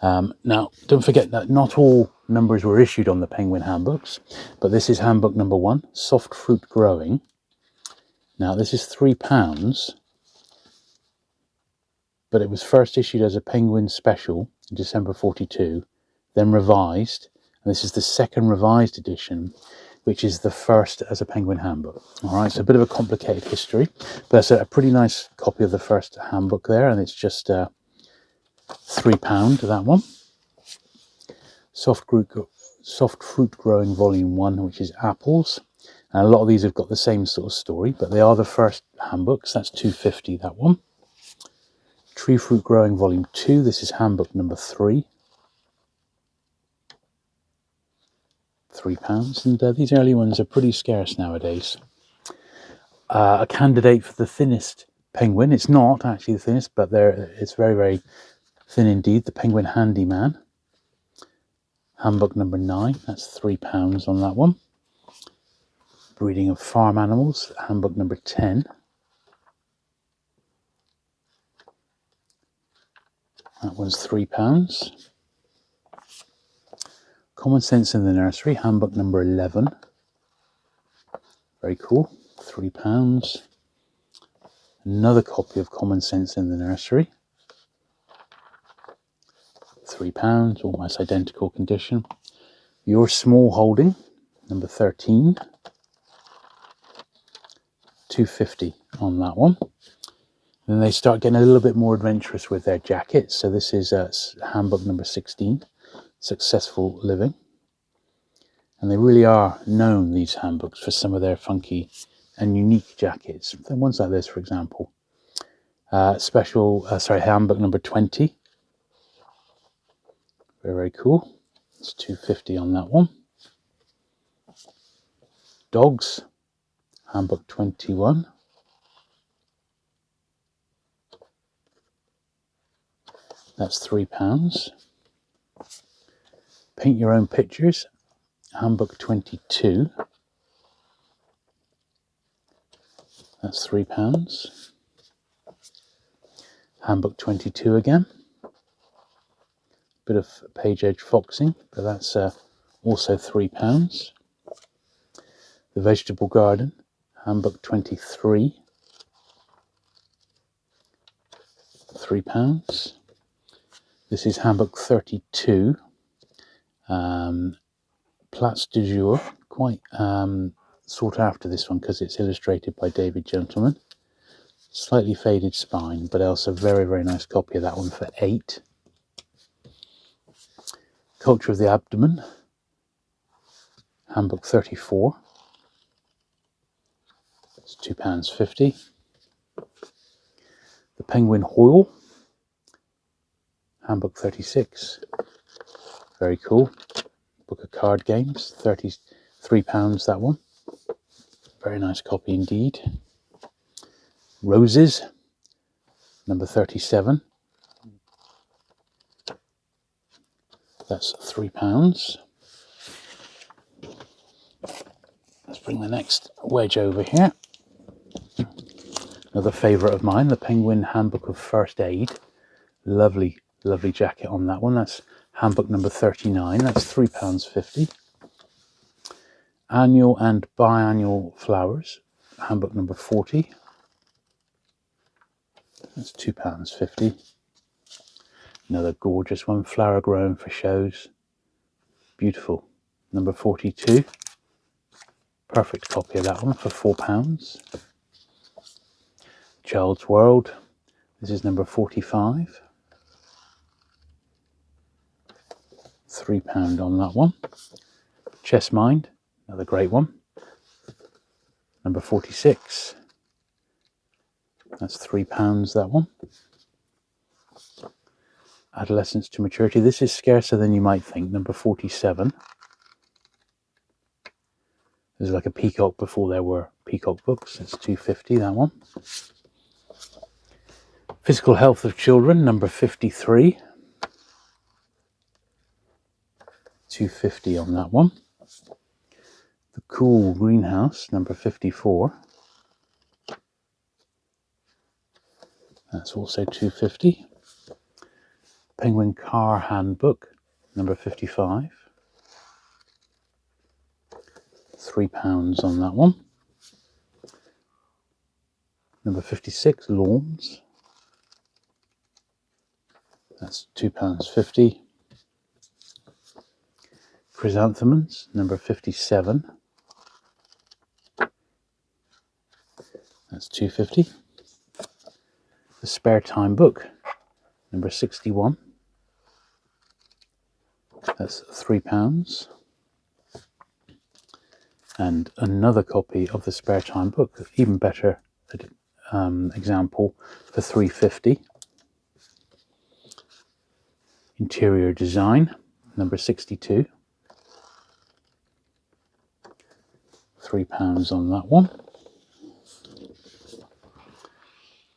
Now, don't forget that not all numbers were issued on the Penguin Handbooks, but this is handbook number 1, Soft Fruit Growing. Now, this is £3, but it was first issued as a Penguin special in December 42, then revised, and this is the second revised edition, which is the first as a Penguin handbook. All right, so a bit of a complicated history, but it's a pretty nice copy of the first handbook there, and it's just £3, that one. Soft Fruit Growing Volume 1, which is apples. And a lot of these have got the same sort of story, but they are the first handbooks. That's £2.50, that one. Tree Fruit Growing Volume 2. This is handbook number 3. £3. And these early ones are pretty scarce nowadays. A candidate for the thinnest penguin. It's not actually the thinnest, but it's very, very thin indeed. The Penguin Handyman. Handbook number 9. That's £3 on that one. Breeding of Farm Animals. Handbook number 10. That one's £3. Common Sense in the Nursery. Handbook number 11. Very cool. £3. Another copy of Common Sense in the Nursery. £3, almost identical condition. Your Small Holding, number 13. £2.50 on that one. Then they start getting a little bit more adventurous with their jackets. So this is handbook number 16, Successful Living. And they really are known, these handbooks, for some of their funky and unique jackets. Ones like this, for example. Handbook number 20. Very, very cool. It's £2.50 on that one. Dogs, handbook 21. That's £3. Paint Your Own Pictures, handbook 22. That's £3. Handbook 22 again. Bit of page edge foxing, but that's also £3. The Vegetable Garden, handbook 23. £3. This is handbook 32. Plats du jour, quite sought after, this one, because it's illustrated by David Gentleman. Slightly faded spine, but also a very, very nice copy of that one for £8. Culture of the Abdomen, handbook 34. It's £2.50. The Penguin Hoyle, Handbook 36, very cool. Book of Card Games, £33 that one, very nice copy indeed. Roses, number 37, that's £3. Let's bring the next wedge over here. Another favourite of mine, the Penguin Handbook of First Aid. Lovely, lovely jacket on that one. That's handbook number 39. That's £3.50. Annual and biannual flowers. Handbook number 40. That's £2.50. Another gorgeous one, flower grown for shows. Beautiful. Number 42. Perfect copy of that one for £4. Child's World. This is number 45. £3 on that one. Chess Mind, another great one. Number 46. That's £3 that one. Adolescence to Maturity. This is scarcer than you might think. Number 47. This is like a Peacock before there were Peacock Books. It's £2.50 that one. Physical Health of Children, number 53. £2.50 on that one. The Cool Greenhouse, number 54. That's also £2.50. Penguin Car Handbook, number 55. £3 on that one. Number 56, Lawns. That's £2.50. Chrysanthemums, number 57. That's £2.50. The Spare Time Book, number 61. That's £3. And another copy of the Spare Time Book, even better example, for £3.50. Interior Design, number 62. £3 on that one.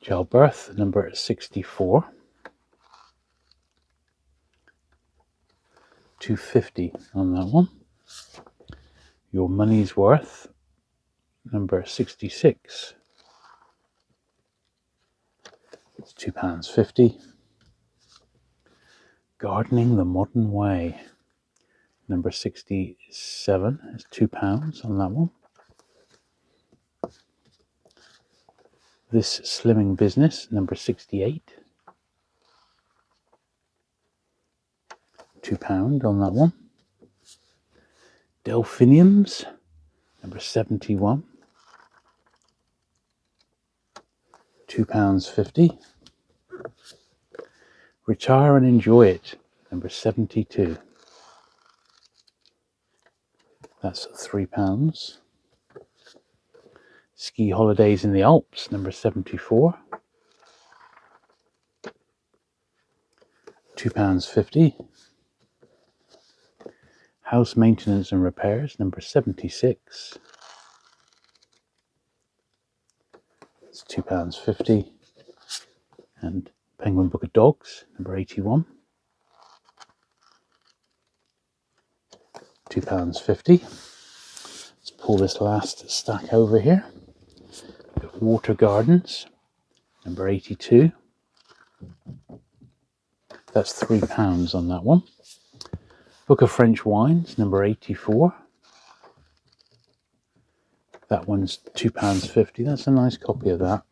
Childbirth, number 64. £2.50 on that one. Your Money's Worth, number 66. It's £2.50. Gardening the Modern Way, number 67. It's £2 on that one. This Slimming Business, number 68. £2 on that one. Delphiniums, number 71. £2.50. Retire and Enjoy It, number 72. That's £3. Ski Holidays in the Alps, number 74. £2.50. House Maintenance and Repairs, number 76. It's £2.50. And Penguin Book of Dogs, number 81. £2.50. Let's pull this last stack over here. Water Gardens, number 82. That's £3 on that one. Book of French Wines, number 84. That one's £2.50. That's a nice copy of that.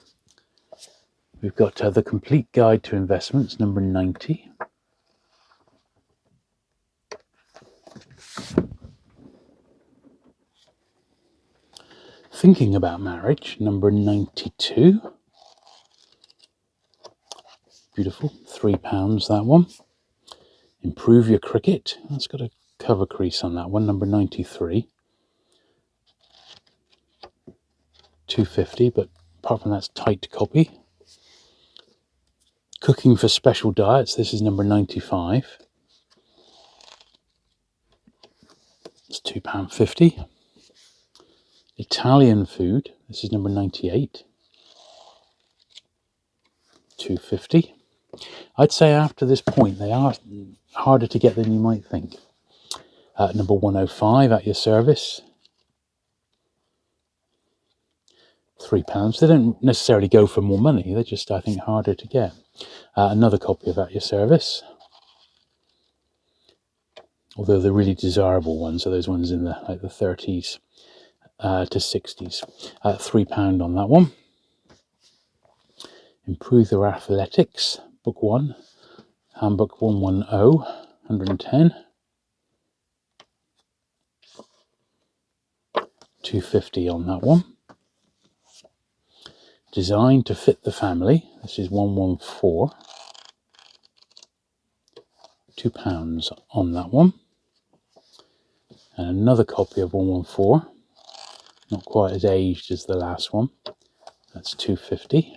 We've got The Complete Guide to Investments, number 90. Thinking About Marriage, number 92. Beautiful, £3 that one. Improve Your Cricket, that's got a cover crease on that one, number 93. £2.50, but apart from that's tight copy. Cooking for Special Diets. This is number 95. It's £2.50. Italian Food. This is number 98. £2.50. I'd say after this point they are harder to get than you might think. Number 105, At Your Service. £3. They don't necessarily go for more money, they're just, I think, harder to get. Another copy of At Your Service. Although the really desirable ones are those ones in the 30s to 60s. £3 on that one. Improve Their Athletics, Book 1. Handbook 110, 110. £2.50 on that one. Designed to Fit the Family. This is 114. £2 on that one. And another copy of 114. Not quite as aged as the last one. That's £2.50.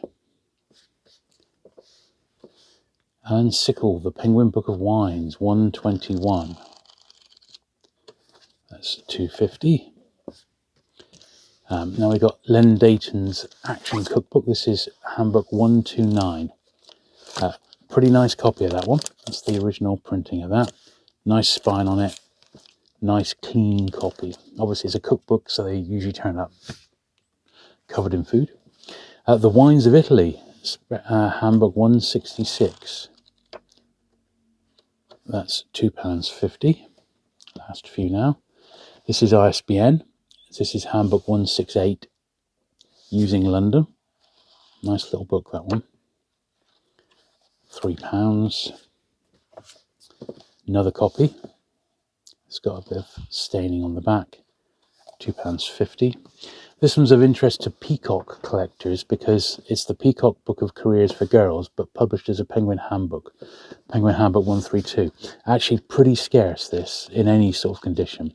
Alan Sickle, The Penguin Book of Wines, 121. That's £2.50. Now we've got Len Dayton's Action Cookbook. This is Handbook 129. Pretty nice copy of that one. That's the original printing of that. Nice spine on it. Nice clean copy. Obviously it's a cookbook, so they usually turn up covered in food. The Wines of Italy, Handbook 166. That's £2.50. Last few now. This is ISBN. This is Handbook 168, Using London. Nice little book, that one. £3. Another copy. It's got a bit of staining on the back. £2.50. This one's of interest to Peacock collectors because it's the Peacock Book of Careers for Girls, but published as a Penguin Handbook. Penguin Handbook 132. Actually pretty scarce, this, in any sort of condition.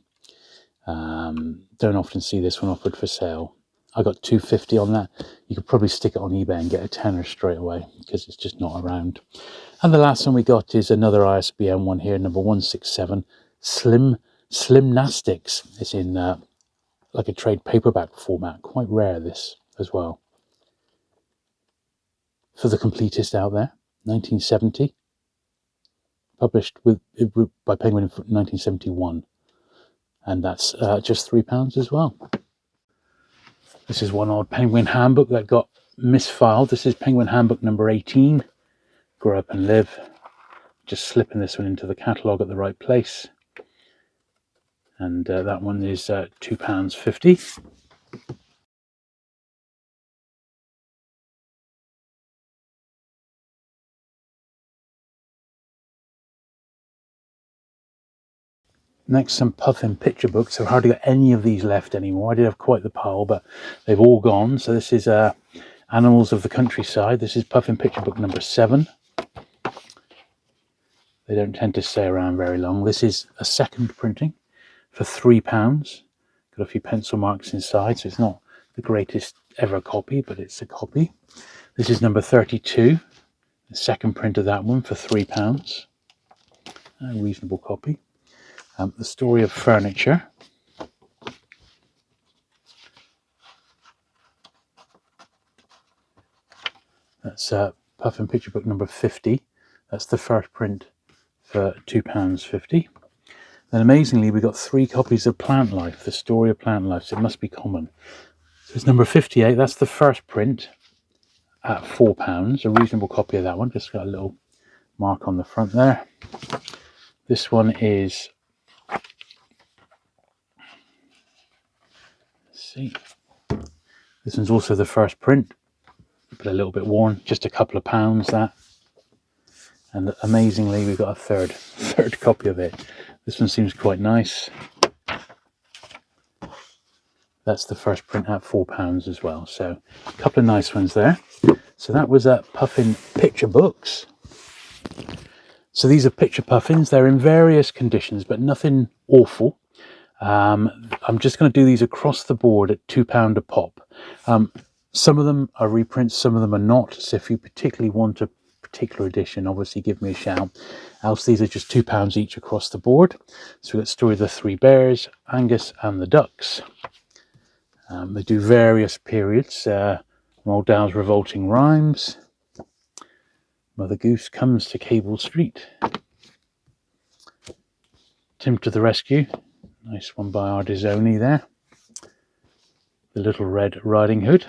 Don't often see this one offered for sale. I got £2.50 on that. You could probably stick it on eBay and get a tenner straight away because it's just not around. And the last one we got is another ISBN one here, number 167, Slimnastics. It's in like a trade paperback format. Quite rare, this as well. For the completist out there, 1970. Published by Penguin in 1971. And that's just £3 as well. This is one odd Penguin Handbook that got misfiled. This is Penguin Handbook number 18. Grow Up and Live. Just slipping this one into the catalogue at the right place. And that one is £2.50. Next, some Puffin picture books. I've hardly got any of these left anymore. I did have quite the pile, but they've all gone. So this is Animals of the Countryside. This is Puffin picture book number 7. They don't tend to stay around very long. This is a second printing for £3. Got a few pencil marks inside, so it's not the greatest ever copy, but it's a copy. This is number 32. The second print of that one for £3. A reasonable copy. The Story of Furniture. That's Puffin picture book number 50. That's the first print for £2.50. Then amazingly, we got 3 copies of Plant Life, The Story of Plant Life, so it must be common. So it's number 58. That's the first print at £4. A reasonable copy of that one. Just got a little mark on the front there. This one is, see, this one's also the first print, but a little bit worn, just a couple of pounds that. And amazingly, we've got a third copy of it. This one seems quite nice. That's the first print at £4 as well. So a couple of nice ones there. So that was Puffin picture books. So these are picture puffins. They're in various conditions, but nothing awful. I'm just going to do these across the board at £2 a pop. Some of them are reprints, some of them are not. So if you particularly want to particular edition, obviously give me a shout. Else these are just £2 each across the board. So we've got Story of the Three Bears, Angus and the Ducks. They do various periods. Roald Dahl's Revolting Rhymes. Mother Goose Comes to Cable Street. Tim to the Rescue. Nice one by Ardizoni there. The Little Red Riding Hood.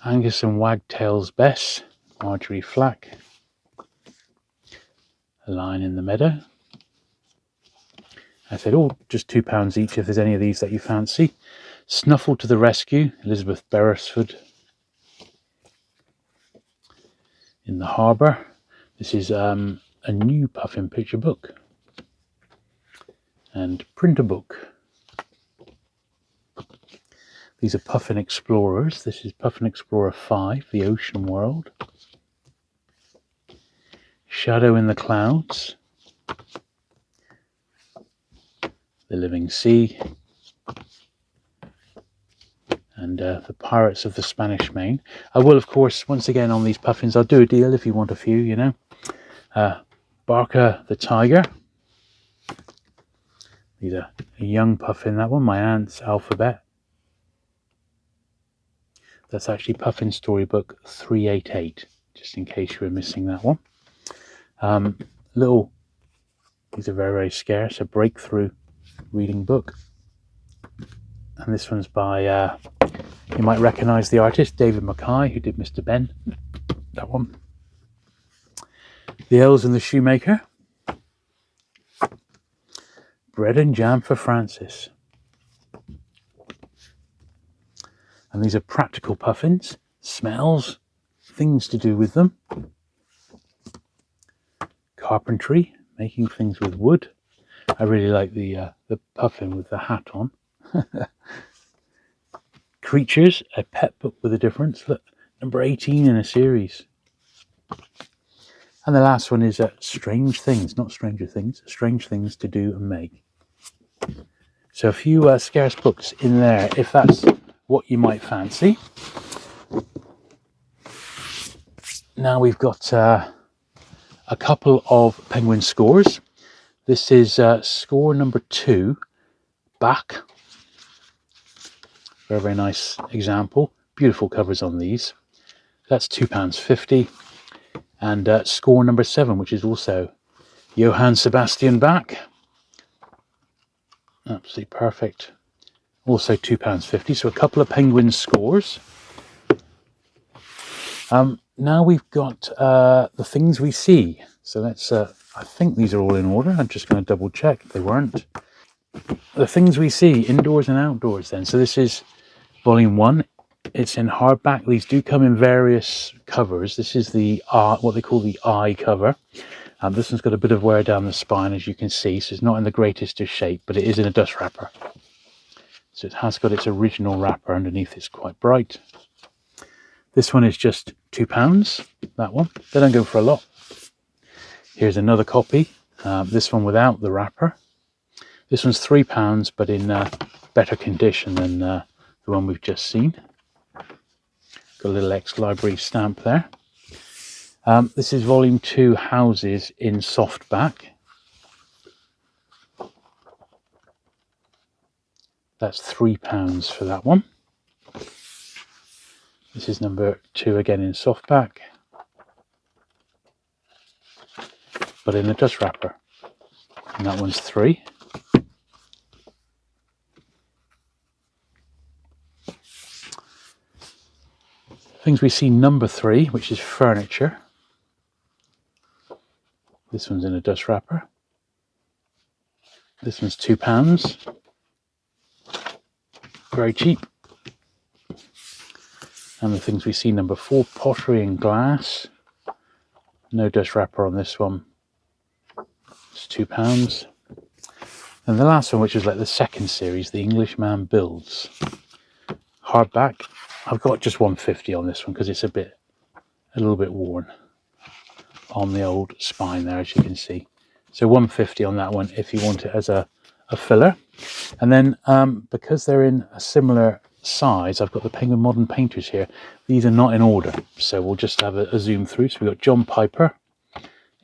Angus and Wagtail's Bess. Marjorie Flack. A Lion in the Meadow. I said, oh, just £2 each if there's any of these that you fancy. Snuffle to the Rescue, Elizabeth Beresford. In the Harbour. This is a new Puffin picture book. And printer book. These are Puffin Explorers. This is Puffin Explorer 5, The Ocean World. Shadow in the Clouds. The Living Sea, and the Pirates of the Spanish Main. I will, of course, once again on these Puffins, I'll do a deal if you want a few, you know. Barker the Tiger. These are a young Puffin, that one, My Aunt's Alphabet. That's actually Puffin Storybook 388, just in case you were missing that one. These are very, very scarce, a breakthrough reading book, and this one's by you might recognize the artist David Mackay, who did Mr. Ben, that one. The Elves and the Shoemaker. Bread and Jam for Francis. And these are practical Puffins, smells, things to do with them. Carpentry, making things with wood. I really like the Puffin with the hat on. Creatures, a pet book with a difference. Look, number 18 in a series. And the last one is Strange Things, not Stranger Things, Strange Things to Do and Make. So a few scarce books in there, if that's what you might fancy. Now we've got a couple of Penguin scores. This is score number 2, back. Very, very nice example. Beautiful covers on these. That's £2.50. And score number 7, which is also Johann Sebastian Bach. Absolutely perfect. Also £2.50. So a couple of Penguin scores. Now we've got the things we see. So let's, I think these are all in order. I'm just going to double check if they weren't. The things we see, indoors and outdoors then. So this is volume 1. It's in hardback. These do come in various covers. This is the what they call the eye cover. This one's got a bit of wear down the spine, as you can see. So it's not in the greatest of shape, but it is in a dust wrapper. So it has got its original wrapper underneath. It's quite bright. This one is just £2. That one. They don't go for a lot. Here's another copy. This one without the wrapper. This one's £3, but in better condition than the one we've just seen. Got a little ex-library stamp there. This is volume 2, Houses, in softback. That's £3 for that one. This is number 2 again in softback, but in a dust wrapper. And that one's £3. Things we see, number 3, which is furniture. This one's in a dust wrapper. This one's £2. Very cheap. And the things we see, number 4, pottery and glass. No dust wrapper on this one. It's £2. And the last one, which is like the second series, The Englishman Builds. Hardback. I've got just £1.50 on this one because it's a little bit worn on the old spine there, as you can see. So £1.50 on that one if you want it as a filler. And then because they're in a similar size, I've got the Penguin Modern Painters here. These are not in order, so we'll just have a zoom through. So we've got John Piper.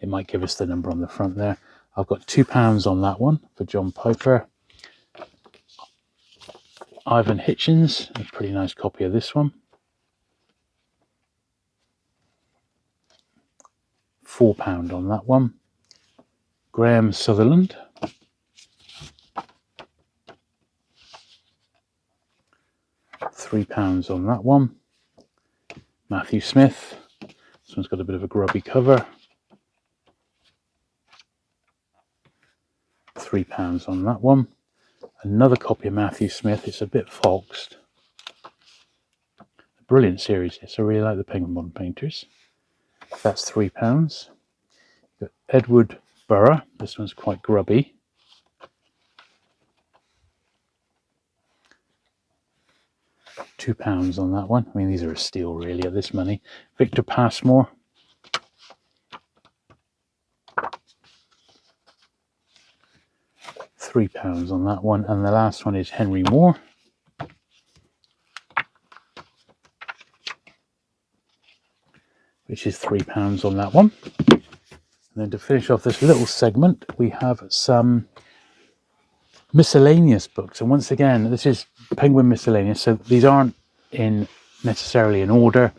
It might give us the number on the front there. I've got £2 on that one for John Piper. Ivan Hitchens, a pretty nice copy of this one. £4 on that one. Graham Sutherland. £3 on that one. Matthew Smith. This one's got a bit of a grubby cover. £3 on that one. Another copy of Matthew Smith. It's a bit foxed. A brilliant series. Yes, I really like the Penguin Modern Painters. That's £3. Got Edward Burr. This one's quite grubby. £2 on that one. I mean, these are a steal really at this money. Victor Passmore. £3 on that one. And the last one is Henry Moore. Which is £3 on that one. And then to finish off this little segment, we have some miscellaneous books. And once again, this is Penguin Miscellaneous, so these aren't necessarily in order.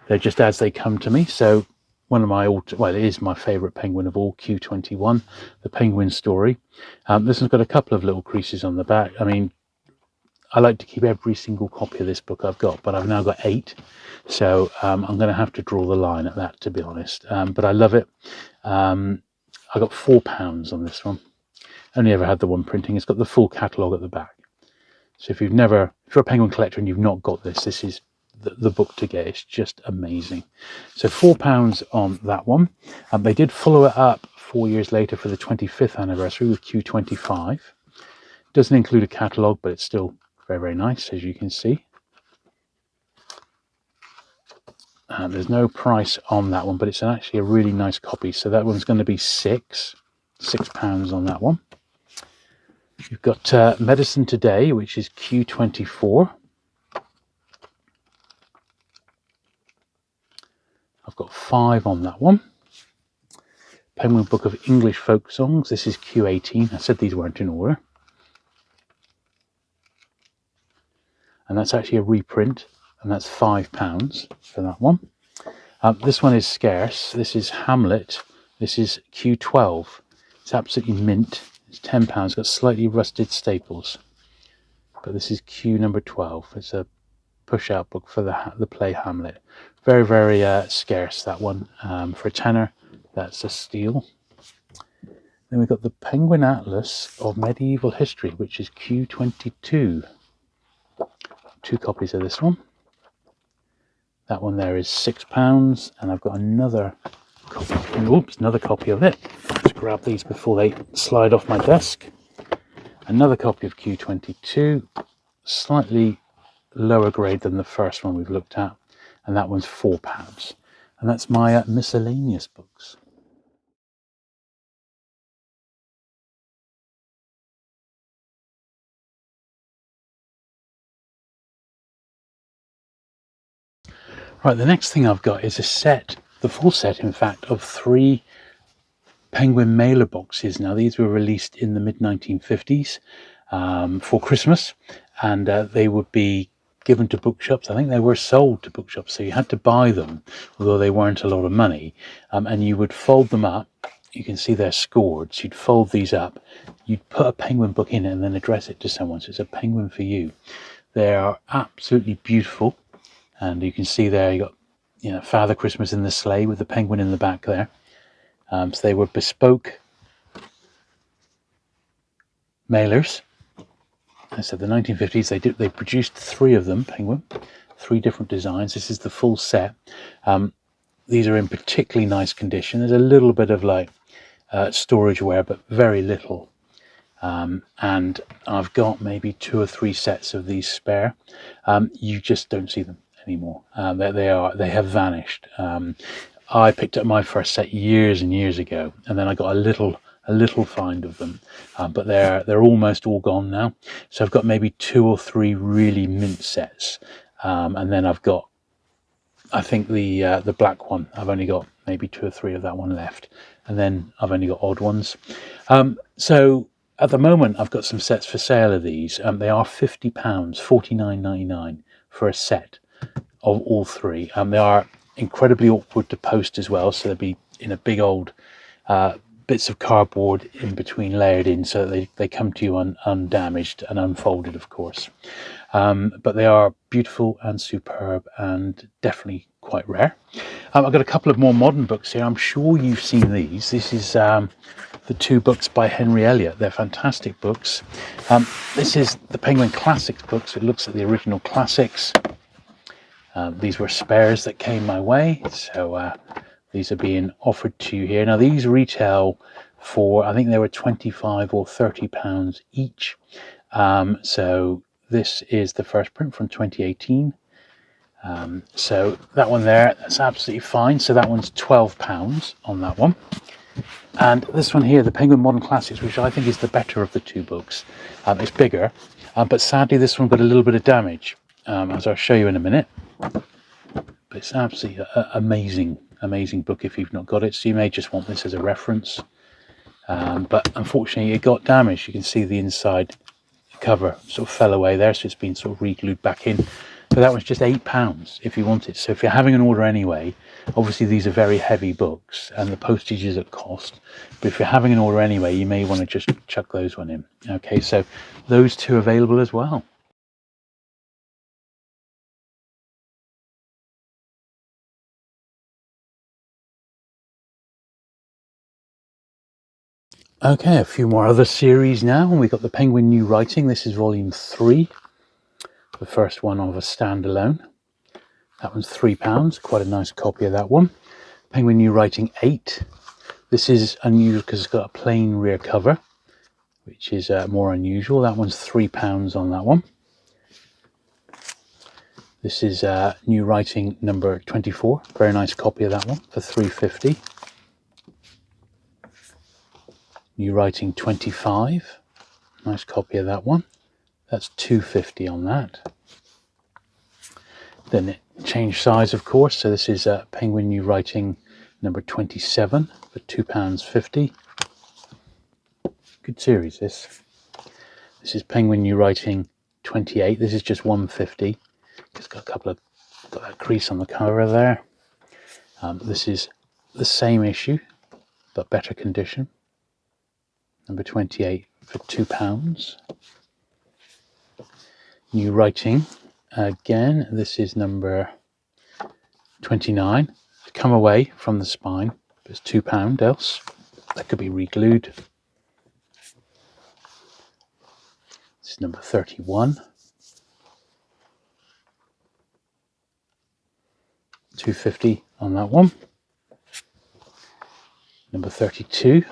They're just as they come to me. So one of my it is my favourite Penguin of all, Q21, the Penguin story. This one's got a couple of little creases on the back. I mean, I like to keep every single copy of this book I've got, but I've now got 8. So I'm going to have to draw the line at that, to be honest. But I love it. I got £4 on this one. Only ever had the one printing. It's got the full catalogue at the back. So if you're a Penguin collector and you've not got this, this is the book to get. It's just amazing. So £4 on that one. They did follow it up 4 years later for the 25th anniversary with Q25. Doesn't include a catalogue, but it's still very, very nice, as you can see. There's no price on that one, but it's actually a really nice copy. So that one's going to be £6 on that one. You've got Medicine Today, which is Q24. I've got 5 on that one. Penguin Book of English Folk Songs. This is Q18. I said these weren't in order. And that's actually a reprint, and that's £5 for that one. This one is scarce. This is Hamlet. This is Q12. It's absolutely mint. It's £10. It's got slightly rusted staples. But this is Q number 12. It's a push-out book for the play Hamlet. Very, very scarce, that one. For a tenner, that's a steal. Then we've got the Penguin Atlas of Medieval History, which is Q22. 2 copies of this one. That one there is £6, and I've got another copy. Oops, another copy of it. Let's grab these before they slide off my desk. Another copy of Q22, slightly lower grade than the first one we've looked at, and that one's £4. And that's my miscellaneous books. Right, the next thing I've got is a set, the full set, in fact, of 3 Penguin mailer boxes. Now, these were released in the mid-1950s for Christmas, and they would be given to bookshops. I think they were sold to bookshops, so you had to buy them, although they weren't a lot of money, and you would fold them up. You can see they're scored, so you'd fold these up, you'd put a Penguin book in it and then address it to someone, so it's a Penguin for you. They are absolutely beautiful. And you can see there, you got, Father Christmas in the sleigh with the penguin in the back there. So they were bespoke mailers. I said the 1950s. They produced 3 of them, Penguin, 3 different designs. This is the full set. These are in particularly nice condition. There's a little bit of storage wear, but very little. And I've got maybe 2 or 3 sets of these spare. You just don't see them anymore. They have vanished. I picked up my first set years and years ago, and then I got a little a little find of them, but they're almost all gone now. So I've got maybe 2 or 3 really mint sets, and then I've got, I think the black one, I've only got maybe 2 or 3 of that one left, and then I've only got odd ones. So at the moment I've got some sets for sale of these. They are £50, £49.99 for a set of all 3. They are incredibly awkward to post as well, so they'll be in a big old bits of cardboard in between, layered in, so that they come to you undamaged and unfolded, of course. But they are beautiful and superb and definitely quite rare. I've got a couple of more modern books here. I'm sure you've seen these. This is the 2 books by Henry Elliot. They're fantastic books. This is the Penguin Classics books. It looks at the original classics. These were spares that came my way, so these are being offered to you here. Now these retail for, I think they were £25 or £30 each. So this is the first print from 2018. So that one there, that's absolutely fine. So that one's £12 on that one. And this one here, the Penguin Modern Classics, which I think is the better of the 2 books. It's bigger, but sadly this one got a little bit of damage, as I'll show you in a minute. But it's absolutely amazing book if you've not got it. So you may just want this as a reference. But unfortunately it got damaged. You can see the inside cover sort of fell away there, so it's been sort of re-glued back in. But that one's just £8 if you want it. So if you're having an order anyway, obviously these are very heavy books and the postage is at cost, but if you're having an order anyway, you may want to just chuck those one in. Okay, so those 2 available as well. Okay, a few more other series now. We've got the Penguin New Writing. This is volume 3, the first one of a standalone. That one's £3, quite a nice copy of that one. Penguin New Writing 8. This is unusual because it's got a plain rear cover, which is more unusual. That one's £3 on that one. This is New Writing number 24. Very nice copy of that one for £3.50. New Writing 25. Nice copy of that one. That's £2.50 on that. Then it changed size, of course. So this is Penguin New Writing number 27 for £2.50. Good series, this. This is Penguin New Writing 28. This is just £1.50. It's got got that crease on the cover there. This is the same issue, but better condition. Number 28 for £2. New Writing again. This is number 29. It's come away from the spine, but it's £2 else. That could be re-glued. This is number 31. £2.50 on that one. Number 32.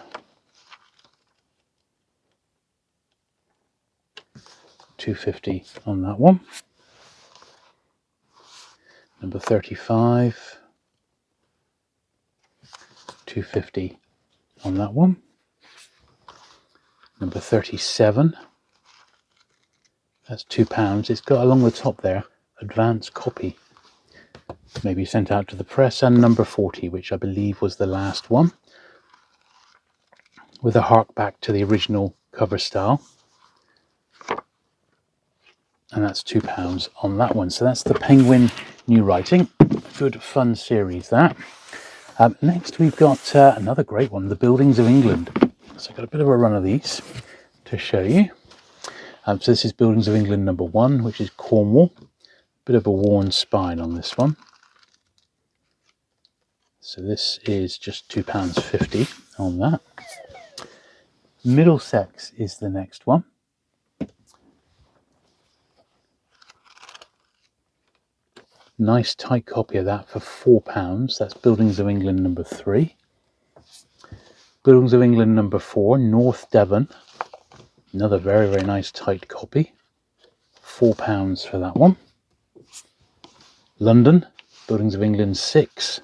£2.50 on that one. Number 35. £2.50 on that one. Number 37. That's £2. It's got along the top there, advance copy. Maybe sent out to the press. And number 40, which I believe was the last one, with a hark back to the original cover style. And that's £2 on that one. So that's the Penguin New Writing. Good fun series, that. Next we've got another great one, The Buildings of England. So I've got a bit of a run of these to show you. So this is Buildings of England number 1, which is Cornwall. Bit of a worn spine on this one. So this is just £2.50 on that. Middlesex is the next one. Nice tight copy of that for £4. That's Buildings of England number 3. Buildings of England number 4, North Devon. Another very, very nice tight copy. £4 for that one. London, Buildings of England 6.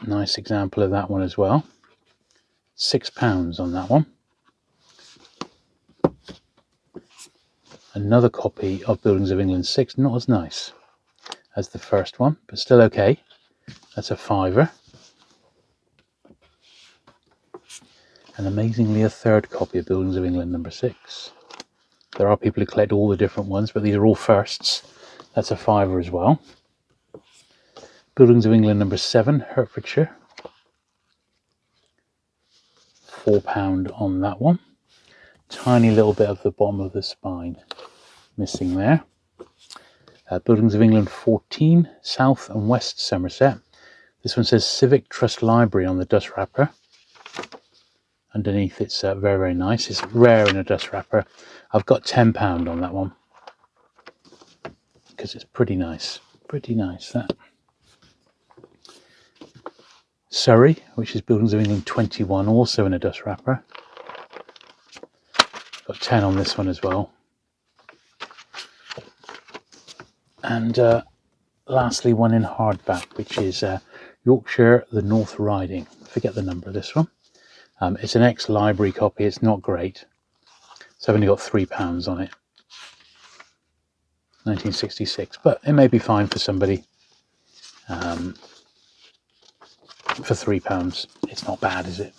Nice example of that one as well. £6 on that one. Another copy of Buildings of England 6, not as nice as the first one, but still okay. That's a £5. And amazingly, a third copy of Buildings of England number 6. There are people who collect all the different ones, but these are all firsts. That's a £5 as well. Buildings of England number 7, Hertfordshire. £4 on that one. Tiny little bit of the bottom of the spine missing there. Buildings of England 14, South and West Somerset. This one says Civic Trust Library on the dust wrapper. Underneath it's very, very nice. It's rare in a dust wrapper. I've got £10 on that one because it's pretty nice. Pretty nice, that. Surrey, which is Buildings of England 21, also in a dust wrapper. Got 10 on this one as well. And lastly, one in hardback, which is Yorkshire, the North Riding. Forget the number of this one. It's an ex-library copy. It's not great. So I've only got £3 on it. 1966, but it may be fine for somebody. For £3, it's not bad, is it?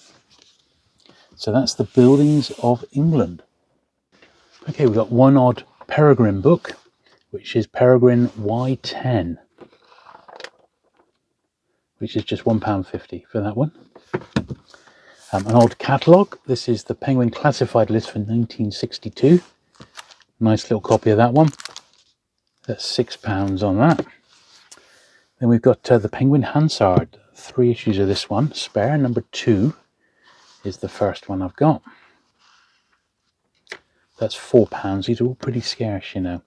So that's the Buildings of England. Okay, we've got one odd Peregrym book, which is Peregrym Y10, which is just £1.50 for that one. An old catalogue. This is the Penguin Classified List for 1962. Nice little copy of that one. That's £6 on that. Then we've got the Penguin Hansard. 3 issues of this one. Spare, number 2 is the first one I've got. That's £4. These are all pretty scarce, you know.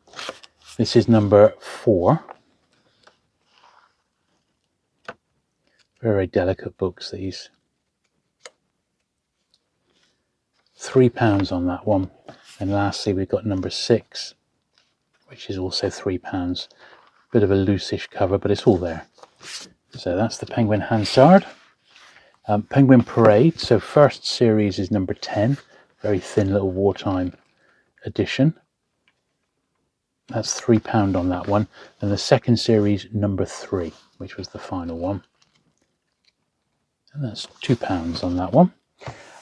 This is number 4. Very delicate books, these. £3 on that one. And lastly, we've got number 6, which is also £3. Bit of a loosish cover, but it's all there. So that's the Penguin Hansard. Penguin Parade. So first series is number 10. Very thin little wartime edition. That's £3 on that one. And the second series, number 3, which was the final one. And that's £2 on that one.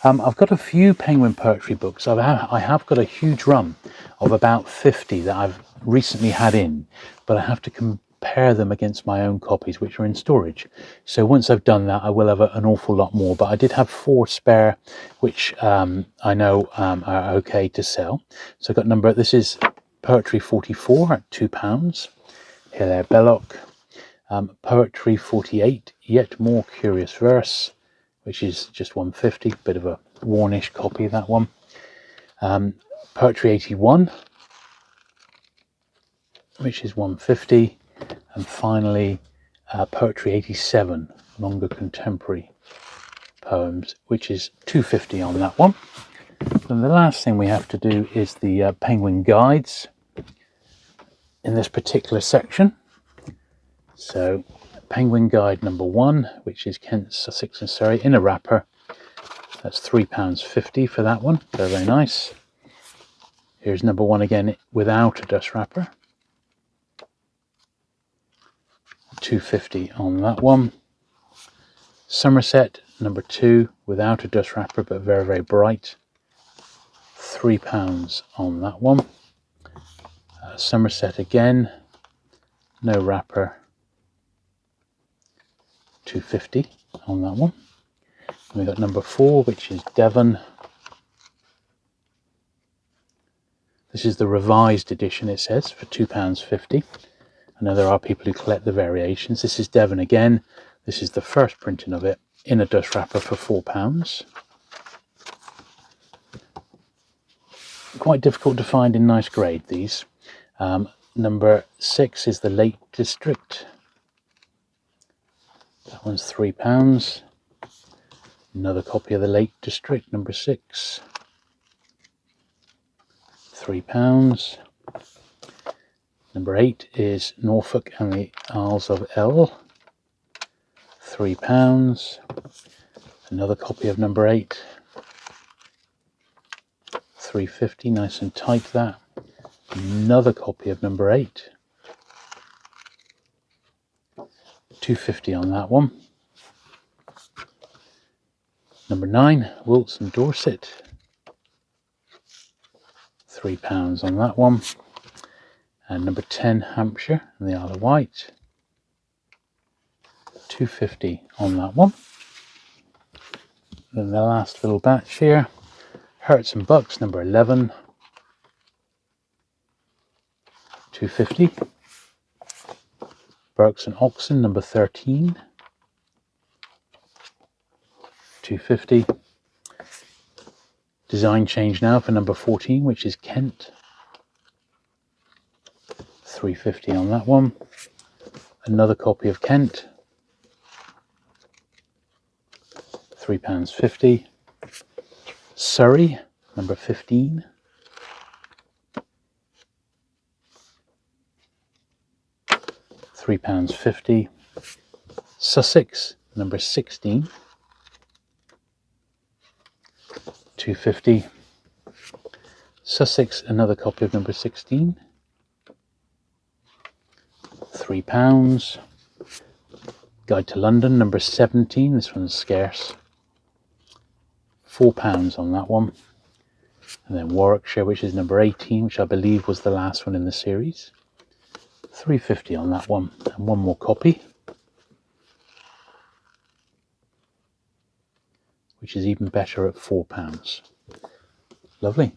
I've got a few Penguin poetry books. I have got a huge run of about 50 that I've recently had in, but I have to compare them against my own copies, which are in storage. So once I've done that, I will have an awful lot more. But I did have 4 spare, which I know are okay to sell. So I've got this is Poetry 44 at £2. Hilaire Belloc. Poetry 48, Yet More Curious Verse, which is just £1.50, bit of a wornish copy of that one. Poetry 81, which is £1.50, and finally Poetry 87, longer contemporary poems, which is £2.50 on that one. And the last thing we have to do is the Penguin Guides in this particular section. So Penguin Guide number 1, which is Kent, Sussex and Surrey, in a wrapper. That's £3.50 for that one. Very, very nice. Here's number 1 again without a dust wrapper. £2.50 on that one. Somerset number 2 without a dust wrapper, but very, very bright. £3 on that one. Somerset again, no wrapper. £2.50 on that one. And we've got number 4, which is Devon. This is the revised edition, it says, for £2.50. I know there are people who collect the variations. This is Devon again. This is the first printing of it in a dust wrapper for £4. Quite difficult to find in nice grade, these. Number 6 is the Lake District. That one's £3. Another copy of the Lake District, number 6. £3. Number 8 is Norfolk and the Isles of El. £3. Another copy of number 8. 350, nice and tight that. Another copy of number 8. 250 on that one. Number 9, Wilts and Dorset. £3 on that one. And number 10, Hampshire and the Isle of Wight. 250 on that one. Then the last little batch here, Herts and Bucks, number 11. 250. Berks and Oxen, number 13. 250. Design change now for number 14, which is Kent. 350 on that one. Another copy of Kent. £3.50. Surrey, number 15. £3.50. Sussex, number 16. 250. Sussex, another copy of number 16. £3. Guide to London, number 17. This one's scarce. £4 on that one. And then Warwickshire, which is number 18, which I believe was the last one in the series. £3.50 on that one. And one more copy, which is even better at £4. Lovely.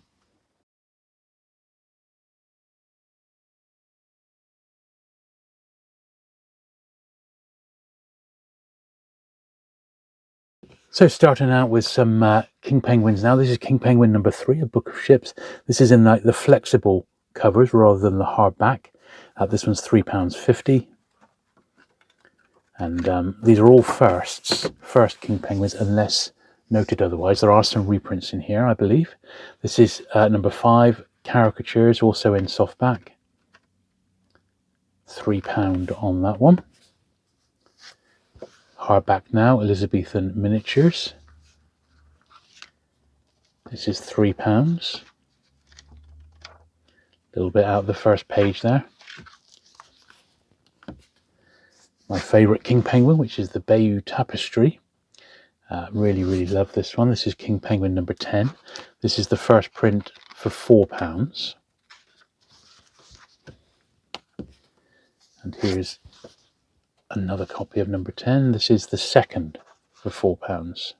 So starting out with some King Penguins now. This is King Penguin number 3, A Book of Ships. This is in like the flexible covers rather than the hardback. This one's £3.50. And these are all first King Penguins, unless noted otherwise. There are some reprints in here, I believe. This is number 5, Caricatures, also in softback. £3 on that one. Hardback now, Elizabethan Miniatures. This is £3. A little bit out of the first page there. My favourite King Penguin, which is the Bayeux Tapestry. Really love this one. This is King Penguin number 10. This is the first print for £4. And here's another copy of number 10. This is the second for £4.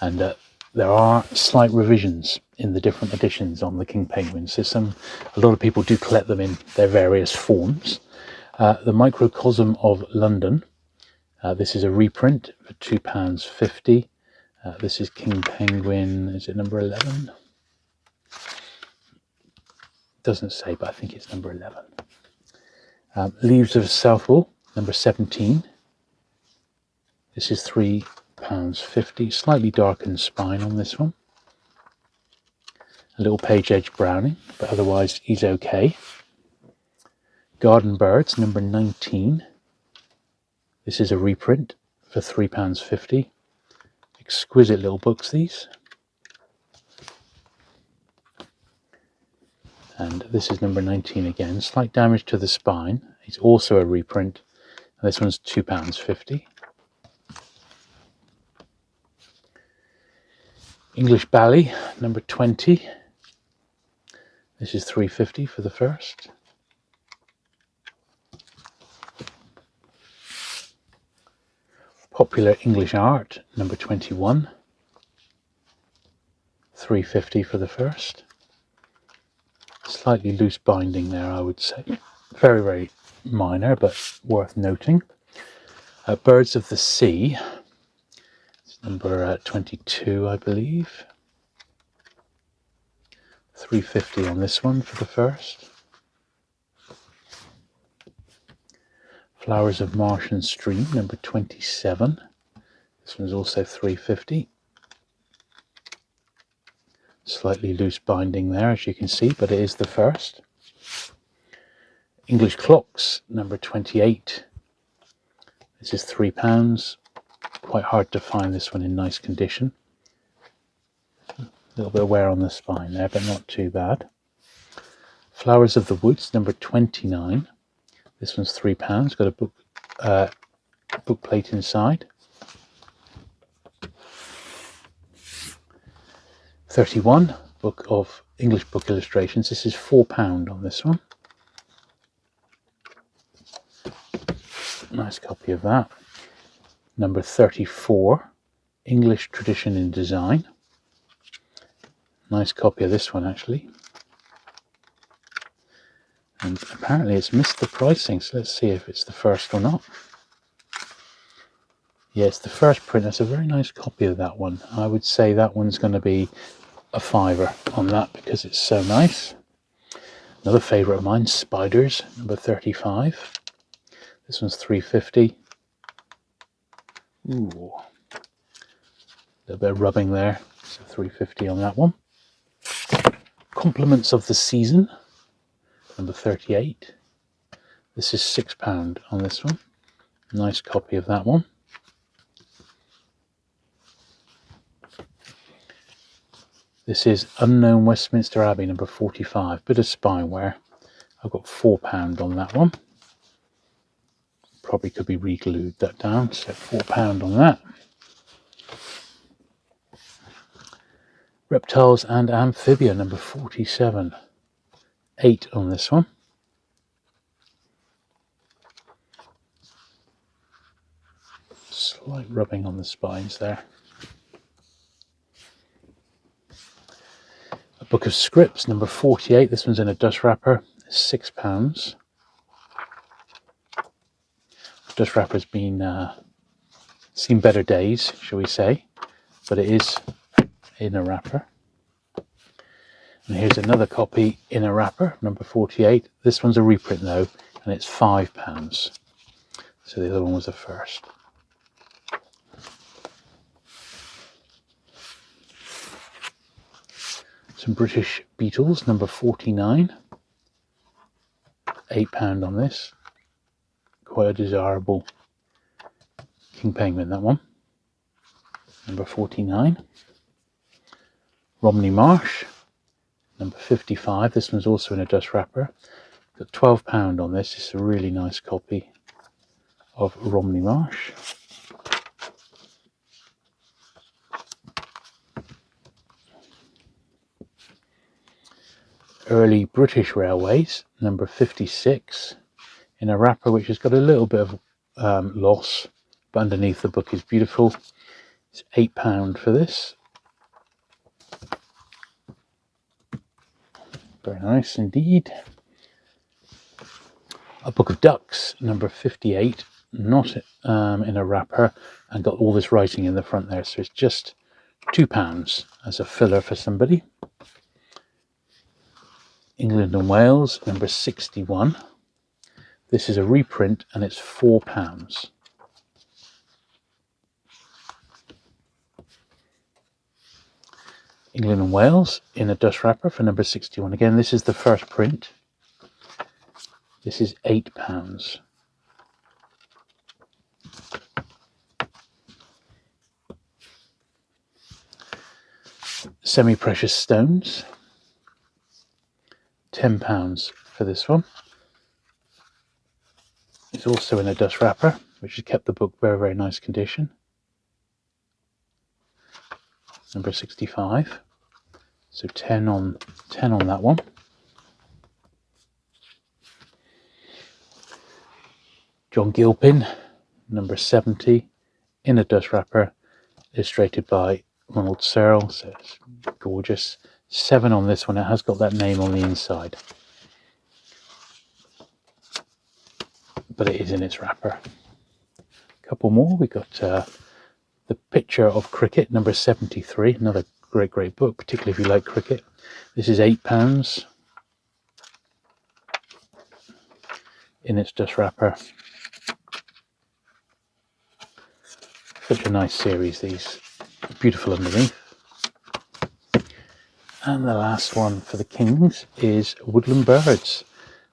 And there are slight revisions in the different editions on the King Penguins. A lot of people do collect them in their various forms. The Microcosm of London. This is a reprint for £2.50. This is King Penguin, is it number 11? Doesn't say, but I think it's number 11. Leaves of Southwell, number 17. This is £3.50. Slightly darkened spine on this one. A little page edge browning, but otherwise he's okay. Garden Birds, number 19. This is a reprint for £3.50. Exquisite little books, these. And this is number 19 again. Slight damage to the spine. It's also a reprint. And this one's £2.50. English Bally, number 20. This is £3.50 for the first. Popular English Art, number 21. £3.50 for the first. Slightly loose binding there, I would say. Very minor, but worth noting. Birds of the Sea. It's number 22, I believe. £3.50 on this one for the first. Flowers of Marsh and Stream, number 27. This one's also £3.50. Slightly loose binding there, as you can see, but it is the first. English Clocks, number 28. This is £3. Quite hard to find this one in nice condition. A little bit of wear on the spine there, but not too bad. Flowers of the Woods, number 29. This one's £3. Got a book plate inside. 31, book of English book illustrations. This is £4 on this one. Nice copy of that. Number 34, English Tradition in Design. Nice copy of this one, actually. And apparently it's missed the pricing, so let's see if it's the first or not. Yeah, it's the first print. That's a very nice copy of that one. I would say that one's going to be a £5 on that because it's so nice. Another favourite of mine, Spiders, number 35. This one's £3.50. Ooh, a little bit of rubbing there. So £3.50 on that one. Compliments of the Season, number 38. This is £6 on this one. Nice copy of that one. This is Unknown Westminster Abbey, number 45. Bit of spine wear. I've got £4 on that one. Probably could be re-glued that down, so £4 on that. Reptiles and Amphibia, number 47. £8 on this one. Slight rubbing on the spines there. A Book of Scripts, number 48. This one's in a dust wrapper. £6. Dust wrapper's been seen better days, shall we say, but it is in a wrapper. And here's another copy in a wrapper, number 48. This one's a reprint though, and it's £5. So the other one was the first. Some British Beatles, number 49. £8 on this. Quite a desirable King Penguin, that one. Number 49. Romney Marsh, number 55. This one's also in a dust wrapper. Got £12 on this. It's a really nice copy of Romney Marsh. Early British Railways, number 56. In a wrapper which has got a little bit of loss, but underneath the book is beautiful. It's £8 for this. Very nice indeed. A Book of Ducks, number 58, not in a wrapper, and got all this writing in the front there, so it's just £2 as a filler for somebody. England and Wales, number 61. This is a reprint and it's £4. England and Wales in a dust wrapper for number 61. Again, this is the first print. This is £8. Semi-Precious Stones, £10 for this one. It's also in a dust wrapper, which has kept the book very, very nice condition. Number 65. So 10 on that one. John Gilpin, number 70, in a dust wrapper, illustrated by Ronald Searle. So it's gorgeous. 7 on this one. It has got that name on the inside, but it is in its wrapper. A couple more. We got The Picture of Cricket, number 73. Another great book, particularly if you like cricket. This is £8 in its dust wrapper. Such a nice series, these. Beautiful underneath. And the last one for the Kings is Woodland Birds,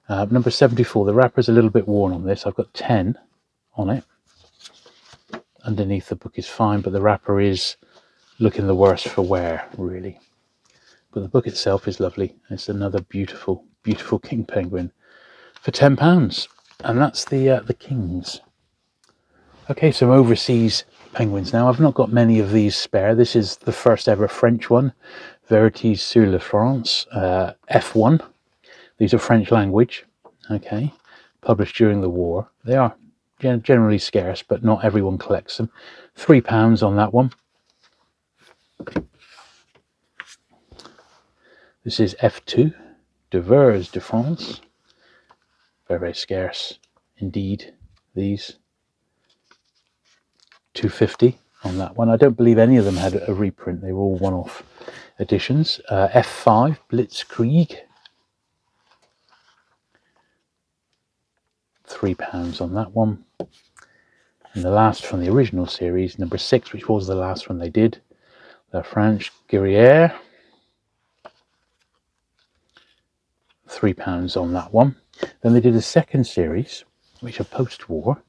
number 74. The wrapper's a little bit worn on this. I've got 10 on it. underneath the book is fine, but the wrapper is looking the worse for wear, really. But the book itself is lovely. It's another beautiful, beautiful king penguin for £10, and that's the kings. Okay, some overseas penguins now. I've not got many of these spare. This is the first ever French one, Vérités sur la France, F1. These are French language, okay, published during the war. They are generally scarce, but not everyone collects them. £3 on that one. This is F2, Devours de France. Very, very scarce indeed, these. £2.50 on that one. I don't believe any of them had a reprint. They were all one-off editions. F5, Blitzkrieg. £3 on that one. And the last from the original series, number 6, which was the last one they did, La French Guerrière. £3 on that one. Then they did a second series, which are post-war.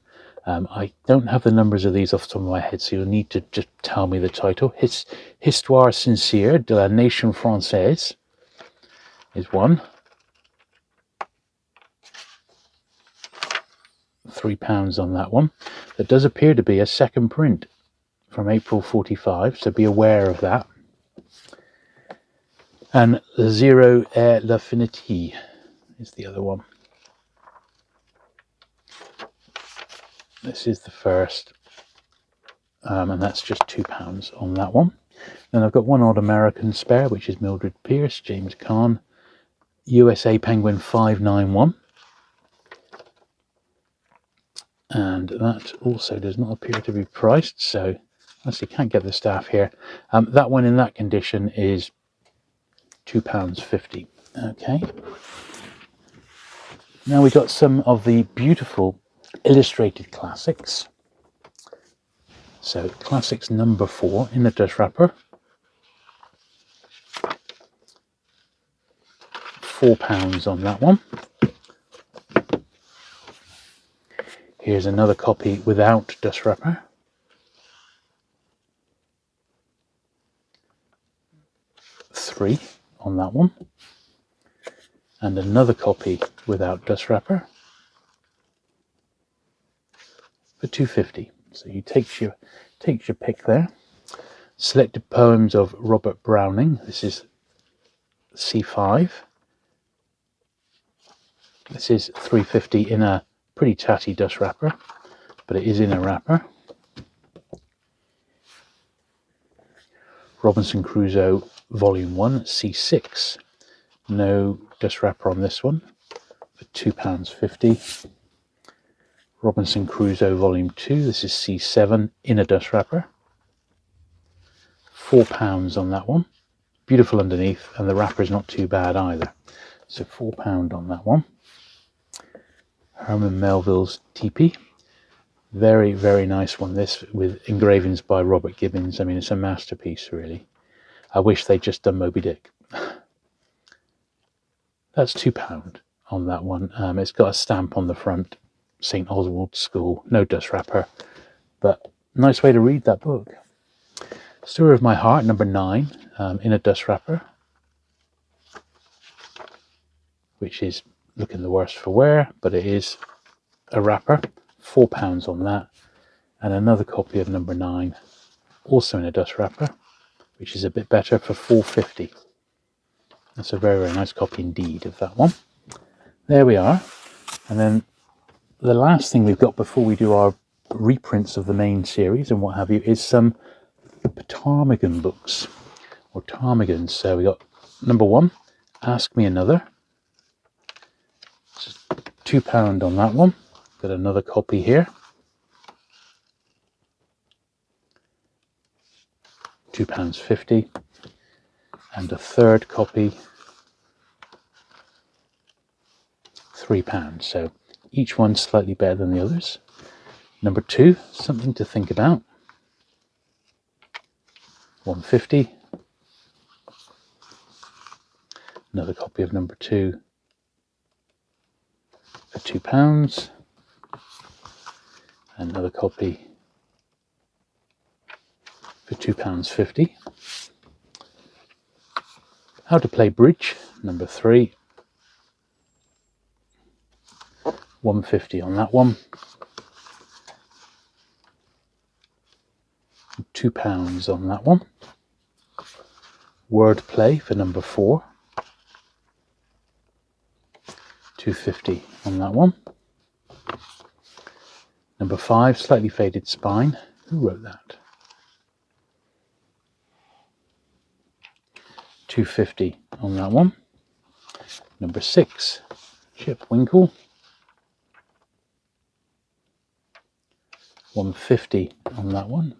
I don't have the numbers of these off the top of my head, so you'll need to just tell me the title. Histoire sincère de la nation française is one. £3 on that one. There does appear to be a second print from April 45, so be aware of that. And Zero et l'Infinity is the other one. This is the first, and that's just £2 on that one. Then I've got one odd American spare, which is Mildred Pierce, James Caan, USA Penguin 591. And that also does not appear to be priced, so honestly can't get the staff here. That one in that condition is £2.50. Okay. Now we got some of the beautiful illustrated classics. So classics number 4 in the dust wrapper. £4 on that one. Here's another copy without dust wrapper. £3 on that one. And another copy without dust wrapper for £2.50. So you take your pick there. Selected poems of Robert Browning. This is C5. This is £3.50 in a pretty tatty dust wrapper, but it is in a wrapper. Robinson Crusoe Volume 1, C6. No dust wrapper on this one for £2.50. Robinson Crusoe Volume 2, this is C7 in a dust wrapper. £4 on that one. Beautiful underneath, and the wrapper is not too bad either. So £4 on that one. Herman Melville's Teepee. Very, very nice one, this, with engravings by Robert Gibbons. I mean, it's a masterpiece, really. I wish they'd just done Moby Dick. That's £2 on that one. It's got a stamp on the front, St. Oswald's School, no dust wrapper, but nice way to read that book. Story of My Heart, number 9, in a dust wrapper, which is looking the worse for wear, but it is a wrapper. £4 on that. And another copy of number 9, also in a dust wrapper, which is a bit better, for £4.50. That's a very, very nice copy indeed of that one. There we are. And then the last thing we've got before we do our reprints of the main series and what have you is some Ptarmigan books, or Ptarmigans. So we got number 1, Ask Me Another. £2 on that one. Got another copy here. £2.50. And a third copy, £3. So each one slightly better than the others. Number 2, Something to Think About. £1.50. Another copy of number 2 for £2. Another copy £2.50. How to Play Bridge, number 3, £1.50 on that one. £2 on that one. Wordplay for number 4, £2.50 on that one. Number 5, Slightly Faded Spine. Who wrote that? £2.50 on that one. Number 6, Chip Winkle. £1.50 on that one.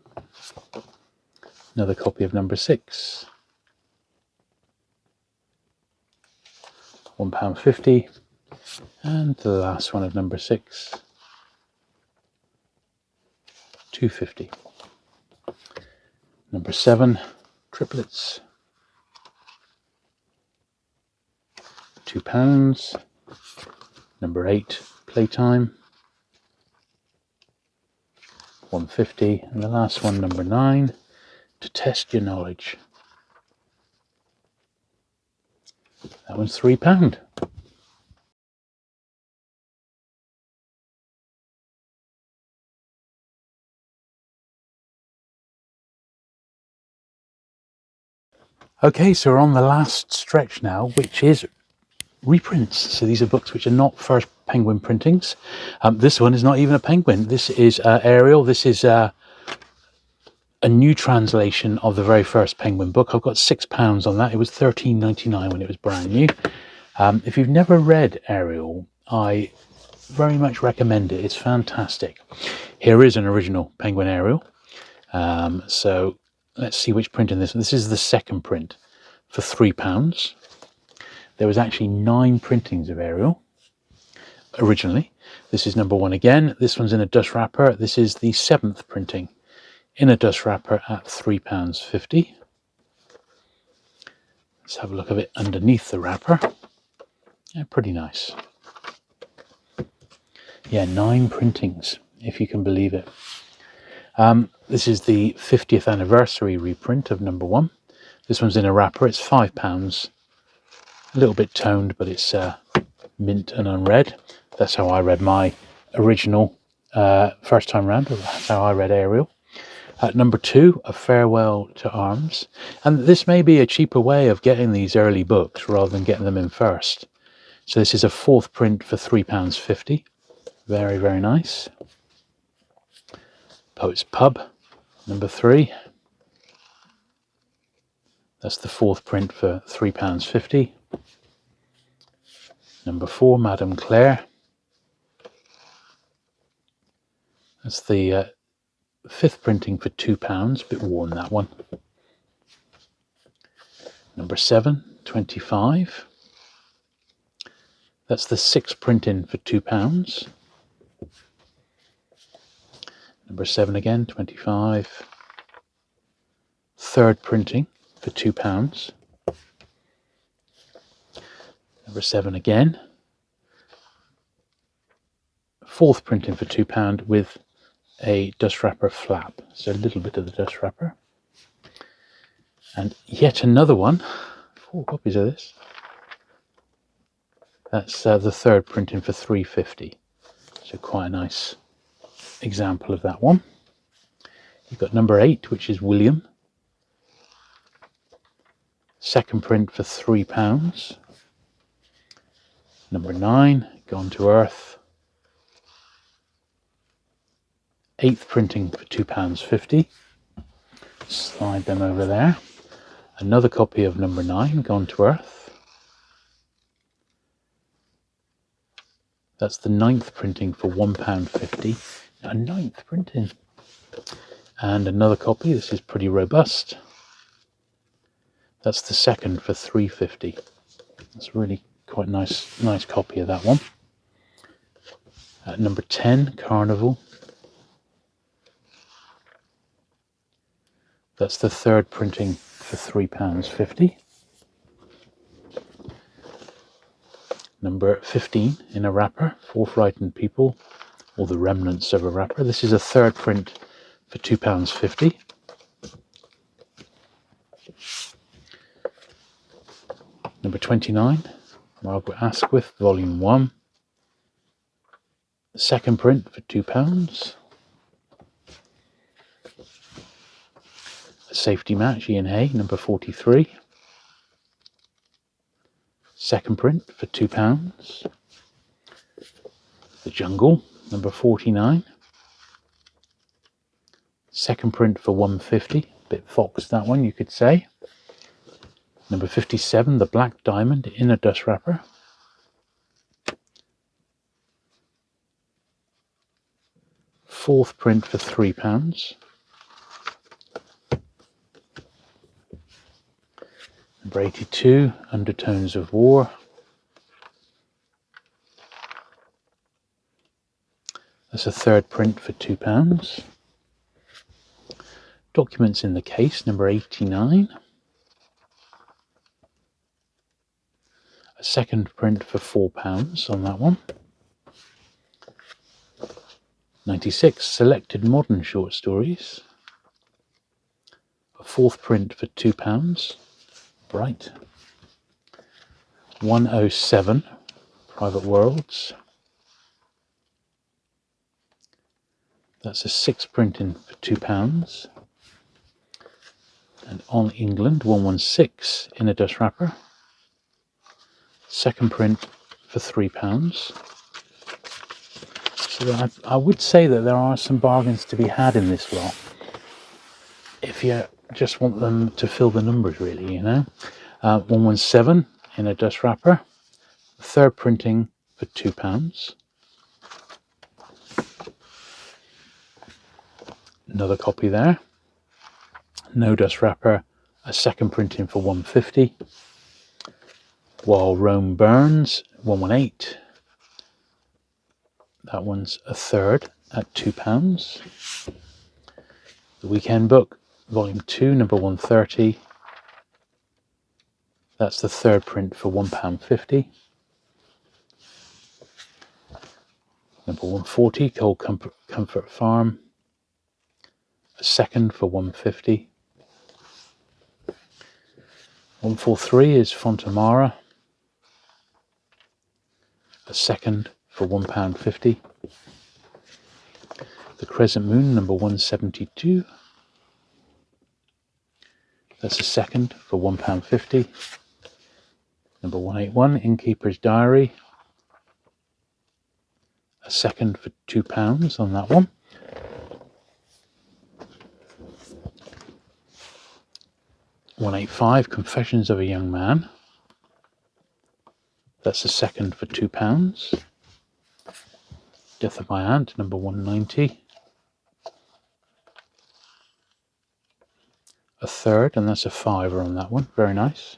Another copy of number 6. £1.50. And the last one of number 6. £2.50. Number 7, Triplets. £2. Number 8, Playtime. £1.50. And the last one, number 9, To Test Your Knowledge. That one's £3. Okay, so we're on the last stretch now, which is reprints. So these are books which are not first Penguin printings. This one is not even a Penguin. This is Ariel. This is a new translation of the very first Penguin book. I've got £6 on that. It was £13.99 when it was brand new. If you've never read Ariel, I very much recommend it. It's fantastic. Here is an original Penguin Ariel. So let's see which print in this. This is the second print for £3. There was actually 9 printings of Ariel originally. This is number 1 again. This one's in a dust wrapper. This is the 7th printing in a dust wrapper at £3.50. Let's have a look at it underneath the wrapper. Yeah, pretty nice. Yeah, 9 printings, if you can believe it. This is the 50th anniversary reprint of number 1. This one's in a wrapper. It's £5. A little bit toned, but it's mint and unread. That's how I read my original first time round. That's how I read Ariel. Number 2, A Farewell to Arms. And this may be a cheaper way of getting these early books rather than getting them in first. So this is a 4th print for £3.50. Very, very nice. Poet's Pub, number 3. That's the 4th print for £3.50. Number 4, Madame Claire. That's the 5th printing for £2. A bit worn, that one. Number 7, 25. That's the 6th printing for £2. Number 7 again, 25. 3rd printing for £2. Number 7 again. 4th printing for £2 with a dust wrapper flap. So a little bit of the dust wrapper. And yet another one. 4 copies of this. That's the 3rd printing for £3.50. So quite a nice example of that one. You've got number 8, which is William. 2nd print for £3. Number 9, Gone to Earth. 8th printing for £2.50. Slide them over there. Another copy of number 9, Gone to Earth. That's the 9th printing for £1.50. A 9th printing. And another copy. This is pretty robust. That's the 2nd for £3.50. That's really quite nice copy of that one. Number 10, Carnival. That's the 3rd printing for £3.50. Number 15, in a wrapper, For Frightened People, or the remnants of a wrapper. This is a 3rd print for £2.50. £1.29, Margaret Asquith, Volume 1. Second print for £2. A Safety Match, Ian Hay, number 43. Second print for £2. The Jungle, number 49. Second print for £1.50. Bit Fox, that one, you could say. Number 57, The Black Diamond, in a dust wrapper. Fourth print for £3. Number 82, Undertones of War. That's a third print for £2. Documents in the Case, number 89. A second print for £4 on that one. 96, Selected Modern Short Stories. A fourth print for £2. Bright. 107, Private Worlds. That's a sixth printing for £2. And On England, 116, in a dust wrapper. Second print for £3. So I would say that there are some bargains to be had in this lot, if you just want them to fill the numbers, really, you know. 117 in a dust wrapper. Third printing for £2. Another copy there. No dust wrapper. A second printing for £1.50. While Rome Burns, 118. That one's a third at £2. The Weekend Book, Volume 2, number 130. That's the third print for £1.50. Number 140, Cold Comfort Farm. A second for £1.50. 143 is Fontamara. A second for £1.50. The Crescent Moon, number 172. That's a second for £1.50. Number 181, Innkeeper's Diary. A second for £2 on that one. £185, Confessions of a Young Man. That's a second for £2. Death of My Aunt, number 190. A third, and that's a fiver on that one. Very nice.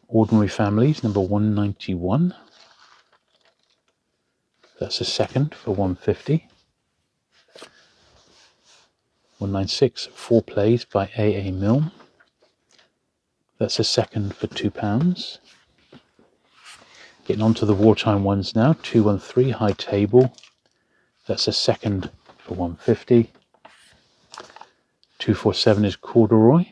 Ordinary Families, number 191. That's a second for £1.50. 196, Four Plays by A. Milne. That's a second for £2. Getting on to the wartime ones now. 213, High Table. That's a second for £1.50. 247 is Corduroy.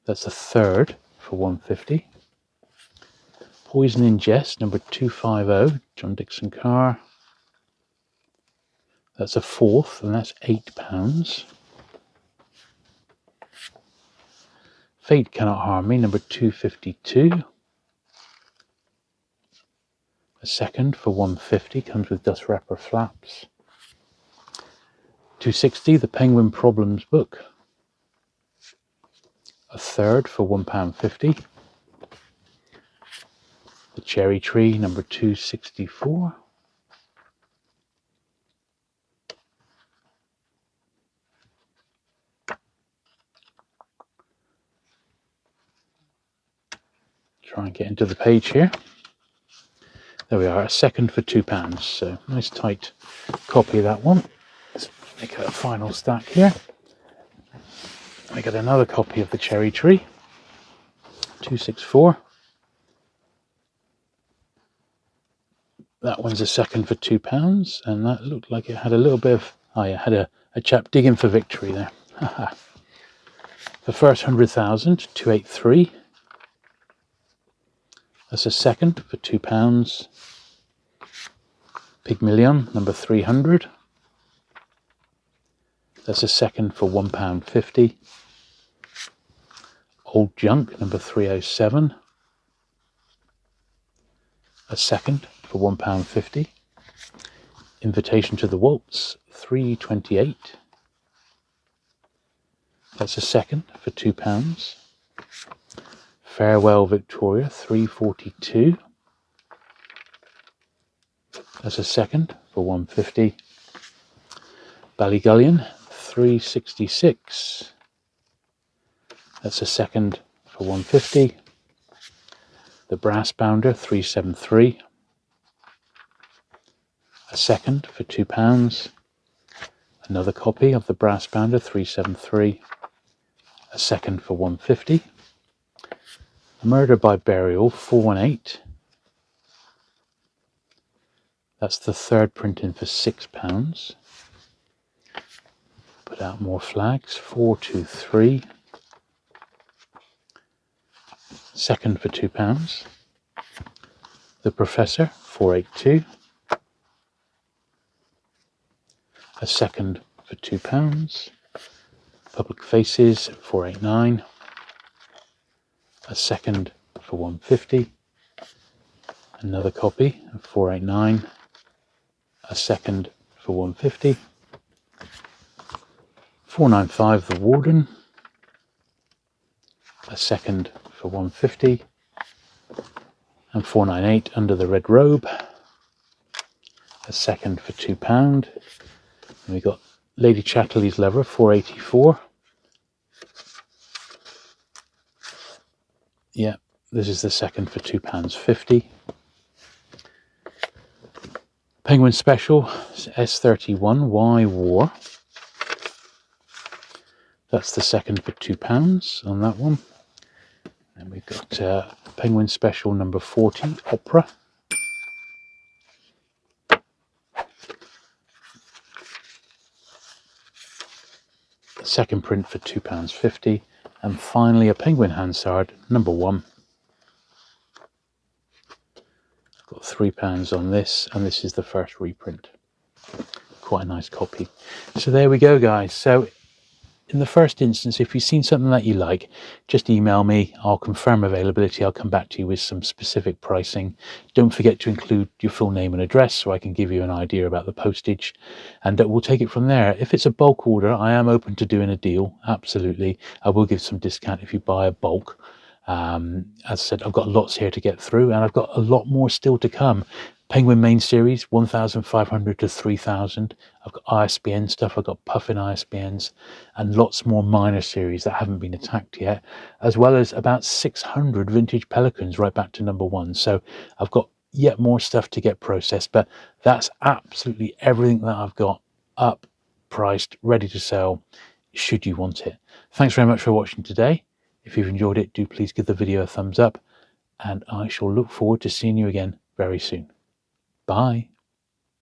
That's a third for £1.50. Poison in Jest, number 250, John Dixon Carr. That's a fourth, and that's £8. Fate Cannot Harm Me, number 252. A second for £1.50, comes with dust wrapper flaps. 260, The Penguin Problems book. A third for £1.50. The Cherry Tree, number 264. Try and get into the page here. There we are, a second for £2. So nice tight copy of that one. Let's make a final stack here. I got another copy of The Cherry Tree. 264. That one's a second for £2, and that looked like it had a little bit of, oh yeah, had a chap digging for victory there. The first 100,000, 283. That's a second for £2. Pygmalion, number 300. That's a second for £1.50. Old Junk, number 307. A second for £1.50. Invitation to the Waltz, 328. That's a second for £2. Farewell Victoria, 342. That's a second for £1.50. Ballygullion, 366. That's a second for £1.50. The Brass Bounder, 373. A second for £2. Another copy of the Brass Bounder, 373. A second for £1.50. Murder by Burial, 418. That's the third printing for £6. Put out more flags, 423. Second for £2. The Professor, 482. A second for £2. Public Faces, 489. A second for £1.50. Another copy of 489. A second for £1.50. 495 The Warden. A second for £1.50. And 498 Under the Red Robe. A second for £2. And we got Lady Chatterley's Lever, 484. Yeah, this is the second for £2.50. Penguin Special, S31, Why War. That's the second for £2 on that one. And we've got Penguin Special number 40, Opera. Second print for £2.50. And finally a Penguin Hansard number 1. Got £3 on this, and this is the first reprint. Quite a nice copy. So there we go, guys. So in the first instance, if you've seen something that you like, just email me. I'll confirm availability. I'll come back to you with some specific pricing. Don't forget to include your full name and address so I can give you an idea about the postage, and we'll take it from there. If it's a bulk order, I am open to doing a deal. Absolutely. I will give some discount if you buy a bulk. As I said, I've got lots here to get through, and I've got a lot more still to come. Penguin main series, 1,500 to 3,000. I've got ISBN stuff, I've got Puffin ISBNs, and lots more minor series that haven't been attacked yet, as well as about 600 vintage Pelicans right back to number 1. So I've got yet more stuff to get processed, but that's absolutely everything that I've got up, priced, ready to sell, should you want it. Thanks very much for watching today. If you've enjoyed it, do please give the video a thumbs up, and I shall look forward to seeing you again very soon. Bye.